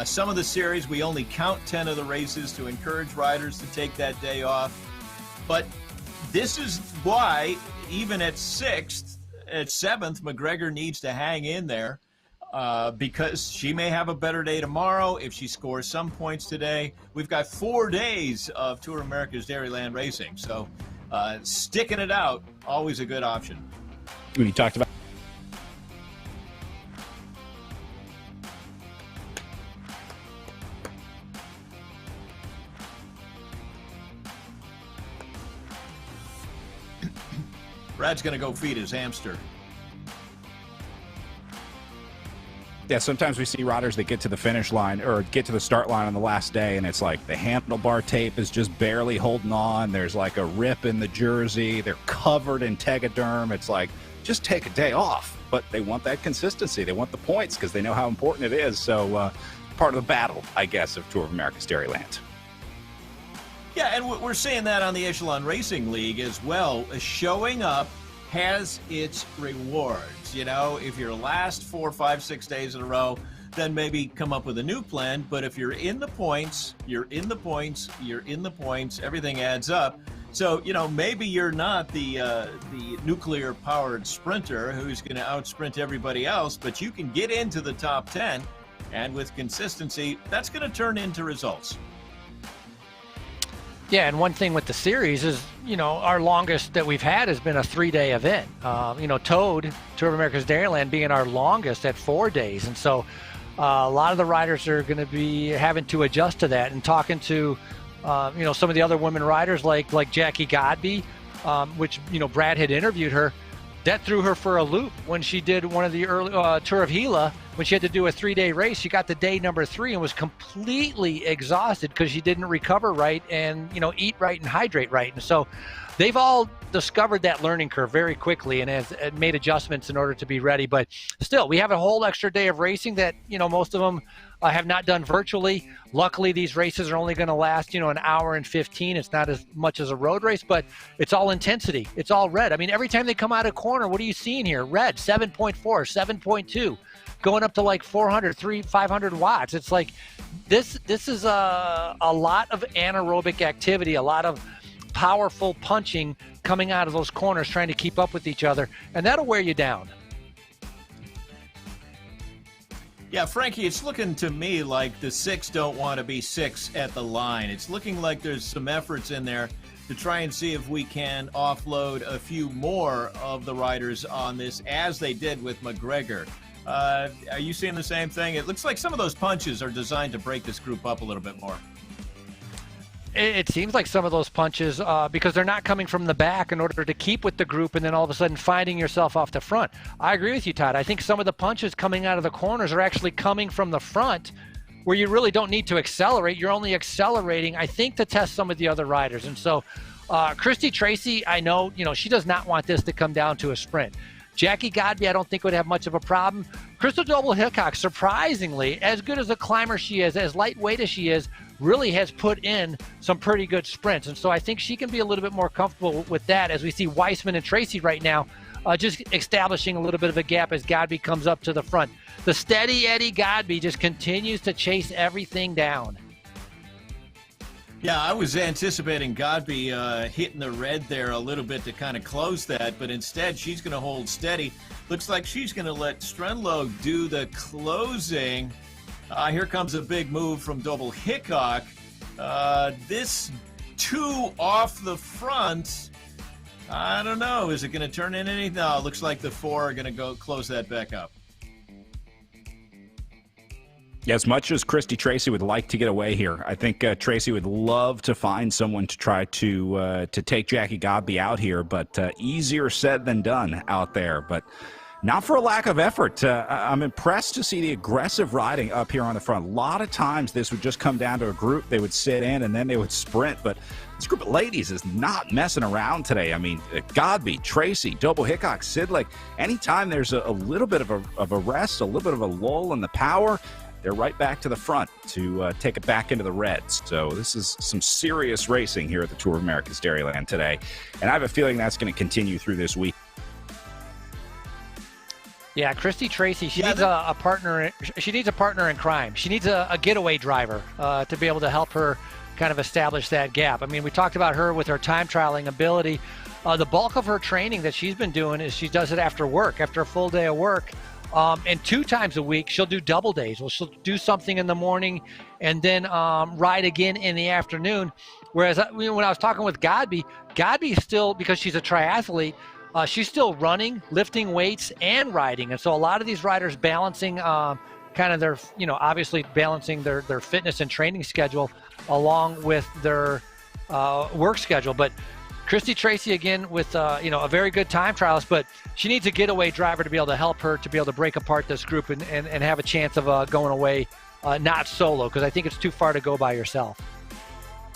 Some of the series, we only count 10 of the races to encourage riders to take that day off. But this is why, even at 7th, McGregor needs to hang in there because she may have a better day tomorrow if she scores some points today. We've got 4 days of Tour of America's Dairyland racing, so sticking it out, always a good option. When you talked about Brad's going to go feed his hamster. Yeah, sometimes we see riders that get to the finish line or get to the start line on the last day, and it's like the handlebar tape is just barely holding on. There's like a rip in the jersey. They're covered in tegaderm. It's like, just take a day off. But they want that consistency. They want the points because they know how important it is. So part of the battle, I guess, of Tour of America's Dairyland. Yeah, and we're seeing that on the Echelon Racing League as well. Showing up has its rewards. If you're last 4, 5, 6 days in a row, then maybe come up with a new plan. But if you're in the points, you're in the points, you're in the points, everything adds up. So, maybe you're not the nuclear-powered sprinter who's going to outsprint everybody else, but you can get into the top 10, and with consistency, that's going to turn into results. Yeah, and one thing with the series is, our longest that we've had has been a 3-day event. Toad, Tour of America's Dairyland, being our longest at 4 days. And so a lot of the riders are going to be having to adjust to that. And talking to, some of the other women riders like Jackie Godby, which, Brad had interviewed her, that threw her for a loop when she did one of the early Tour of Gila. When she had to do a 3-day race, she got to day number 3 and was completely exhausted because she didn't recover right and, eat right and hydrate right. And so they've all discovered that learning curve very quickly and has made adjustments in order to be ready. But still, we have a whole extra day of racing that, most of them have not done virtually. Luckily, these races are only going to last, an hour and 15. It's not as much as a road race, but it's all intensity. It's all red. I mean, every time they come out of corner, what are you seeing here? Red, 7.4, 7.2. Going up to like 400, 500 watts. It's like this is a lot of anaerobic activity, a lot of powerful punching coming out of those corners, trying to keep up with each other, and that'll wear you down. Yeah, Frankie, it's looking to me like the 6 don't want to be 6 at the line. It's looking like there's some efforts in there to try and see if we can offload a few more of the riders on this, as they did with McGregor. Are you seeing the same thing? It looks like some of those punches are designed to break this group up a little bit more. It seems like some of those punches, because they're not coming from the back in order to keep with the group and then all of a sudden finding yourself off the front. I agree with you, Todd. I think some of the punches coming out of the corners are actually coming from the front, where you really don't need to accelerate. You're only accelerating, I think, to test some of the other riders. And so Christy Tracy, I know, she does not want this to come down to a sprint. Jackie Godby, I don't think would have much of a problem. Crystal Doble Hickok, surprisingly, as good as a climber she is, as lightweight as she is, really has put in some pretty good sprints. And so I think she can be a little bit more comfortable with that, as we see Weissman and Tracy right now just establishing a little bit of a gap as Godby comes up to the front. The steady Eddie Godby just continues to chase everything down. Yeah, I was anticipating Godby hitting the red there a little bit to kind of close that, but instead she's going to hold steady. Looks like she's going to let Strenlow do the closing. Here comes a big move from Doble Hickok. This 2 off the front, I don't know. Is it going to turn in anything? No, it looks like the 4 are going to go close that back up. Yeah, as much as Christy Tracy would like to get away here, I think Tracy would love to find someone to try to take Jackie Godby out here, but easier said than done out there. But not for a lack of effort. I'm impressed to see the aggressive riding up here on the front. A lot of times this would just come down to a group. They would sit in and then they would sprint, but this group of ladies is not messing around today. I mean, Godby, Tracy, Doble Hickok, Sidlick, anytime there's a little bit of a rest, a little bit of a lull in the power, they're right back to the front to take it back into the reds. So this is some serious racing here at the Tour of America's Dairyland today. And I have a feeling that's going to continue through this week. Yeah, Christy Tracy, she needs a partner. She needs a partner in crime. She needs a getaway driver to be able to help her kind of establish that gap. I mean, we talked about her with her time trialing ability. The bulk of her training that she's been doing is she does it after work, after a full day of work. And 2 times a week, she'll do double days. Well, she'll do something in the morning and then ride again in the afternoon. Whereas when I was talking with Godby still, because she's a triathlete, she's still running, lifting weights, and riding. And so a lot of these riders balancing kind of their, obviously balancing their fitness and training schedule along with their work schedule. But Christy Tracy, again, with a very good time trialist, but she needs a getaway driver to be able to help her to be able to break apart this group and have a chance of going away not solo, because I think it's too far to go by yourself.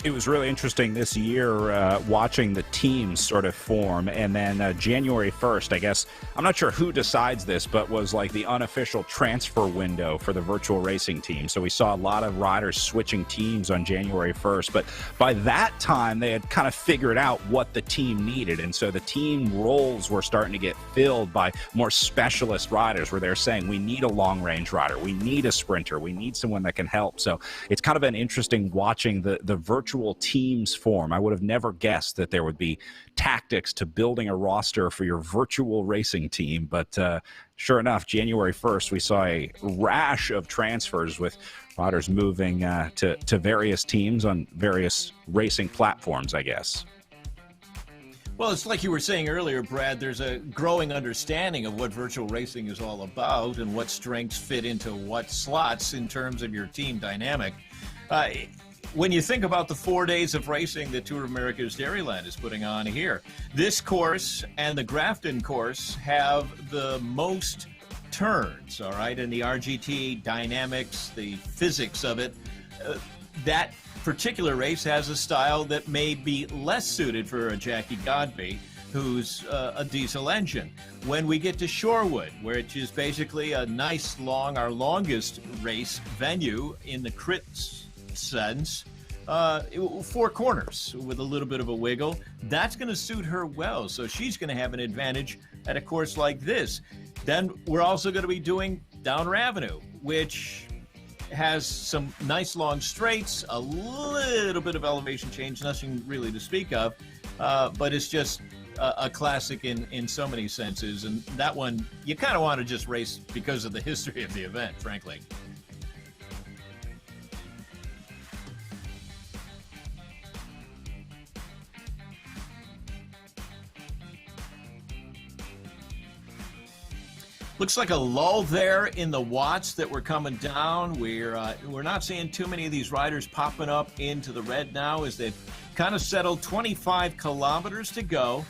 It was really interesting this year watching the teams sort of form, and then January 1st, I guess, I'm not sure who decides this, but was like the unofficial transfer window for the virtual racing team. So we saw a lot of riders switching teams on January 1st, but by that time they had kind of figured out what the team needed, and so the team roles were starting to get filled by more specialist riders, where they're saying, we need a long-range rider, we need a sprinter, we need someone that can help. So it's kind of been interesting watching the virtual teams form. I would have never guessed that there would be tactics to building a roster for your virtual racing team, but sure enough, January 1st, we saw a rash of transfers with riders moving to various teams on various racing platforms, I guess. Well, it's like you were saying earlier, Brad, there's a growing understanding of what virtual racing is all about and what strengths fit into what slots in terms of your team dynamic. When you think about the 4 days of racing that Tour of America's Dairyland is putting on here, this course and the Grafton course have the most turns, all right, and the RGT dynamics, the physics of it. That particular race has a style that may be less suited for a Jackie Godby, who's a diesel engine. When we get to Shorewood, which is basically a nice long, our longest race venue in the crits sense, 4 corners with a little bit of a wiggle, that's going to suit her well. So she's going to have an advantage at a course like this. Then we're also going to be doing Downer Avenue, which has some nice long straights, a little bit of elevation change, nothing really to speak of, but it's just a classic in so many senses. And that one, you kind of want to just race because of the history of the event, frankly. Looks like a lull there in the watts that were coming down. We're not seeing too many of these riders popping up into the red now as they've kind of settled. 25 kilometers to go.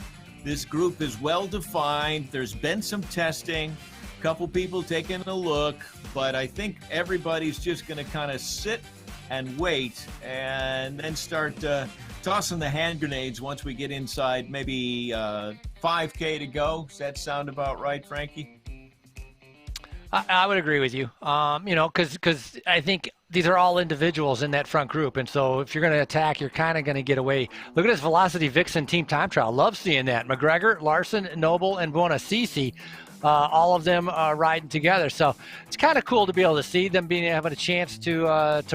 This group is well defined. There's been some testing, a couple people taking a look, but I think everybody's just going to kind of sit and wait and then start tossing the hand grenades once we get inside maybe 5K to go. Does that sound about right, Frankie? I would agree with you, because I think these are all individuals in that front group. And so if you're going to attack, you're kind of going to get away. Look at this Velocity Vixen team time trial. Love seeing that. McGregor, Larson, Noble, and Buonasisi, all of them riding together. So it's kind of cool to be able to see them having a chance to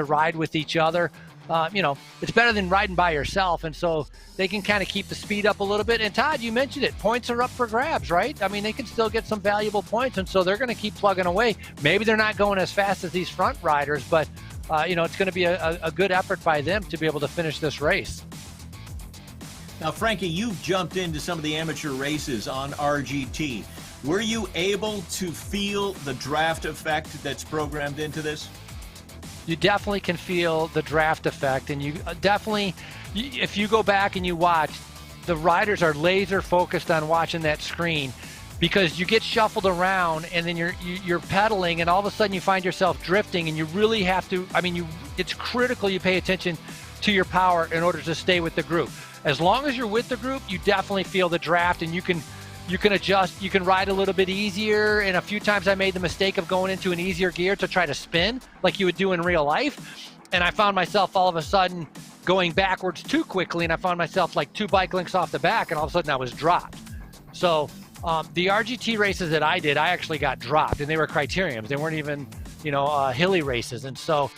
ride with each other. It's better than riding by yourself, and so they can kind of keep the speed up a little bit. And Todd, you mentioned it, points are up for grabs, right? I mean, they can still get some valuable points, and so they're going to keep plugging away. Maybe they're not going as fast as these front riders, but it's going to be a good effort by them to be able to finish this race. Now, Frankie, you've jumped into some of the amateur races on RGT. Were you able to feel the draft effect that's programmed into this? You definitely can feel the draft effect, and you definitely, if you go back and you watch, the riders are laser focused on watching that screen, because you get shuffled around and then you're pedaling, and all of a sudden you find yourself drifting, and you really have to, it's critical you pay attention to your power in order to stay with the group. As long as you're with the group, you definitely feel the draft, and you can adjust, you can ride a little bit easier. And a few times I made the mistake of going into an easier gear to try to spin like you would do in real life. And I found myself all of a sudden going backwards too quickly, and I found myself like 2 bike lengths off the back, and all of a sudden I was dropped. So the RGT races that I did, I actually got dropped, and they were criteriums. They weren't even, hilly races. And so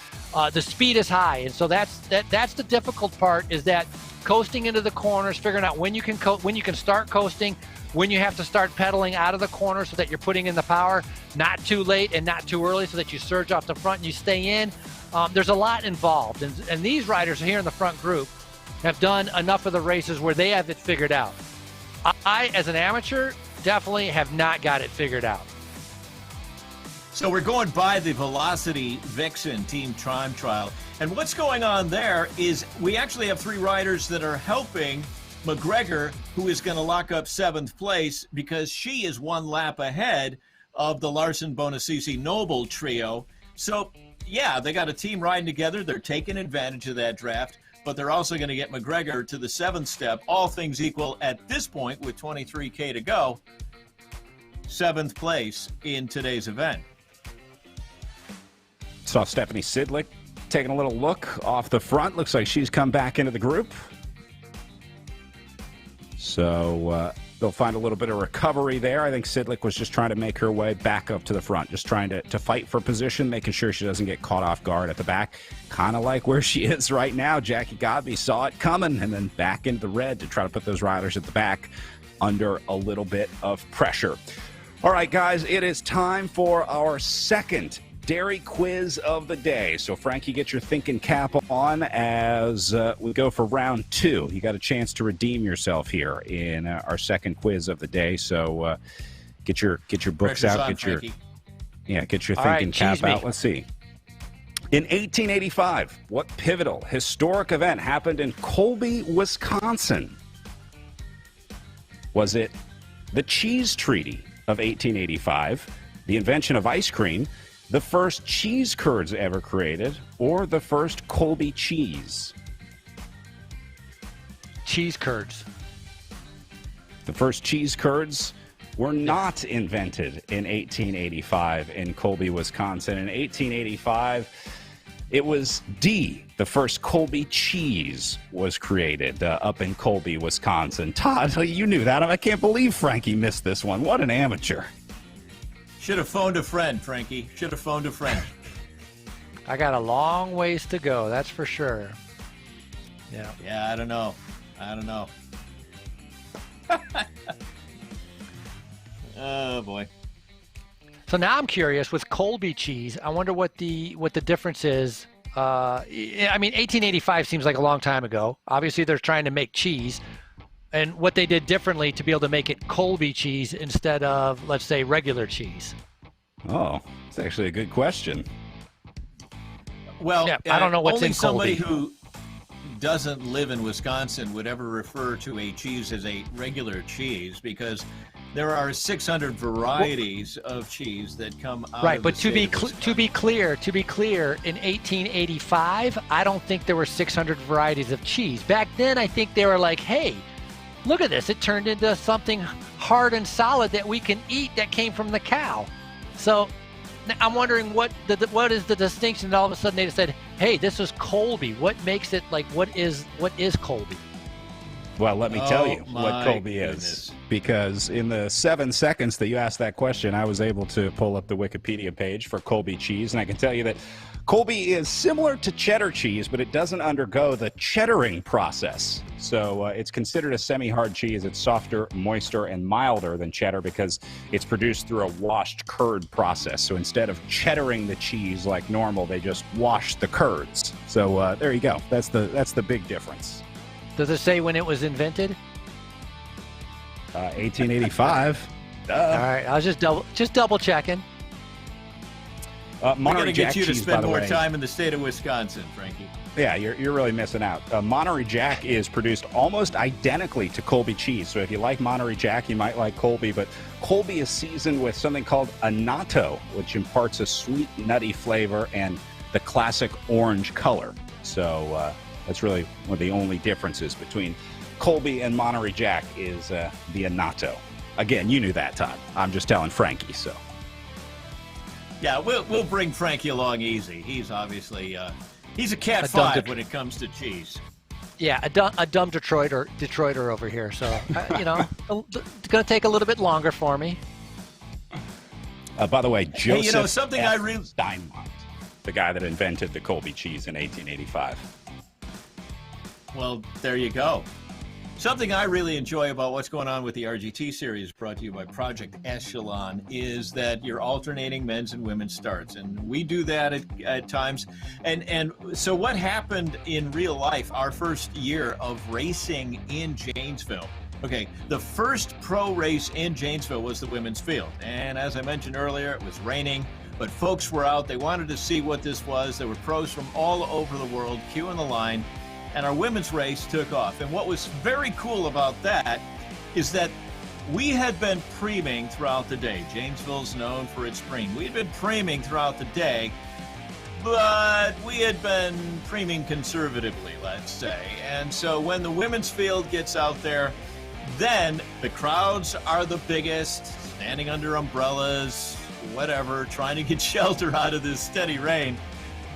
the speed is high. And so that's the difficult part, is that coasting into the corners, figuring out when you can start coasting, when you have to start pedaling out of the corner so that you're putting in the power, not too late and not too early so that you surge off the front and you stay in. There's a lot involved. And these riders here in the front group have done enough of the races where they have it figured out. I, as an amateur, definitely have not got it figured out. So we're going by the Velocity Vixen team time trial. And what's going on there is we actually have 3 riders that are helping McGregor, who is going to lock up 7th place because she is 1 lap ahead of the Larson, Buonasisi, Noble trio. So, yeah, they got a team riding together. They're taking advantage of that draft, but they're also going to get McGregor to the 7th step. All things equal at this point with 23K to go, 7th place in today's event. Saw Stephanie Sidlick taking a little look off the front. Looks like she's come back into the group. So they'll find a little bit of recovery there. I think Sidlick was just trying to make her way back up to the front, just trying to fight for position, making sure she doesn't get caught off guard at the back. Kind of like where she is right now. Jackie Godby saw it coming and then back into the red to try to put those riders at the back under a little bit of pressure. All right, guys, it is time for our second dairy quiz of the day. So, Frankie, get your thinking cap on as we go for round 2. You got a chance to redeem yourself here in our second quiz of the day. So, get your books out. Get your thinking cap out. Let's see. In 1885, what pivotal historic event happened in Colby, Wisconsin? Was it the Cheese Treaty of 1885, the invention of ice cream, the first cheese curds ever created, or the first Colby cheese? Cheese curds. The first cheese curds were not invented in 1885 in Colby, Wisconsin. In 1885, it was D. The first Colby cheese was created up in Colby, Wisconsin. Todd, you knew that. I can't believe Frankie missed this one. What an amateur. Should have phoned a friend, Frankie. Should have phoned a friend. I got a long ways to go, that's for sure. Yeah. Yeah, I don't know. Oh boy. So now I'm curious with Colby cheese. I wonder what the difference is. I mean, 1885 seems like a long time ago. Obviously, they're trying to make cheese, and what they did differently to be able to make it Colby cheese instead of, let's say, regular cheese. Oh, it's actually a good question. Well, yeah, I don't know what's only in Colby. somebody who doesn't live in Wisconsin would ever refer to a cheese as a regular cheese, because there are 600 varieties of cheese that come out Right, of but the to be state of Wisconsin. to be clear, in 1885, I don't think there were 600 varieties of cheese. Back then, I think they were like, "Hey, look at this! It turned into something hard and solid that we can eat that came from the cow." So, I'm wondering what is the distinction? And all of a sudden, they said, "Hey, this is Colby." What makes it like what is Colby? Well, let me tell you what my Colby is. Because in the 7 seconds that you asked that question, I was able to pull up the Wikipedia page for Colby cheese, and I can tell you that Colby is similar to cheddar cheese, but it doesn't undergo the cheddaring process. So it's considered a semi-hard cheese. It's softer, moister, and milder than cheddar because it's produced through a washed curd process. So instead of cheddaring the cheese like normal, they just wash the curds. So there you go. That's the big difference. Does it say when it was invented? 1885. All right, I was just double checking. We're Monterey going to Jack get you to cheese, spend by the more way. time in the state of Wisconsin, Frankie. Yeah, you're really missing out. Monterey Jack is produced almost identically to Colby cheese. So if you like Monterey Jack, you might like Colby. But Colby is seasoned with something called annatto, which imparts a sweet, nutty flavor and the classic orange color. So that's really one of the only differences between Colby and Monterey Jack is the annatto. Again, you knew that, Todd. I'm just telling Frankie, so. Yeah, we'll bring Frankie along easy. He's obviously he's a cat A dumb 5 when it comes to cheese. Yeah, a dumb Detroiter over here. So it's going to take a little bit longer for me. By the way, Joseph Hey, something F. I really Steinmont, the guy that invented the Colby cheese in 1885. Well, there you go. Something I really enjoy about what's going on with the RGT series brought to you by Project Echelon is that you're alternating men's and women's starts. And we do that at times. And so what happened in real life, our first year of racing in Janesville? Okay, the first pro race in Janesville was the women's field. And as I mentioned earlier, it was raining, but folks were out. They wanted to see what this was. There were pros from all over the world queuing the line. And our women's race took off. And what was very cool about that is that we had been preeming throughout the day. Janesville's known for its preem. We had been preeming throughout the day, but we had been preeming conservatively, let's say. And so when the women's field gets out there, then the crowds are the biggest, standing under umbrellas, whatever, trying to get shelter out of this steady rain.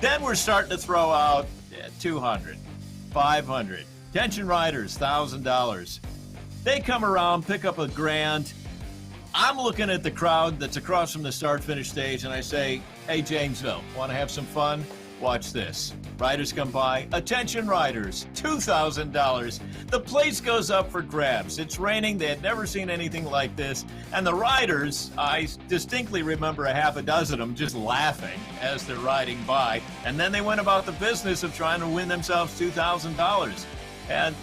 Then we're starting to throw out 200. 500. Attention riders, $1,000. They come around, pick up $1,000. I'm looking at the crowd that's across from the start-finish stage, and I say, hey, Janesville, want to have some fun? Watch this. Riders come by. Attention riders, $2,000. The place goes up for grabs. It's raining. They had never seen anything like this. And the riders, I distinctly remember a half a dozen of them just laughing as they're riding by. And then they went about the business of trying to win themselves $2,000. And,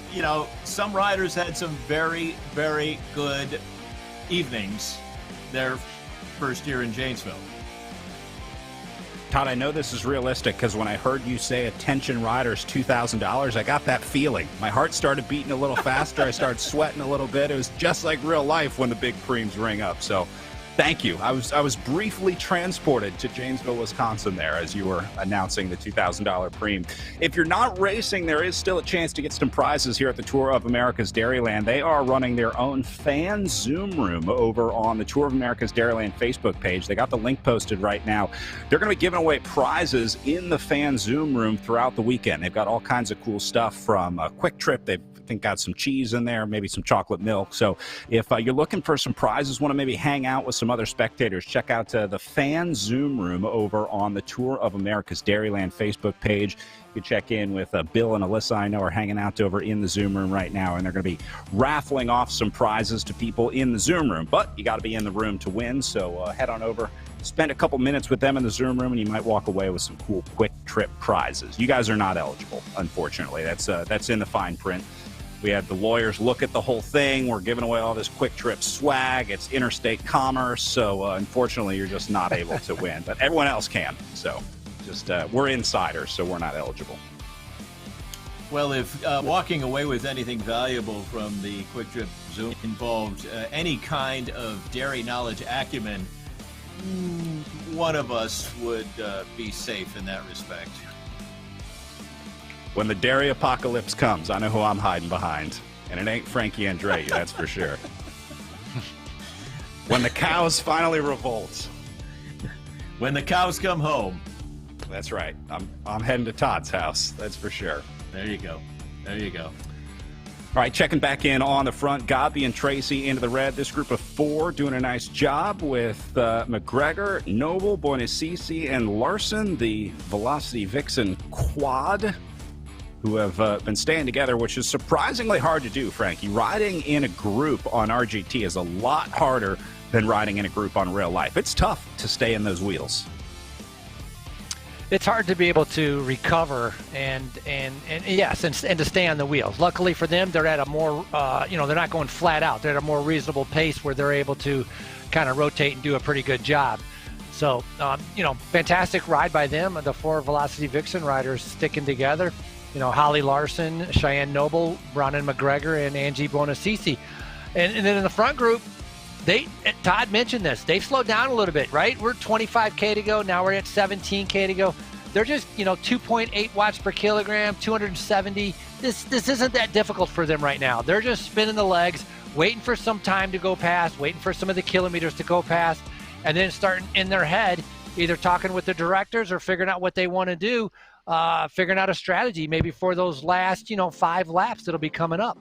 some riders had some very, very good evenings their first year in Janesville. Todd, I know this is realistic because when I heard you say attention riders $2,000, I got that feeling. My heart started beating a little faster. I started sweating a little bit. It was just like real life when the big preems ring up. So thank you. I was briefly transported to Janesville, Wisconsin there as you were announcing the $2,000 preem. If you're not racing, there is still a chance to get some prizes here at the Tour of America's Dairyland. They are running their own fan Zoom room over on the Tour of America's Dairyland Facebook page. They got the link posted right now. They're going to be giving away prizes in the fan Zoom room throughout the weekend. They've got all kinds of cool stuff from a Quick Trip. They've got some cheese in there, maybe some chocolate milk. So if you're looking for some prizes, want to maybe hang out with some some other spectators, check out the fan Zoom room over on the Tour of America's Dairyland Facebook page. You can check in with Bill and Alyssa, I know, are hanging out over in the Zoom room right now, and they're going to be raffling off some prizes to people in the Zoom room. But you got to be in the room to win, so head on over, spend a couple minutes with them in the Zoom room, and you might walk away with some cool quick trip prizes. You guys are not eligible, unfortunately. That's in the fine print. We had the lawyers look at the whole thing. We're giving away all this quick trip swag. It's interstate commerce, so unfortunately, you're just not able to win. But everyone else can, so just we're insiders, so we're not eligible. Well, if walking away with anything valuable from the Quick Trip Zoom involved any kind of dairy knowledge acumen, one of us would be safe in that respect. When the dairy apocalypse comes, I know who I'm hiding behind, and it ain't Frankie Andrei, that's for sure. When the cows finally revolt. When the cows come home. That's right. I'm heading to Todd's house, that's for sure. There you go. There you go. All right, checking back in on the front, Godby and Tracy into the red. This group of four doing a nice job with McGregor, Noble, Buonasisi, and Larson, the Velocity Vixen quad, who have been staying together, which is surprisingly hard to do, Frankie. Riding in a group on RGT is a lot harder than riding in a group on real life. It's tough to stay in those wheels. It's hard to be able to recover and to stay on the wheels. Luckily for them, they're at a more, they're not going flat out. They're at a more reasonable pace where they're able to kind of rotate and do a pretty good job. So, fantastic ride by them. The four Velocity Vixen riders sticking together. Holly Larson, Cheyenne Noble, Bronwyn McGregor, and Angie Buonasisi. And then in the front group, Todd mentioned this. They've slowed down a little bit, right? We're 25K to go. Now we're at 17K to go. They're just, 2.8 watts per kilogram, 270. This isn't that difficult for them right now. They're just spinning the legs, waiting for some time to go past, waiting for some of the kilometers to go past, and then starting in their head, either talking with the directors or figuring out what they want to do, figuring out a strategy maybe for those last, 5 laps that'll be coming up.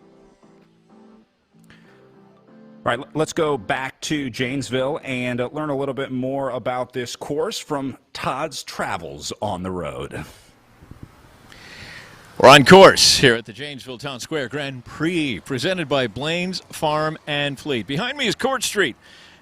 All right, let's go back to Janesville and learn a little bit more about this course from Todd's travels on the road. We're on course here at the Janesville Town Square Grand Prix, presented by Blaine's Farm and Fleet. Behind me is Court Street.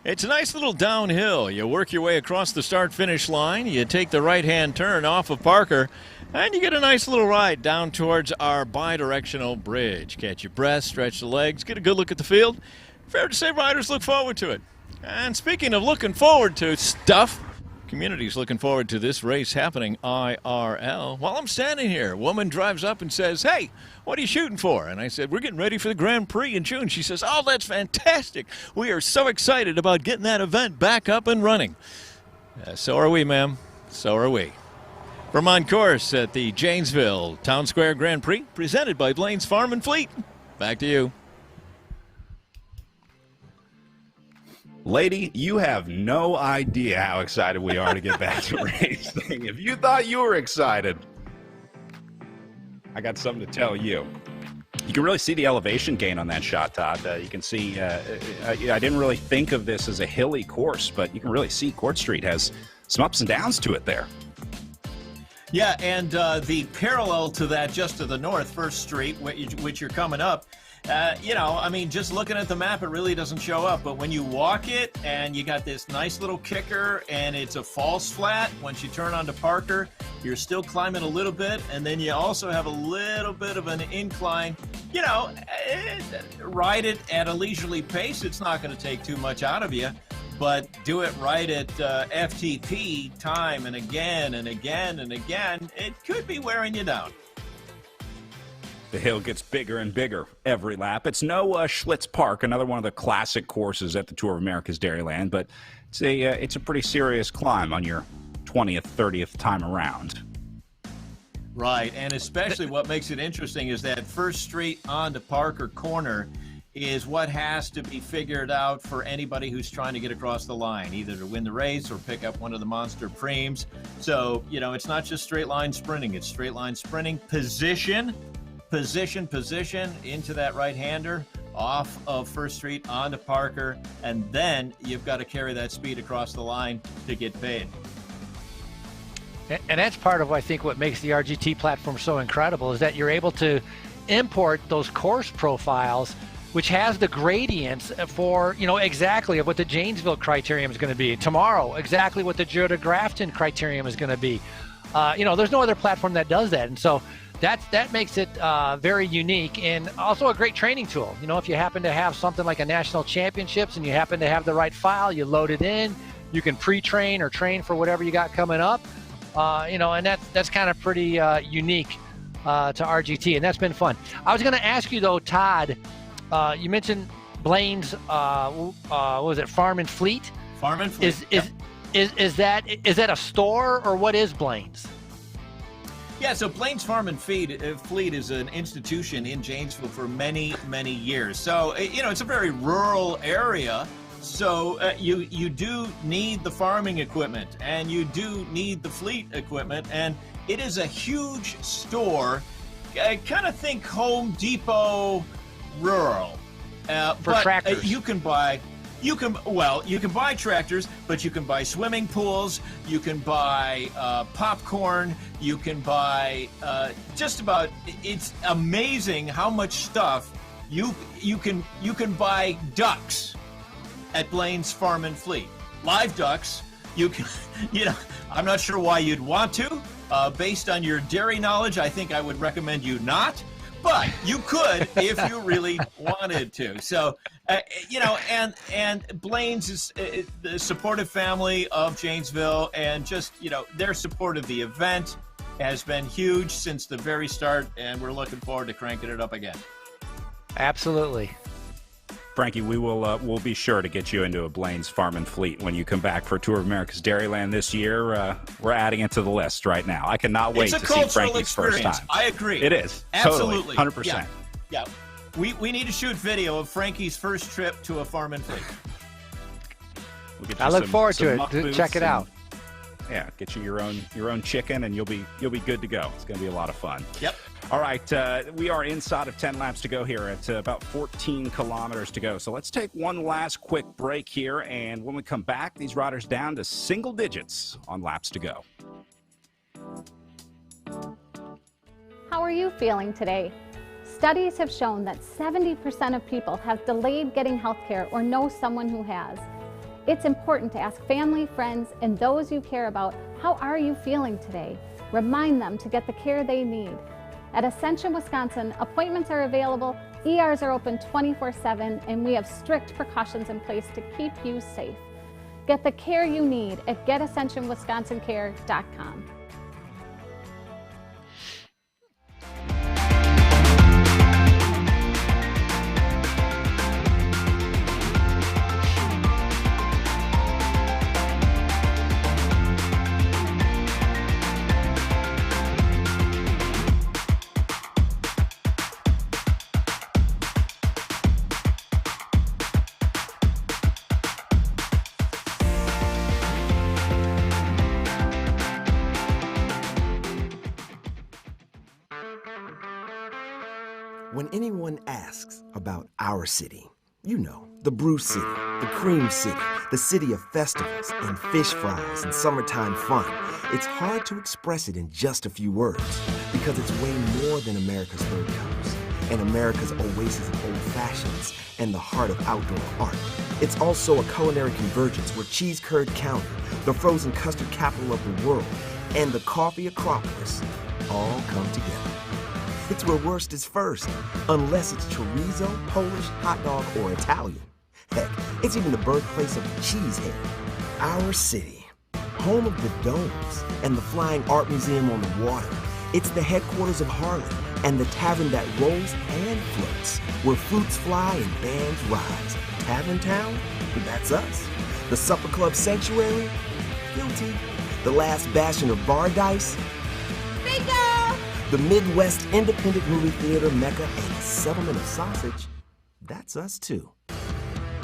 It's a nice little downhill. You work your way across the start-finish line, you take the right-hand turn off of Parker, and you get a nice little ride down towards our bi-directional bridge. Catch your breath, stretch the legs, get a good look at the field. Fair to say riders look forward to it. And speaking of looking forward to stuff, community's looking forward to this race happening IRL. While I'm standing here, a woman drives up and says, "Hey, what are you shooting for?" And I said, "We're getting ready for the Grand Prix in June." She says, "Oh, that's fantastic. We are so excited about getting that event back up and running." So are we, ma'am. So are we. From on course at the Janesville Town Square Grand Prix, presented by Blaine's Farm and Fleet. Back to you. Lady, you have no idea how excited we are to get back to racing. If you thought you were excited, I got something to tell you. You can really see the elevation gain on that shot, Todd. You can see, I didn't really think of this as a hilly course, but you can really see Court Street has some ups and downs to it there. Yeah, and the parallel to that just to the north, First Street, which you're coming up, just looking at the map, it really doesn't show up. But when you walk it and you got this nice little kicker and it's a false flat, once you turn onto Parker, you're still climbing a little bit. And then you also have a little bit of an incline. Ride it at a leisurely pace. It's not going to take too much out of you. But do it right at FTP time and again and again and again. It could be wearing you down. The hill gets bigger and bigger every lap. It's no Schlitz Park, another one of the classic courses at the Tour of America's Dairyland, but it's a pretty serious climb on your 20th, 30th time around. Right, and especially what makes it interesting is that First Street onto Parker Corner is what has to be figured out for anybody who's trying to get across the line, either to win the race or pick up one of the monster preems. So, it's not just straight line sprinting, it's straight line sprinting, position into that right-hander. off of First Street onto Parker, and then you've got to carry that speed across the line to get paid. And that's part of, I think, what makes the RGT platform so incredible is that you're able to import those course profiles, which has the gradients for, exactly of what the Janesville criterium is going to be. Tomorrow, exactly what the Giro de Grafton criterium is going to be. There's no other platform that does that. And so that makes it very unique and also a great training tool. If you happen to have something like a national championships and you happen to have the right file, you load it in, you can pre-train or train for whatever you got coming up. And that's kind of pretty unique to RGT, and that's been fun. I was going to ask you though, Todd, you mentioned Blaine's, what was it, Farm and Fleet? Farm and Fleet. Is that a store, or what is Blaine's? Yeah, so Blaine's Farm and Fleet is an institution in Janesville for many, many years. So, it's a very rural area. So you do need the farming equipment, and you do need the fleet equipment, and it is a huge store. Kind of think Home Depot rural. For tractors. You can buy tractors, but you can buy swimming pools, you can buy popcorn, you can buy just about. It's amazing how much stuff you can buy. Ducks at Blaine's Farm and Fleet, live ducks. You can, I'm not sure why you'd want to. Based on your dairy knowledge, I think I would recommend you not. But you could if you really wanted to. So, and Blaine's is the supportive family of Janesville, and just, their support of the event has been huge since the very start, and we're looking forward to cranking it up again. Absolutely. Frankie, we'll be sure to get you into a Blaine's Farm and Fleet when you come back for Tour of America's Dairyland this year. We're adding it to the list right now. I cannot wait to see Frankie's experience. First time. I agree. It is. Absolutely. Totally, 100%. Yeah. We need to shoot video of Frankie's first trip to a farm and fleet. I look forward to it. Check it out. Yeah, get you your own chicken, and you'll be good to go. It's going to be a lot of fun. Yep. All right, we are inside of 10 laps to go here at about 14 kilometers to go. So let's take one last quick break here, and when we come back, these riders down to single digits on laps to go. How are you feeling today? Studies have shown that 70% of people have delayed getting health care or know someone who has. It's important to ask family, friends, and those you care about, how are you feeling today? Remind them to get the care they need. At Ascension, Wisconsin, appointments are available, ERs are open 24/7, and we have strict precautions in place to keep you safe. Get the care you need at getascensionwisconsincare.com. When anyone asks about our city, the Brew City, the Cream City, the city of festivals and fish fries and summertime fun, it's hard to express it in just a few words because it's way more than America's third colors and America's oasis of old fashions and the heart of outdoor art. It's also a culinary convergence where Cheese Curd County, the frozen custard capital of the world, and the coffee acropolis all come together. It's where worst is first, unless it's chorizo, Polish, hot dog, or Italian. Heck, it's even the birthplace of the cheesehead. Our city, home of the domes and the Flying Art Museum on the water. It's the headquarters of Harlem and the tavern that rolls and floats, where fruits fly and bands rise. Tavern Town? That's us. The Supper Club Sanctuary? Guilty. The last bastion of bar dice? Bingo! The Midwest Independent Movie Theater Mecca and a settlement of sausage? That's us too.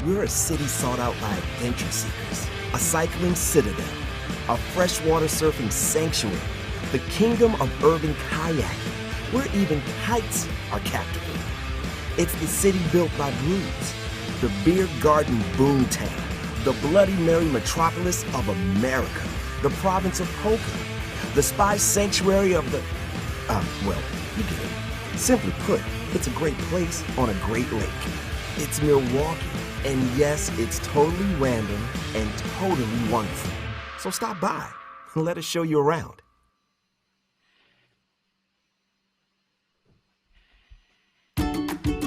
We're a city sought out by adventure seekers, a cycling citadel, a freshwater surfing sanctuary, the kingdom of urban kayaking, where even kites are captivating. It's the city built by brews, the beer garden boomtown, the Bloody Mary metropolis of America, the province of polka, the spice sanctuary of the, well, you get it. Simply put, it's a great place on a great lake. It's Milwaukee, and yes, it's totally random and totally wonderful. So stop by and let us show you around.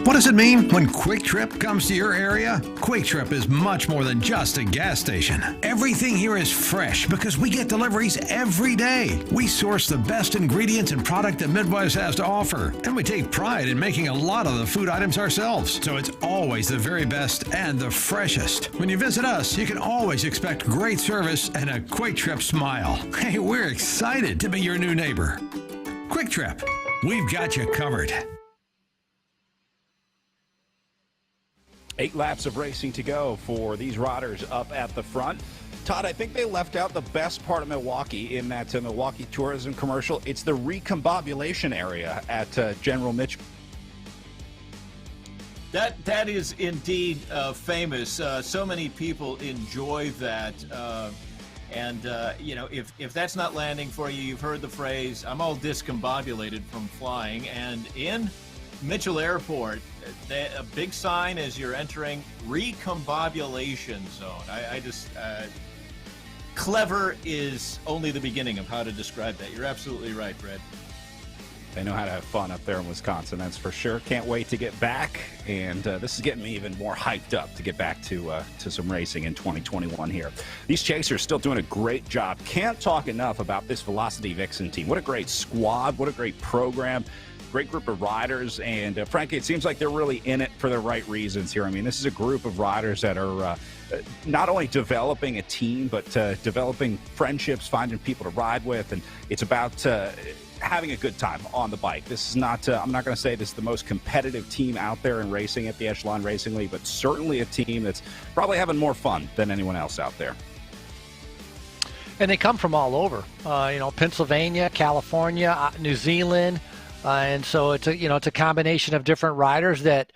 What does it mean when Quick Trip comes to your area? Quick Trip is much more than just a gas station. Everything here is fresh because we get deliveries every day. We source the best ingredients and product that Midwest has to offer, and we take pride in making a lot of the food items ourselves. So it's always the very best and the freshest. When you visit us, you can always expect great service and a Quick Trip smile. Hey, we're excited to be your new neighbor. Quick Trip, we've got you covered. 8 laps of racing to go for these riders up at the front. Todd, I think they left out the best part of Milwaukee in that Milwaukee tourism commercial. It's the recombobulation area at General Mitchell. That is indeed famous. So many people enjoy that. You know, if that's not landing for you, you've heard the phrase, I'm all discombobulated from flying. And in Mitchell Airport, a big sign as you're entering recombobulation zone. I just clever is only the beginning of how to describe that. You're absolutely right, Brad. They know how to have fun up there in Wisconsin, that's for sure. Can't wait to get back, and this is getting me even more hyped up to get back to some racing in 2021 here. These chasers still doing a great job. Can't talk enough about this Velocity Vixen team. What a great squad, what a great program. Great group of riders, and frankly, it seems like they're really in it for the right reasons here. I mean, this is a group of riders that are not only developing a team, but developing friendships, finding people to ride with, and it's about having a good time on the bike. This is not, I'm not going to say this is the most competitive team out there in racing at the Echelon Racing League, but certainly a team that's probably having more fun than anyone else out there. And they come from all over, you know, Pennsylvania, California, New Zealand. And so it's a combination of different riders that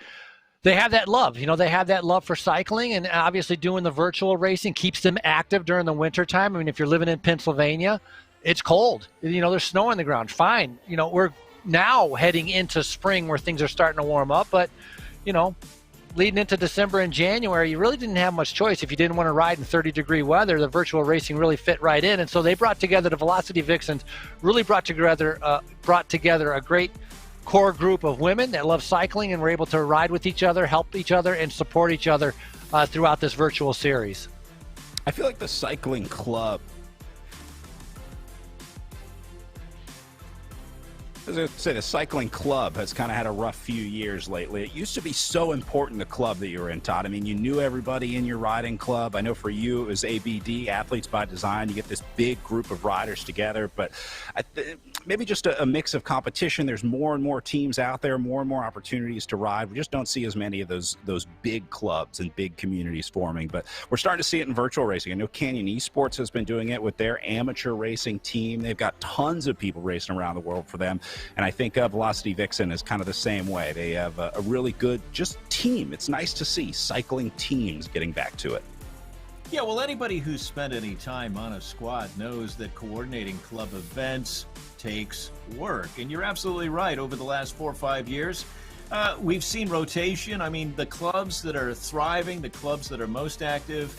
they have that love. You know, they have that love for cycling, and obviously doing the virtual racing keeps them active during the winter time. I mean, if you're living in Pennsylvania, it's cold. You know, there's snow on the ground. Fine. You know, we're now heading into spring where things are starting to warm up, but, you know, leading into December and January, you really didn't have much choice. If you didn't want to ride in 30-degree weather, the virtual racing really fit right in. And so they brought together the Velocity Vixens, really brought together a great core group of women that love cycling and were able to ride with each other, help each other, and support each other throughout this virtual series. I feel like the cycling club, as I say, the cycling club has kind of had a rough few years lately. It used to be so important, the club that you were in, Todd. I mean, you knew everybody in your riding club. I know for you it was ABD, Athletes by Design. You get this big group of riders together, but maybe just a mix of competition. There's more and more teams out there, more and more opportunities to ride. We just don't see as many of those big clubs and big communities forming, but we're starting to see it in virtual racing. I know Canyon Esports has been doing it with their amateur racing team. They've got tons of people racing around the world for them. And I think Velocity Vixen is kind of the same way. They have a really good just team. It's nice to see cycling teams getting back to it. Yeah, well, anybody who's spent any time on a squad knows that coordinating club events takes work. And you're absolutely right. Over the last 4 or 5 years, we've seen rotation. I mean, the clubs that are thriving, the clubs that are most active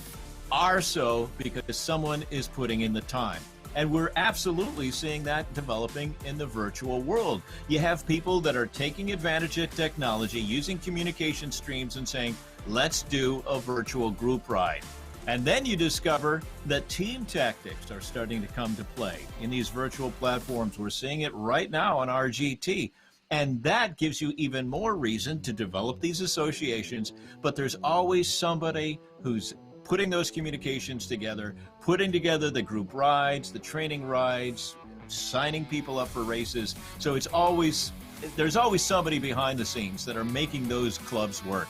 are so because someone is putting in the time. And we're absolutely seeing that developing in the virtual world. You have people that are taking advantage of technology, using communication streams and saying, let's do a virtual group ride. And then you discover that team tactics are starting to come to play in these virtual platforms. We're seeing it right now on RGT. And that gives you even more reason to develop these associations. But there's always somebody who's putting those communications together, putting together the group rides, the training rides, signing people up for races. So there's always somebody behind the scenes that are making those clubs work.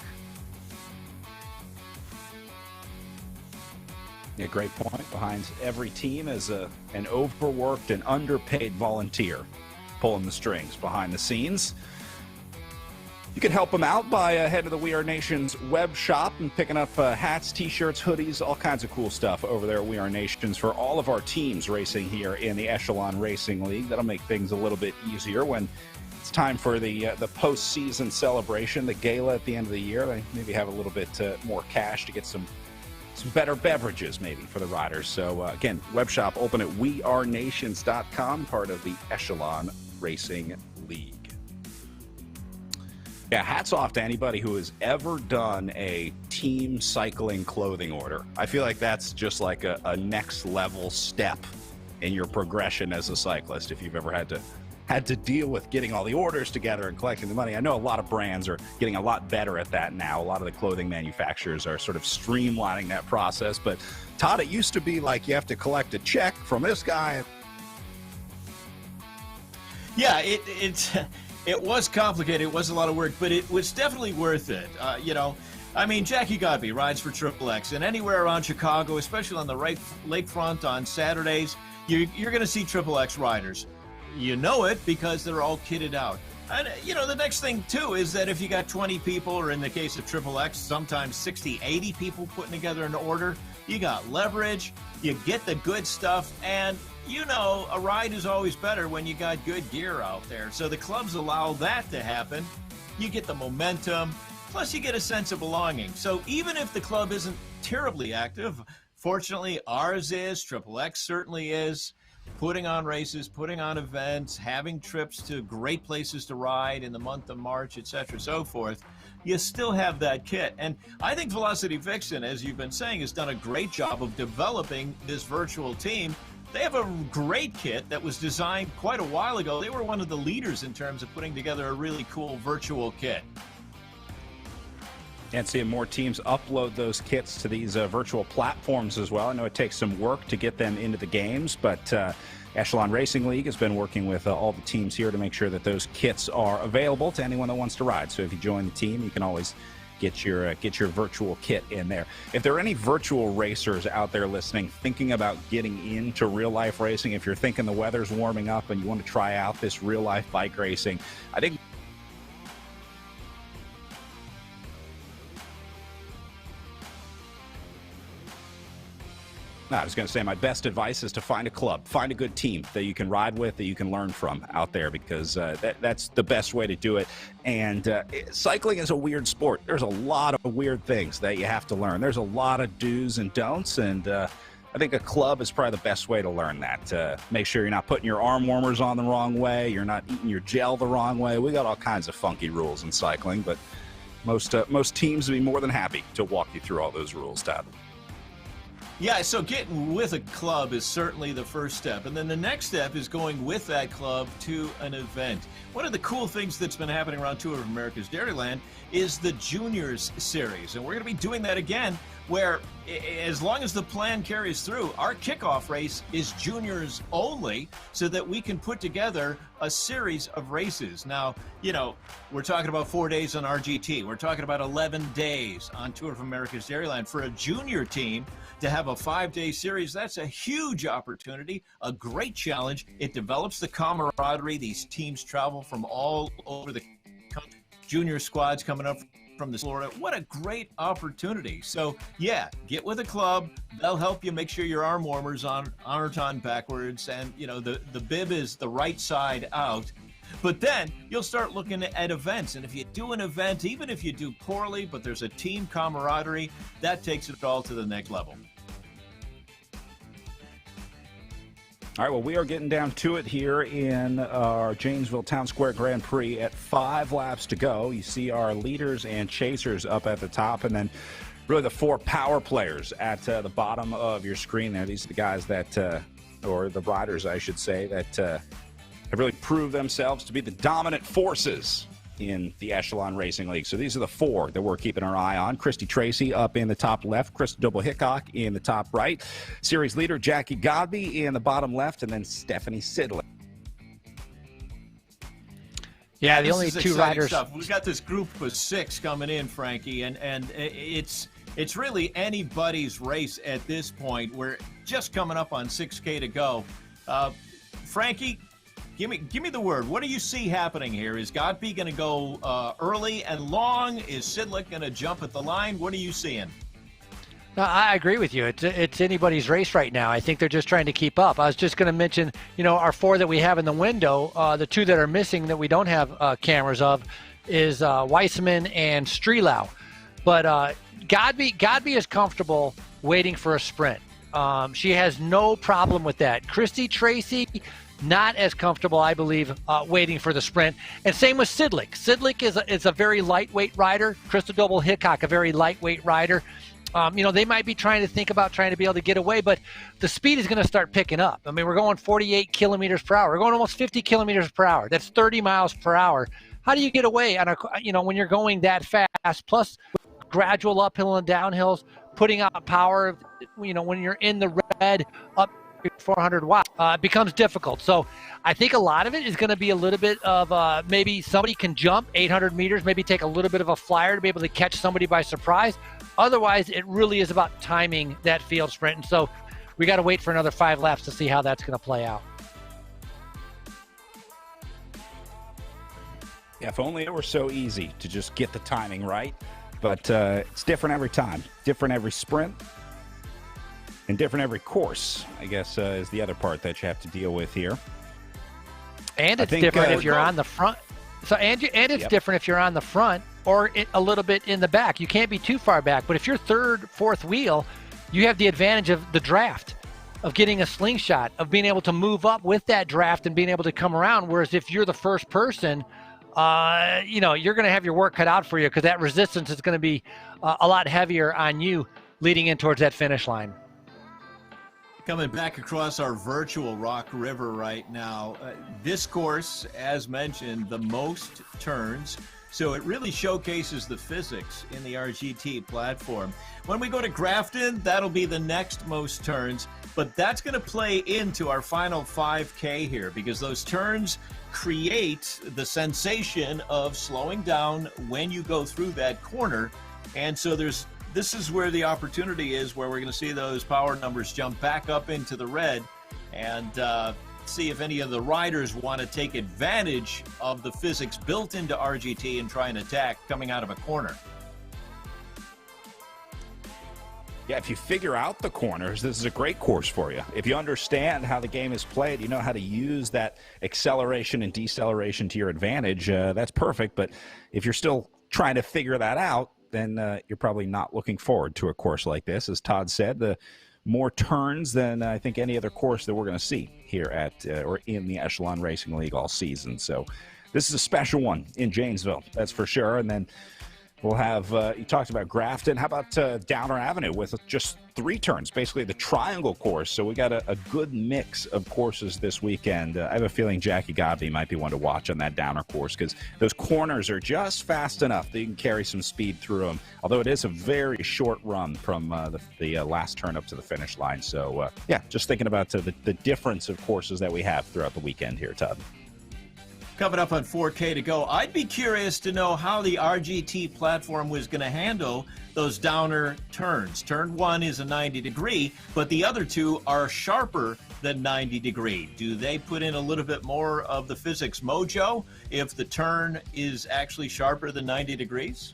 Yeah, great point. Behind every team is an overworked and underpaid volunteer pulling the strings behind the scenes. You can help them out by heading to the We Are Nations web shop and picking up hats, T-shirts, hoodies, all kinds of cool stuff over there at We Are Nations for all of our teams racing here in the Echelon Racing League. That'll make things a little bit easier when it's time for the postseason celebration, the gala at the end of the year. They maybe have a little bit more cash to get some better beverages maybe for the riders. So, again, web shop open at wearenations.com, part of the Echelon Racing League. Yeah, hats off to anybody who has ever done a team cycling clothing order. I feel like that's just like a next level step in your progression as a cyclist. If you've ever had to deal with getting all the orders together and collecting the money. I know a lot of brands are getting a lot better at that now. A lot of the clothing manufacturers are sort of streamlining that process. But Todd, it used to be like you have to collect a check from this guy. Yeah, it was complicated. It was a lot of work, but it was definitely worth it. I mean, Jackie Godby rides for XXX, and anywhere around Chicago, especially on the lakefront on Saturdays, you're going to see XXX riders. You know it because they're all kitted out. And, the next thing, too, is that if you got 20 people, or in the case of XXX, sometimes 60, 80 people putting together an order, you got leverage, you get the good stuff, and a ride is always better when you got good gear out there. So the clubs allow that to happen. You get the momentum, plus you get a sense of belonging. So even if the club isn't terribly active, fortunately ours is, XXX certainly is, putting on races, putting on events, having trips to great places to ride in the month of March, etc., so forth. You still have that kit. And I think Velocity Vixen, as you've been saying, has done a great job of developing this virtual team. They have a great kit that was designed quite a while ago. They were one of the leaders in terms of putting together a really cool virtual kit. And seeing more teams upload those kits to these virtual platforms as well. I know it takes some work to get them into the games, but Echelon Racing League has been working with all the teams here to make sure that those kits are available to anyone that wants to ride. So if you join the team, you can always get your virtual kit in there. If there are any virtual racers out there listening, thinking about getting into real-life racing, if you're thinking the weather's warming up and you want to try out this real-life bike racing, I think I was going to say my best advice is to find a club, find a good team that you can ride with, that you can learn from out there, because that's the best way to do it. And cycling is a weird sport. There's a lot of weird things that you have to learn. There's a lot of do's and don'ts, and I think a club is probably the best way to learn that. Make sure you're not putting your arm warmers on the wrong way, you're not eating your gel the wrong way. We got all kinds of funky rules in cycling, but most teams would be more than happy to walk you through all those rules, Todd. Yeah, so getting with a club is certainly the first step. And then the next step is going with that club to an event. One of the cool things that's been happening around Tour of America's Dairyland is the Juniors Series. And we're going to be doing that again, where as long as the plan carries through, our kickoff race is juniors only, so that we can put together a series of races. Now, we're talking about 4 days on RGT. We're talking about 11 days on Tour of America's Dairyland. For a junior team to have a 5-day series, that's a huge opportunity, a great challenge. It develops the camaraderie. These teams travel from all over the country. Junior squads coming up from Florida. What a great opportunity. So yeah, get with a club. They'll help you make sure your arm warmers aren't on backwards, and the bib is the right side out. But then you'll start looking at events, and if you do an event, even if you do poorly, but there's a team camaraderie, that takes it all to the next level. All right, well, we are getting down to it here in our Janesville Town Square Grand Prix at 5 laps to go. You see our leaders and chasers up at the top, and then really the 4 power players at the bottom of your screen there. These are the guys that, or the riders, I should say, that have really proved themselves to be the dominant forces in the Echelon Racing League. So these are the 4 that we're keeping our eye on. Christy Tracy up in the top left, Chris Double-Hickok in the top right, series leader Jackie Godby in the bottom left, and then Stephanie Sidley. Yeah, the only 2 riders. Stuff. We've got this group of 6 coming in, Frankie, and it's really anybody's race at this point. We're just coming up on 6K to go. Frankie, Give me the word. What do you see happening here? Is Godby going to go early and long? Is Sidlick going to jump at the line? What are you seeing? No, I agree with you. It's anybody's race right now. I think they're just trying to keep up. I was just going to mention, our 4 that we have in the window, the 2 that are missing that we don't have cameras of is Weissman and Strelau. But Godby is comfortable waiting for a sprint. She has no problem with that. Christy Tracy, not as comfortable, I believe, waiting for the sprint. And same with Sidlick. Sidlick is a very lightweight rider. Crystal Doble Hickok, a very lightweight rider. They might be trying to be able to get away, but the speed is going to start picking up. I mean, we're going 48 kilometers per hour. We're going almost 50 kilometers per hour. That's 30 miles per hour. How do you get away when you're going that fast? Plus, gradual uphill and downhills, putting out power, when you're in the red up 400 watts, becomes difficult. So I think a lot of it is going to be a little bit of maybe somebody can jump 800 meters, maybe take a little bit of a flyer to be able to catch somebody by surprise. Otherwise, it really is about timing that field sprint. And so we got to wait for another 5 laps to see how that's going to play out. Yeah, if only it were so easy to just get the timing right. But it's different every time, different every sprint, and different every course, I guess, is the other part that you have to deal with here. And it's different if you're on the front. So, it's different if you're on the front or a little bit in the back. You can't be too far back. But if you're third, fourth wheel, you have the advantage of the draft, of getting a slingshot, of being able to move up with that draft and being able to come around. Whereas if you're the first person, you're going to have your work cut out for you because that resistance is going to be a lot heavier on you leading in towards that finish line. Coming back across our virtual Rock River right now, this course, as mentioned, the most turns. So it really showcases the physics in the RGT platform. When we go to Grafton, that'll be the next most turns, but that's going to play into our final 5K here because those turns create the sensation of slowing down when you go through that corner. And so this is where the opportunity is, where we're going to see those power numbers jump back up into the red and see if any of the riders want to take advantage of the physics built into RGT and try and attack coming out of a corner. Yeah, if you figure out the corners, this is a great course for you. If you understand how the game is played, you know how to use that acceleration and deceleration to your advantage, that's perfect. But if you're still trying to figure that out, then you're probably not looking forward to a course like this. As Todd said, the more turns than I think any other course that we're going to see here at or in the Echelon Racing League all season. So this is a special one in Janesville, that's for sure. And then we'll have, you talked about Grafton. How about Downer Avenue with just 3 turns, basically the triangle course. So we got a good mix of courses this weekend. I have a feing Jackie Godby might be one to watch on that Downer course because those corners are just fast enough that you can carry some speed through them. Although it is a very short run from the last turn up to the finish line. So, yeah, just thinking about the difference of courses that we have throughout the weekend here, Todd. Coming up on 4K to go, I'd be curious to know how the RGT platform was going to handle those downer turns. Turn 1 is a 90-degree, but the other 2 are sharper than 90-degree. Do they put in a little bit more of the physics mojo if the turn is actually sharper than 90 degrees?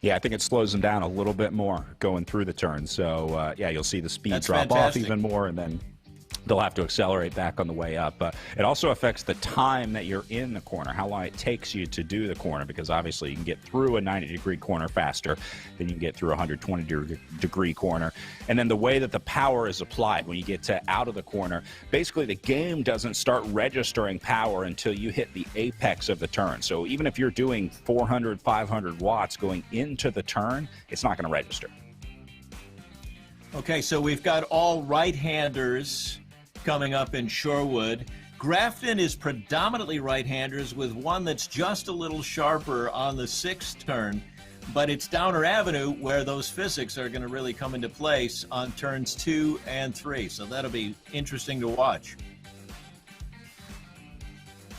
Yeah, I think it slows them down a little bit more going through the turn. So, yeah, you'll see the speed That's drop fantastic. off even more, and then they'll have to accelerate back on the way up. It also affects the time that you're in the corner, how long it takes you to do the corner, because obviously you can get through a 90-degree corner faster than you can get through a 120-degree corner. And then the way that the power is applied when you get out of the corner, basically the game doesn't start registering power until you hit the apex of the turn. So even if you're doing 400, 500 watts going into the turn, it's not going to register. Okay, so we've got all right-handers coming up in Shorewood. Grafton is predominantly right-handers with one that's just a little sharper on the 6th turn, but it's Downer Avenue where those physics are going to really come into place on turns 2 and 3, so that'll be interesting to watch.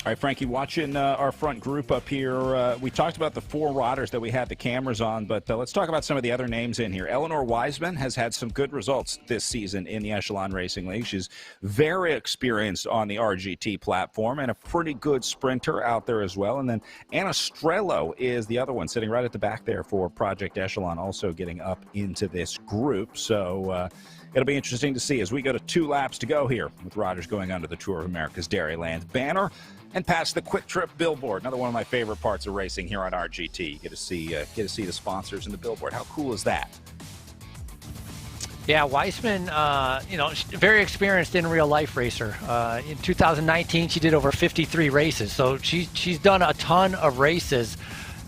All right, Frankie, watching our front group up here, we talked about the 4 riders that we had the cameras on, but let's talk about some of the other names in here. Eleanor Wiseman has had some good results this season in the Echelon Racing League. She's very experienced on the RGT platform and a pretty good sprinter out there as well. And then Anna Strello is the other one, sitting right at the back there for Project Echelon, also getting up into this group. So it'll be interesting to see as we go to 2 laps to go here with riders going under the Tour of America's Dairyland banner and past the Quick Trip billboard. Another one of my favorite parts of racing here on RGT. You get to see the sponsors and the billboard. How cool is that? Yeah, Weissman, very experienced in real life racer. In 2019, she did over 53 races, so she's done a ton of races,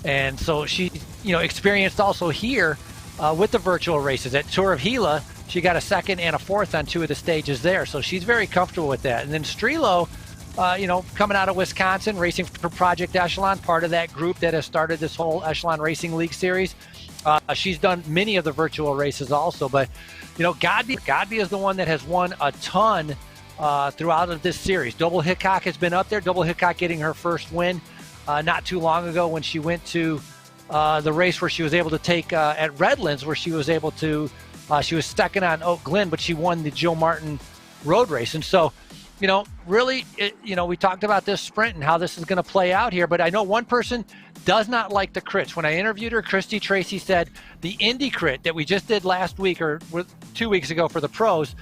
and so she's experienced also here with the virtual races at Tour of Gila. She got a 2nd and a 4th on 2 of the stages there, so she's very comfortable with that. And then Strelo, coming out of Wisconsin, racing for Project Echelon, part of that group that has started this whole Echelon Racing League series. She's done many of the virtual races also, but Godby is the one that has won a ton throughout of this series. Double Hickok has been up there. Double Hickok getting her first win not too long ago when she went to the race where she was able to take at Redlands, where she was able to she was second on Oak Glen, but she won the Joe Martin road race. And so really, we talked about this sprint and how this is going to play out here, but I know one person does not like the crits. When I interviewed her, Christy Tracy said the Indy crit that we just did last week or 2 weeks ago for the pros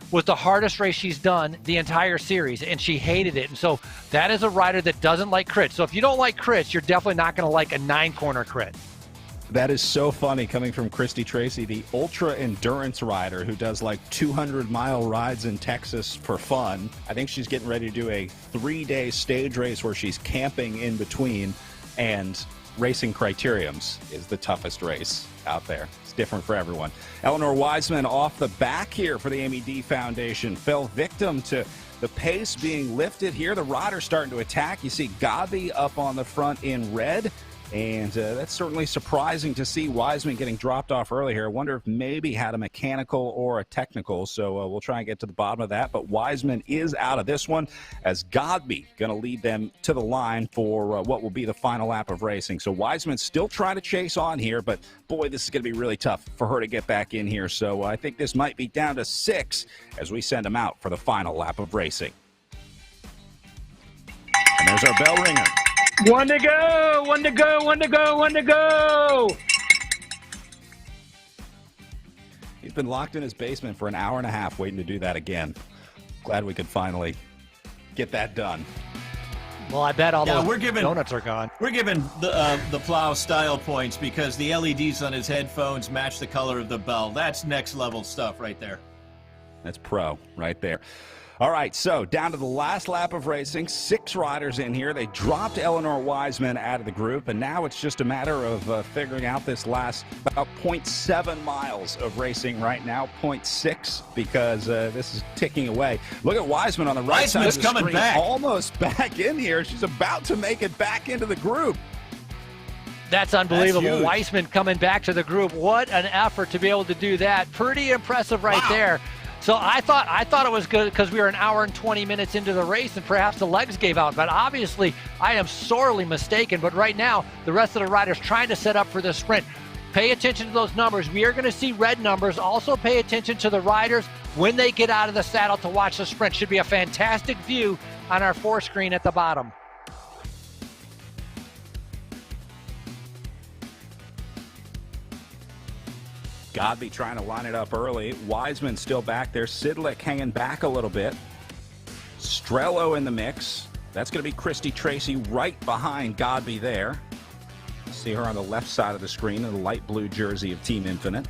was the hardest race she's done the entire series, and she hated it. And so that is a rider that doesn't like crits. So if you don't like crits, you're definitely not going to like a 9-corner crit. That is so funny coming from Christy Tracy, the ultra endurance rider who does like 200-mile rides in Texas for fun. I think she's getting ready to do a 3-day stage race where she's camping in between, and racing criteriums is the toughest race out there. It's different for everyone. Eleanor Wiseman off the back here for the MED Foundation fell victim to the pace being lifted here. The riders starting to attack. You see Gabi up on the front in red. And that's certainly surprising to see Wiseman getting dropped off early here. I wonder if maybe had a mechanical or a technical. So we'll try and get to the bottom of that. But Wiseman is out of this one as Godby going to lead them to the line for what will be the final lap of racing. So Wiseman still trying to chase on here. But, boy, this is going to be really tough for her to get back in here. So I think this might be down to 6 as we send them out for the final lap of racing. And there's our bell ringer. 1 to go, 1 to go, 1 to go, 1 to go. He's been locked in his basement for an hour and a half waiting to do that again. Glad we could finally get that done. Well, I bet all those donuts are gone. We're giving the plow style points because the LEDs on his headphones match the color of the bell. That's next level stuff right there. That's pro right there. All right, so down to the last lap of racing, 6 riders in here. They dropped Eleanor Wiseman out of the group, and now it's just a matter of figuring out this last about 0.7 miles of racing right now, 0.6, because this is ticking away. Look at Wiseman on the right side of the screen, back. Almost back in here. She's about to make it back into the group. That's unbelievable. Wiseman coming back to the group. What an effort to be able to do that. Pretty impressive right there. So I thought it was good because we were an hour and 20 minutes into the race and perhaps the legs gave out. But obviously, I am sorely mistaken. But right now, the rest of the riders trying to set up for the sprint. Pay attention to those numbers. We are going to see red numbers. Also pay attention to the riders when they get out of the saddle to watch the sprint. Should be a fantastic view on our 4 screen at the bottom. Godby trying to line it up early. Wiseman still back there. Sidlick hanging back a little bit. Strello in the mix. That's going to be Christy Tracy right behind Godby there. See her on the left side of the screen in the light blue jersey of Team Infinite.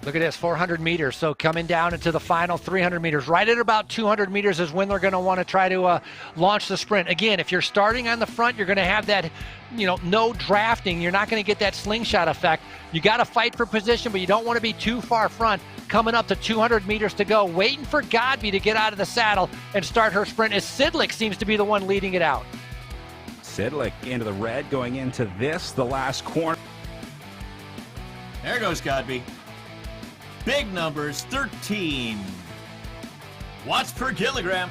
Look at this, 400 meters. So coming down into the final 300 meters. Right at about 200 meters is when they're going to want to try to launch the sprint. Again, if you're starting on the front, you're going to have that, no drafting. You're not going to get that slingshot effect. You got to fight for position, but you don't want to be too far front. Coming up to 200 meters to go, waiting for Godby to get out of the saddle and start her sprint as Sidlick seems to be the one leading it out. Sidlick into the red going into this, the last corner. There goes Godby. Big numbers, 13 watts per kilogram.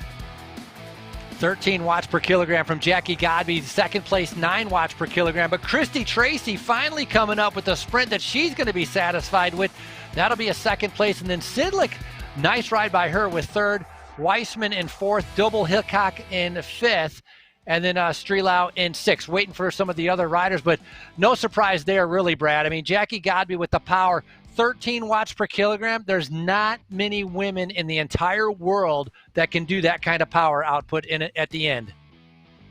13 watts per kilogram from Jackie Godby. Second place, 9 watts per kilogram. But Christy Tracy finally coming up with a sprint that she's going to be satisfied with. That'll be a second place. And then Sidlick, nice ride by her with third. Weissman in fourth. Double Hickok in fifth. And then Strelau in sixth. Waiting for some of the other riders. But no surprise there, really, Brad. I mean, Jackie Godby with the power. 13 watts per kilogram. There's not many women in the entire world that can do that kind of power output in it at the end.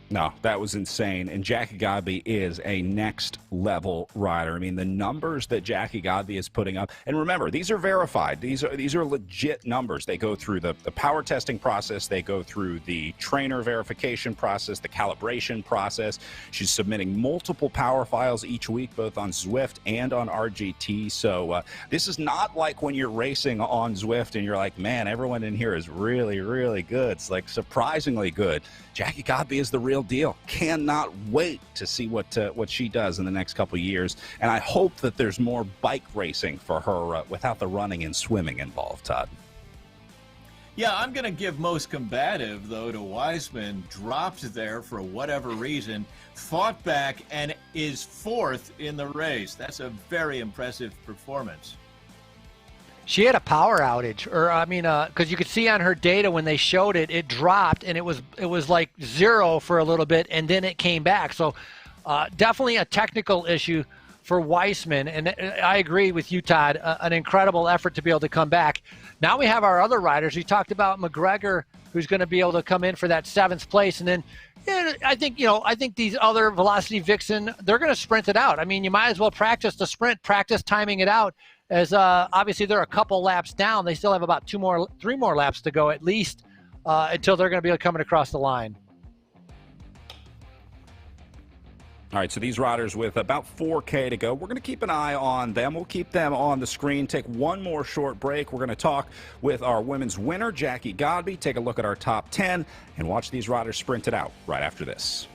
No, that was insane. And Jackie Godby is a next-level rider. I mean, the numbers that Jackie Godby is putting up, and remember, these are verified. These are legit numbers. They go through the power testing process. They go through the trainer verification process, the calibration process. She's submitting multiple power files each week, both on Zwift and on RGT. So this is not like when you're racing on Zwift and you're like, man, everyone in here is really, really good. It's like surprisingly good. Jackie Godby is the real deal. Cannot wait to see what she does in the next couple of years. And I hope that there's more bike racing for her without the running and swimming involved, Todd. Yeah, I'm going to give most combative, though, to Weissman. Dropped there for whatever reason, fought back, and is fourth in the race. That's a very impressive performance. She had a power outage, or I mean, because you could see on her data when they showed it, it dropped and it was like zero for a little bit, and then it came back. So definitely a technical issue for Weissman, and I agree with you, Todd. An incredible effort to be able to come back. Now we have our other riders. We talked about McGregor, who's going to be able to come in for that 7th place, and then I think these other Velocity Vixen, they're going to sprint it out. I mean, you might as well practice the sprint, practice timing it out. As obviously they're a couple laps down, they still have about 3 more laps to go at least until they're going to be coming across the line. All right, so these riders with about 4K to go, we're going to keep an eye on them. We'll keep them on the screen. Take one more short break. We're going to talk with our women's winner, Jackie Godby, take a look at our top 10, and watch these riders sprint it out right after this.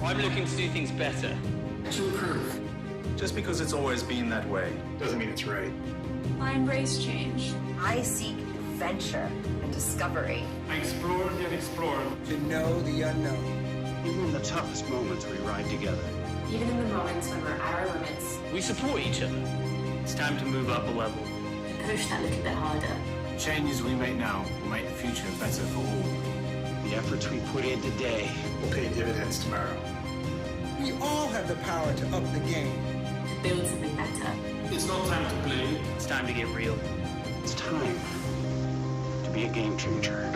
I'm looking to do things better. To improve. Just because it's always been that way doesn't mean it's right. I embrace change. I seek adventure and discovery. I explore and explore. To know the unknown. Even in the toughest moments, we ride together. Even in the moments when we're at our limits. We support each other. It's time to move up a level. Push that little bit harder. The changes we make now will make the future better for all. The efforts we put in today will pay dividends tomorrow. We all have the power to up the game. To build something better. It's not time to play. It's time to get real. It's time to be a game changer.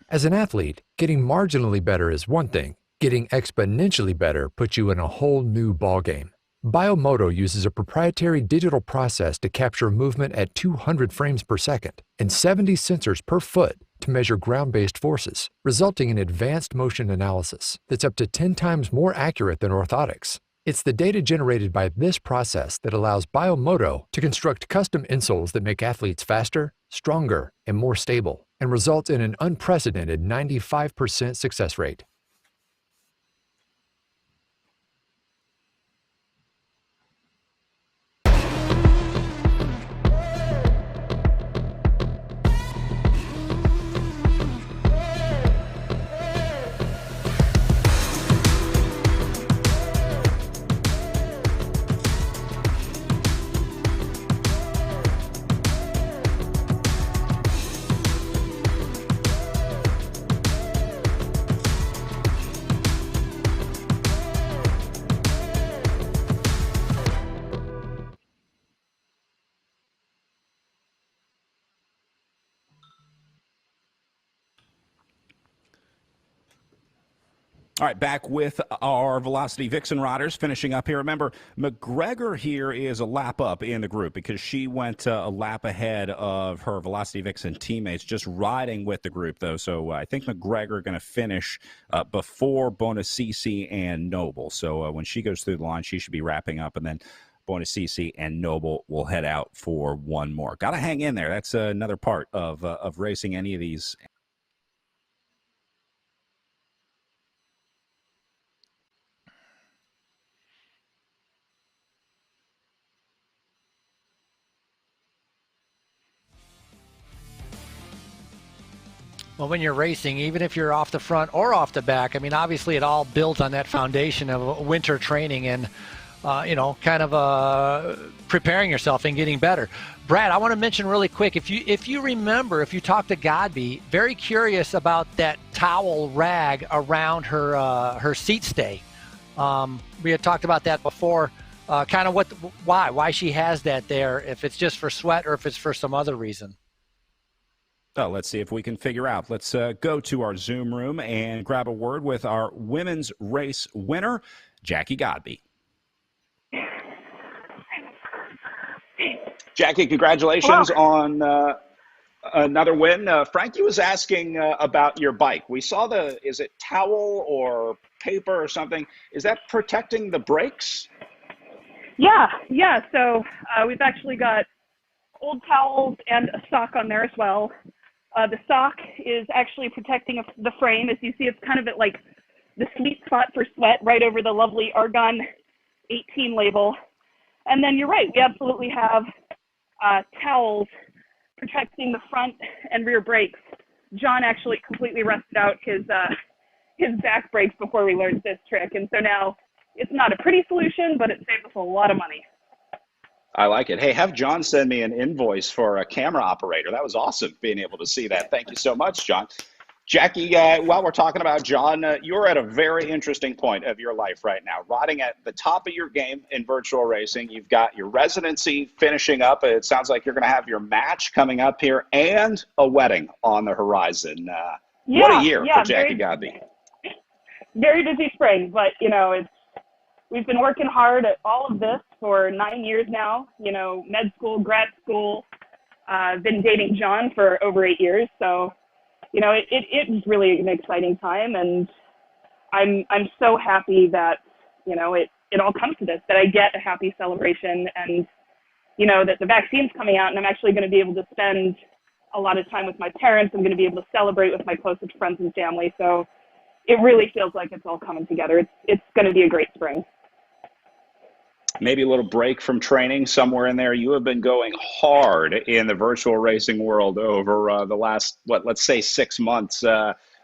As an athlete, getting marginally better is one thing. Getting exponentially better puts you in a whole new ballgame. Biomoto uses a proprietary digital process to capture movement at 200 frames per second and 70 sensors per foot to measure ground-based forces, resulting in advanced motion analysis that's up to 10 times more accurate than orthotics. It's the data generated by this process that allows Biomoto to construct custom insoles that make athletes faster, stronger, and more stable, and result in an unprecedented 95% success rate. All right, back with our Velocity Vixen riders finishing up here. Remember, McGregor here is a lap up in the group because she went a lap ahead of her Velocity Vixen teammates, just riding with the group, though. So I think McGregor going to finish before Bonacisi and Noble. So when she goes through the line, she should be wrapping up, and then Bonacisi and Noble will head out for one more. Got to hang in there. That's another part of racing any of these. Well, when you're racing, even if you're off the front or off the back, I mean, obviously it all builds on that foundation of winter training and, kind of preparing yourself and getting better. Brad, I want to mention really quick, if you remember, if you talk to Godby, very curious about that towel rag around her seat stay. We had talked about that before, kind of why she has that there, if it's just for sweat or if it's for some other reason. So let's see if we can figure out. Let's go to our Zoom room and grab a word with our women's race winner, Jackie Godby. Jackie, congratulations on another win. Frankie was asking about your bike. We saw is it towel or paper or something? Is that protecting the brakes? Yeah. So we've actually got old towels and a sock on there as well. The sock is actually protecting the frame. As you see, it's kind of at like the sweet spot for sweat right over the lovely Argon 18 label. And then you're right, we absolutely have towels protecting the front and rear brakes. John actually completely rusted out his back brakes before we learned this trick. And so now it's not a pretty solution, but it saves us a lot of money. I like it. Hey, have John send me an invoice for a camera operator. That was awesome being able to see that. Thank you so much, John. Jackie, while we're talking about John, you're at a very interesting point of your life right now, riding at the top of your game in virtual racing. You've got your residency finishing up. It sounds like you're going to have your match coming up here and a wedding on the horizon. What a year for Jackie Godby. Very busy spring, but, we've been working hard at all of this for 9 years now, med school, grad school. I've been dating John for over 8 years. So, it was really an exciting time. And I'm so happy that, it all comes to this, that I get a happy celebration and, that the vaccine's coming out and I'm actually going to be able to spend a lot of time with my parents. I'm going to be able to celebrate with my closest friends and family. So it really feels like it's all coming together. It's going to be a great spring. Maybe a little break from training somewhere in there. You have been going hard in the virtual racing world over the last, let's say 6 months.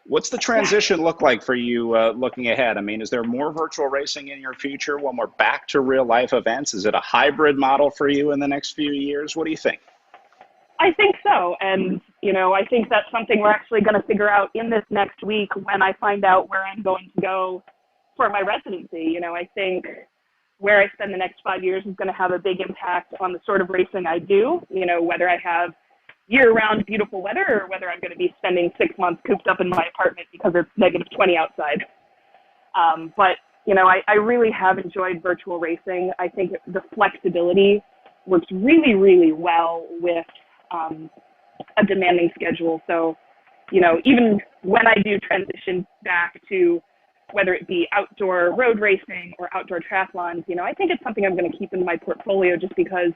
What's the transition look like for you looking ahead? I mean, is there more virtual racing in your future when we're back to real life events? Is it a hybrid model for you in the next few years? What do you think? I think so. And, I think that's something we're actually going to figure out in this next week when I find out where I'm going to go for my residency. I think where I spend the next 5 years is going to have a big impact on the sort of racing I do, whether I have year-round beautiful weather or whether I'm going to be spending 6 months cooped up in my apartment because it's negative 20 outside. But, I really have enjoyed virtual racing. I think the flexibility works really, really well with a demanding schedule. So, even when I do transition back to whether it be outdoor road racing or outdoor triathlons, I think it's something I'm going to keep in my portfolio just because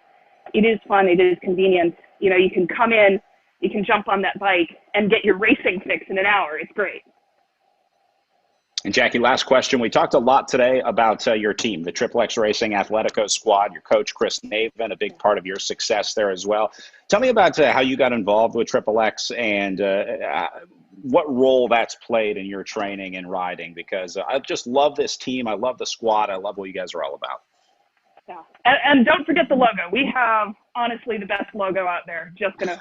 it is fun, it is convenient. You can come in, you can jump on that bike and get your racing fix in an hour. It's great. And Jackie, last question. We talked a lot today about your team, the Triple X Racing Athletico squad, your coach, Chris Naven, a big part of your success there as well. Tell me about how you got involved with Triple X and what role that's played in your training and riding, because I just love this team. I love the squad. I love what you guys are all about. Yeah. And don't forget the logo. We have honestly the best logo out there. Just gonna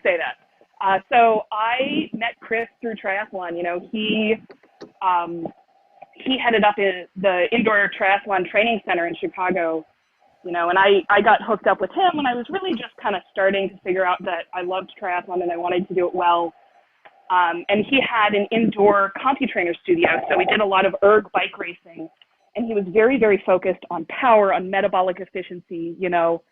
say that. So I met Chris through triathlon. He headed up in the indoor triathlon training center in Chicago, and I got hooked up with him when I was really just kind of starting to figure out that I loved triathlon and I wanted to do it well. And he had an indoor CompuTrainer studio, so we did a lot of erg bike racing. And he was very, very focused on power, on metabolic efficiency, you know,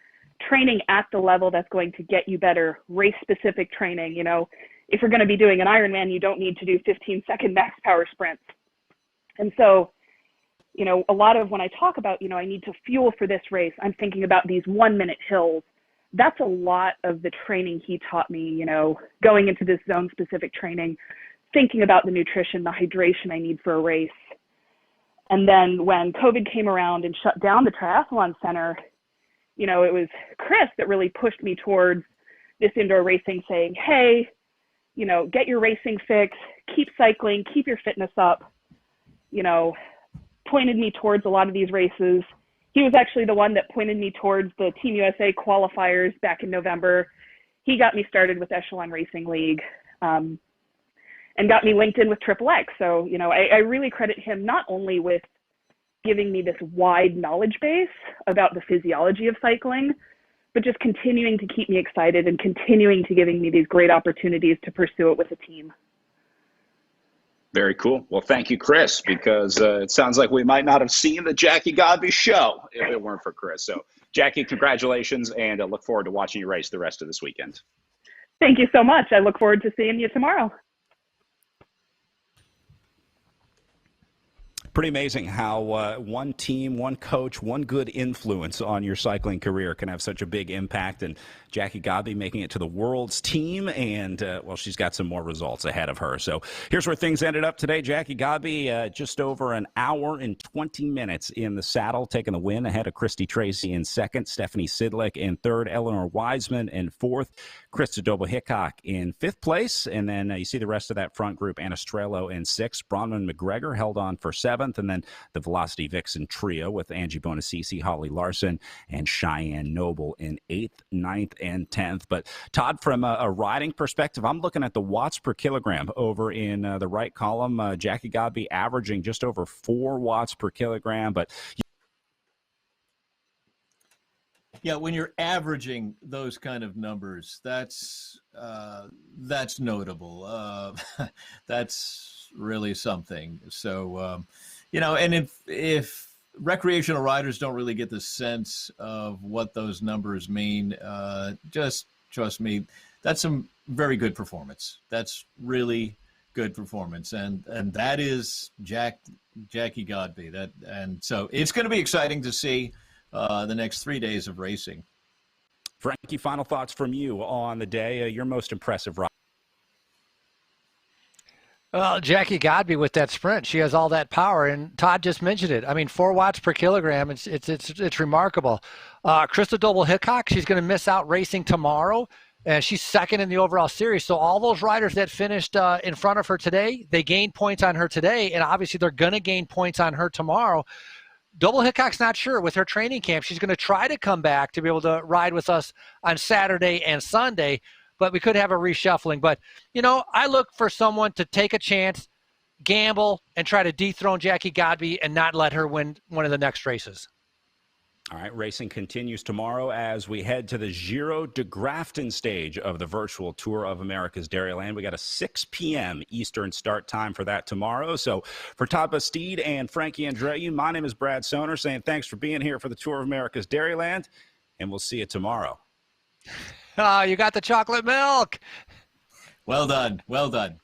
training at the level that's going to get you better, race-specific training. You know, if you're going to be doing an Ironman, you don't need to do 15-second max power sprints. And so, you know, a lot of when I talk about, you know, I need to fuel for this race, I'm thinking about these 1-minute hills. That's a lot of the training he taught me, you know, going into this zone-specific training, thinking about the nutrition, the hydration I need for a race. And then when COVID came around and shut down the triathlon center, you know, it was Chris that really pushed me towards this indoor racing, saying, hey, you know, get your racing fix, keep cycling, keep your fitness up, you know, pointed me towards a lot of these races. He was actually the one that pointed me towards the Team USA qualifiers back in November. He got me started with Echelon Racing League, and got me linked in with Triple X. So, you know, I really credit him not only with giving me this wide knowledge base about the physiology of cycling, but just continuing to keep me excited and continuing to giving me these great opportunities to pursue it with a team. Very cool. Well, thank you, Chris, because it sounds like we might not have seen the Jackie Godby show if it weren't for Chris. So, Jackie, congratulations, and I look forward to watching you race the rest of this weekend. Thank you so much. I look forward to seeing you tomorrow. Pretty amazing how one team, one coach, one good influence on your cycling career can have such a big impact. And Jackie Godby making it to the world's team, and, well, she's got some more results ahead of her. So here's where things ended up today. Jackie Godby, just over an hour and 20 minutes in the saddle, taking the win ahead of Christy Tracy in second, Stephanie Sidlick in third, Eleanor Wiseman in fourth, Krista Doble-Hickok in fifth place. And then you see the rest of that front group, Anna Strello in sixth, Bronwyn McGregor held on for seventh, and then the Velocity Vixen trio with Angie Bonacici, Holly Larson, and Cheyenne Noble in eighth, ninth, and 10th. But Todd, from a riding perspective, I'm looking at the watts per kilogram over in the right column. Jackie Godby averaging just over 4 watts per kilogram. But yeah, when you're averaging those kind of numbers, that's notable. That's really something. So, you know, and if recreational riders don't really get the sense of what those numbers mean, just trust me, that's some very good performance. That's really good performance, and that is Jackie Godby. And so it's going to be exciting to see the next 3 days of racing. Frankie, final thoughts from you on the day, your most impressive ride. Well, Jackie Godby with that sprint, she has all that power, and Todd just mentioned it. I mean, 4 watts per kilogram, it's remarkable. Krista Doble-Hickok, she's going to miss out racing tomorrow, and she's second in the overall series. So all those riders that finished in front of her today, they gained points on her today, and obviously they're going to gain points on her tomorrow. Doble-Hickok's not sure with her training camp. She's going to try to come back to be able to ride with us on Saturday and Sunday, but we could have a reshuffling. But, you know, I look for someone to take a chance, gamble, and try to dethrone Jackie Godby and not let her win one of the next races. All right, racing continues tomorrow as we head to the Giro de Grafton stage of the virtual Tour of America's Dairyland. We got a 6 p.m. Eastern start time for that tomorrow. So for Todd Bastide and Frankie Andreu, my name is Brad Soner, saying thanks for being here for the Tour of America's Dairyland, and we'll see you tomorrow. Oh, you got the chocolate milk. Well done. Well done.